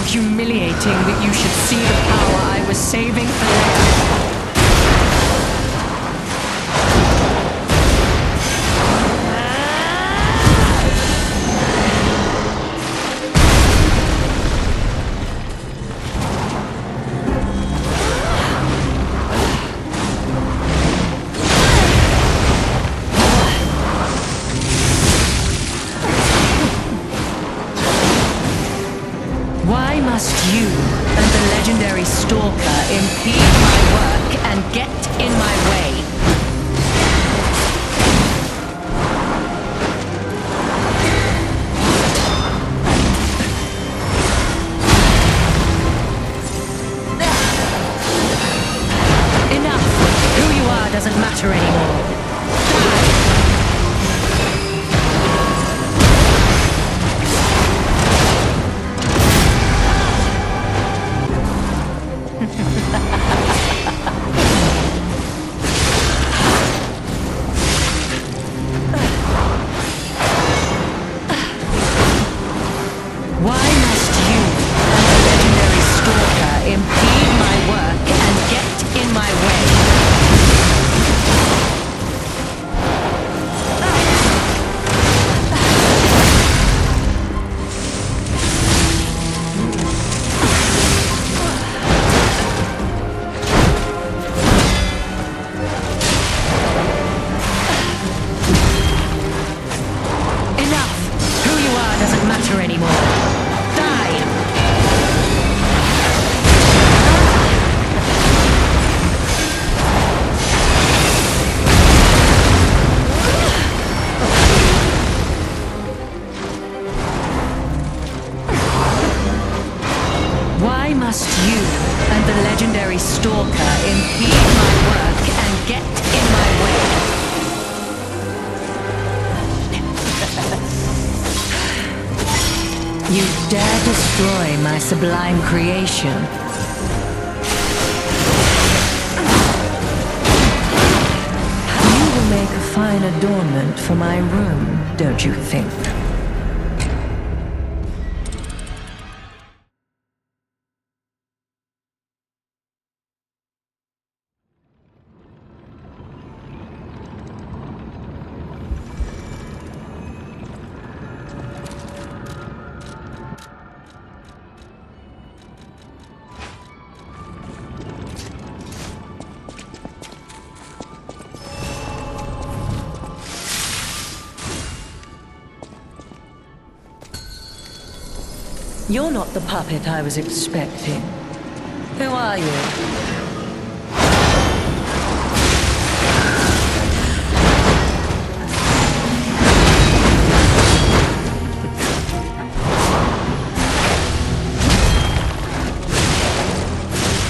S4: Humiliating that you should see the power I was saving for later. Why must you and the legendary stalker impede my work and get in my way? Enough! Who you are doesn't matter anymore. Must you and the legendary stalker impede my work and get in my way? You dare destroy my sublime creation? You will make a fine adornment for my room, don't you think? You're not the puppet I was expecting. Who are you?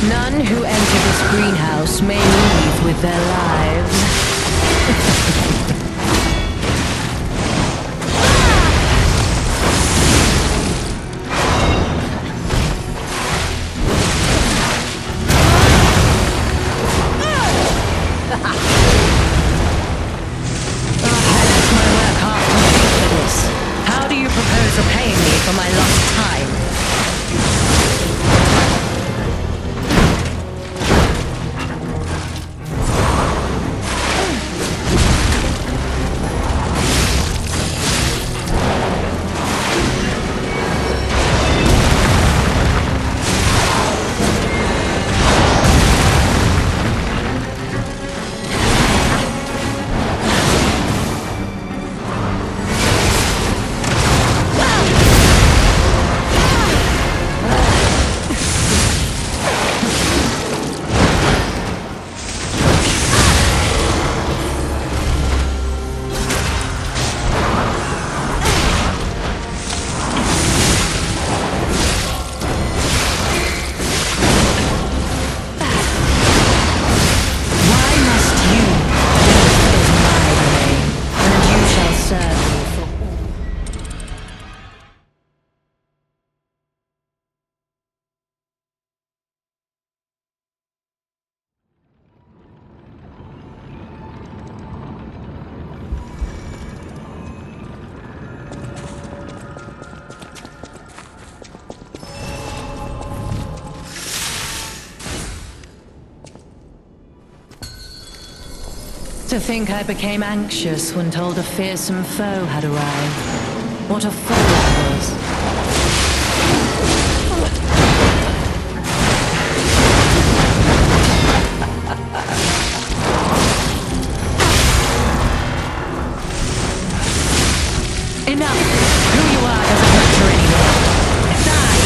S4: None who enter this greenhouse may leave with their lives. To think I became anxious when told a fearsome foe had arrived. What a fool I was. Enough! Who you are doesn't matter anymore. Die!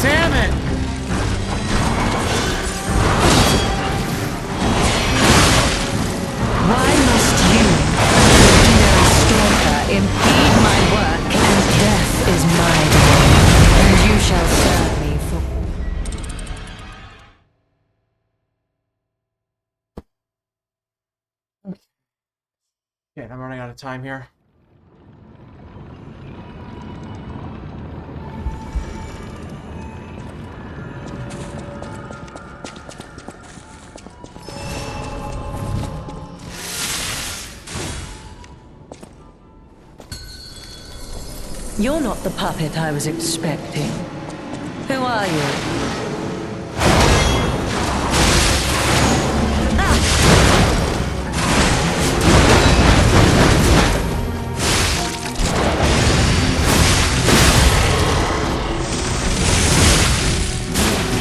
S1: Damn it!
S4: Why must you, legendary stalker, impede my work, and death is mine, and you shall serve me for...
S1: Yeah, I'm running out of time here.
S4: You're not the puppet I was expecting. Who are you?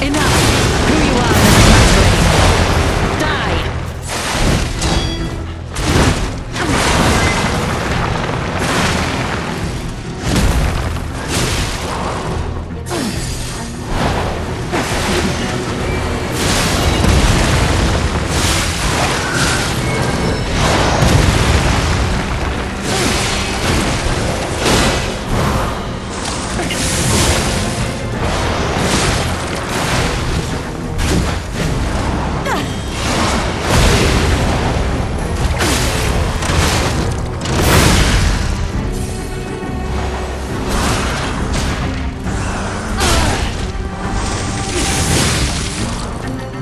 S4: Enough! Who you are doesn't matter anymore. Die!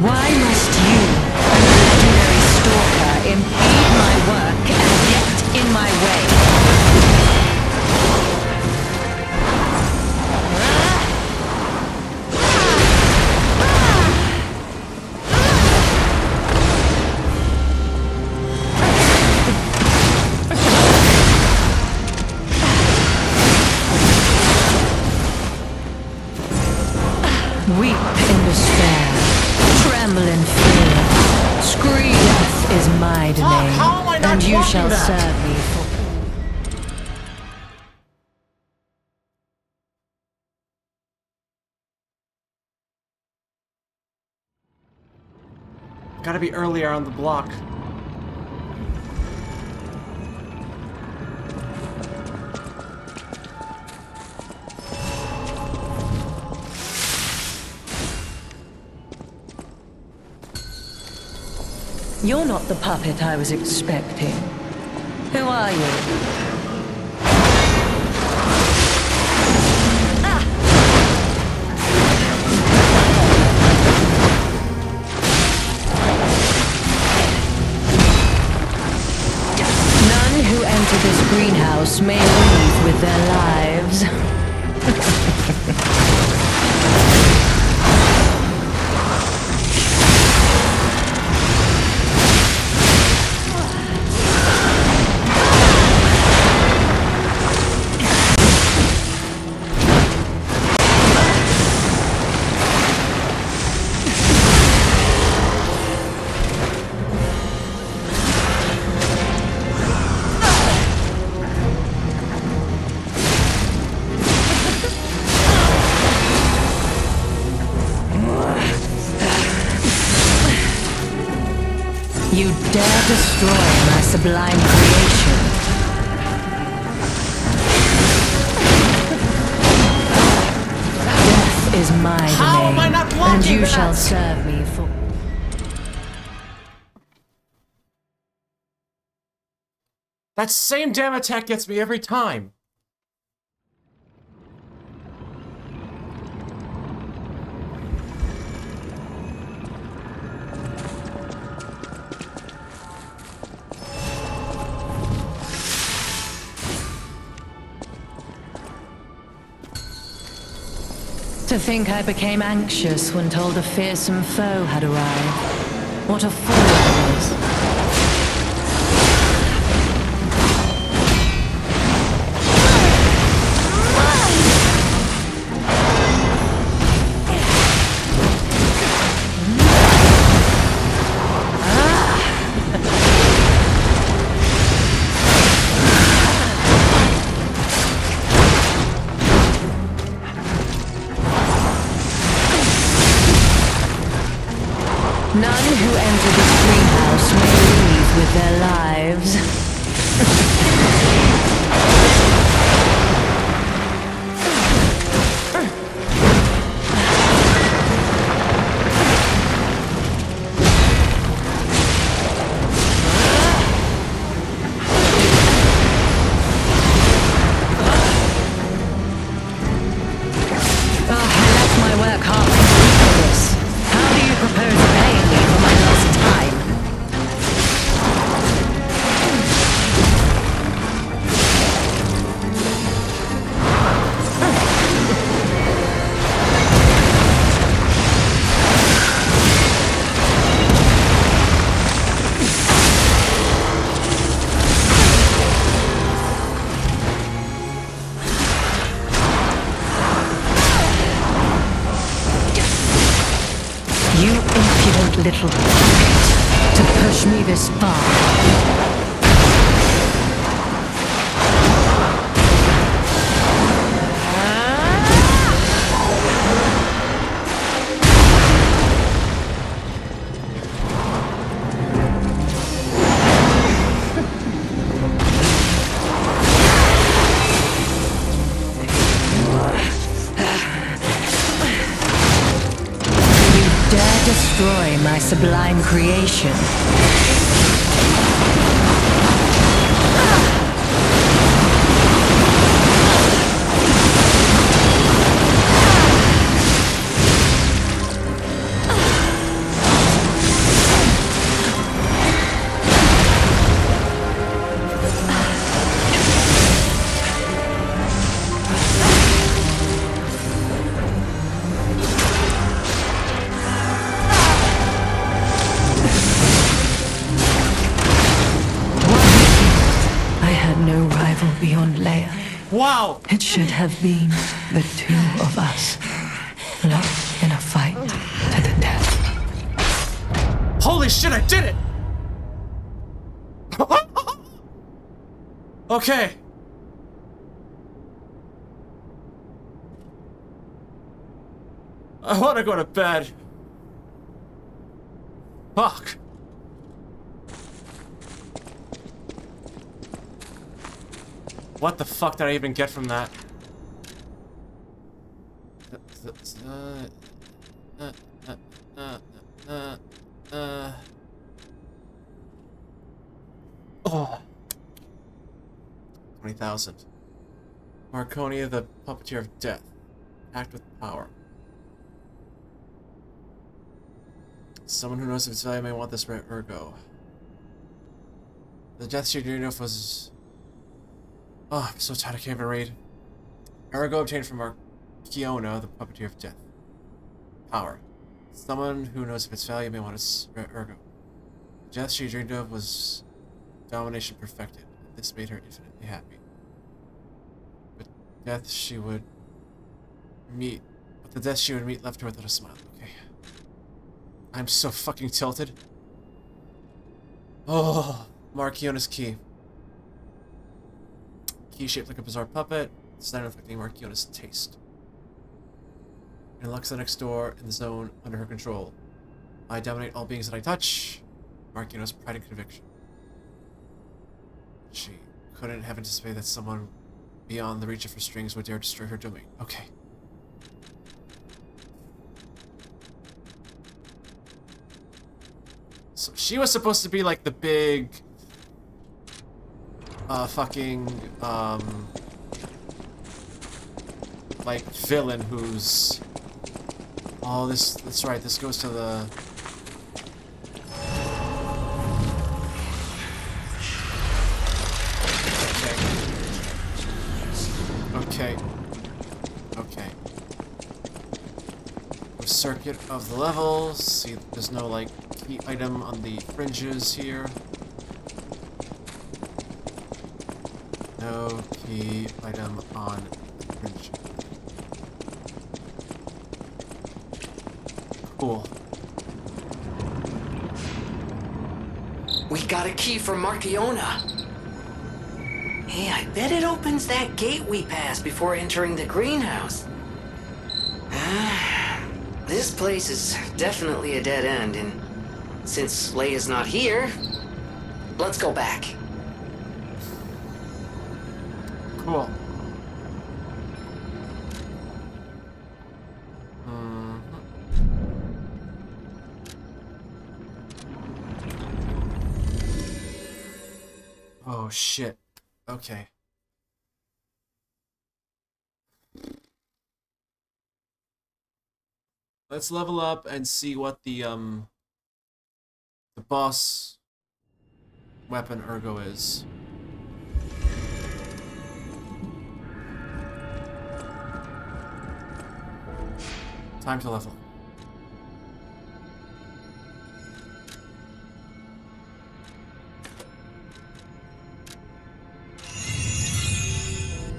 S4: Why must you, a legendary stalker, impede my work and get in my way? Weep in despair, tremble in fear, scream, death is my domain,
S1: how am I not
S4: and you
S1: blocking
S4: shall
S1: that?
S4: serve me for...
S1: Gotta be earlier on the block.
S4: You're not the puppet I was expecting. Who are you? None who enter this greenhouse may leave with their lives. You dare destroy my sublime creation. Death is my
S1: How am I
S4: domain,
S1: not
S4: and
S1: blocking
S4: you
S1: that?
S4: shall serve me for...
S1: That same damn attack gets me every time.
S4: To think I became anxious when told a fearsome foe had arrived. What a fool I was. None who enter this greenhouse may leave with their lives. I left my work half complete for this. How do you propose repaying me for my lost time? You impudent little bucket, to push me this far. Dare destroy my sublime creation. I had no rival beyond Leia.
S1: Wow!
S4: It should have been the two of us, locked in a fight to the death.
S1: Holy shit, I did it! Okay. I want to go to bed. Fuck. What the fuck did I even get from that? Oh. 20,000. Markiona, the puppeteer of death. Act with power. Someone who knows of its value may want this rare ergo. The death she dreamed of was... Oh, I'm so tired I can't even read. Ergo obtained from Markiona, the puppeteer of death. Power. Someone who knows of its value may want its rare ergo. The death she dreamed of was domination perfected. This made her infinitely happy. But the death she would meet left her without a smile. Okay. I'm so fucking tilted. Oh, Markiona's key. Key shaped like a bizarre puppet, design reflecting Markiona's taste. It unlocks the next door in the zone under her control. I dominate all beings that I touch. Markiona's pride and conviction. She couldn't have anticipated that someone beyond the reach of her strings would dare destroy her domain. Okay. So she was supposed to be like the big fucking like villain who's that's right, this goes to the Okay. Circuit of the levels. See, there's no like key item on the fringes here. No key item on the fringe. Cool.
S3: We got a key from Markiona. Hey, I bet it opens that gate we passed before entering the greenhouse. This place is definitely a dead end, and since Leia's not here, let's go back.
S1: Cool. Oh shit. Okay. Let's level up and see what the boss weapon ergo is. Time to level.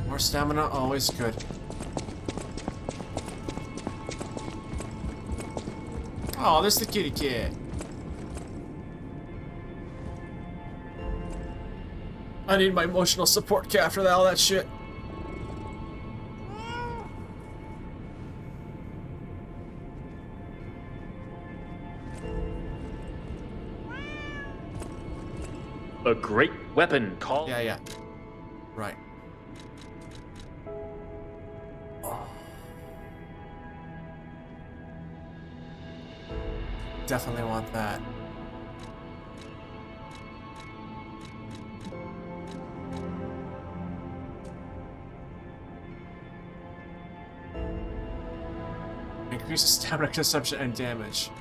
S1: More stamina, always good. Oh, there's the kitty cat. I need my emotional support cat after all that shit.
S6: A great weapon called...
S1: Yeah. Right. Definitely want that. Increases stamina consumption and damage.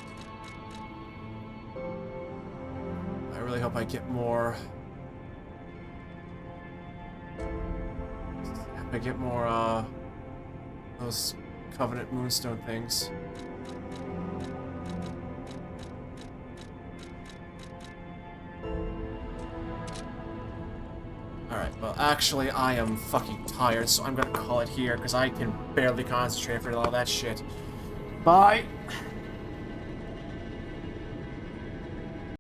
S1: I really hope I get more. I get more, those Covenant Moonstone things. Alright, well, actually, I am fucking tired, so I'm gonna call it here, because I can barely concentrate for all that shit. Bye!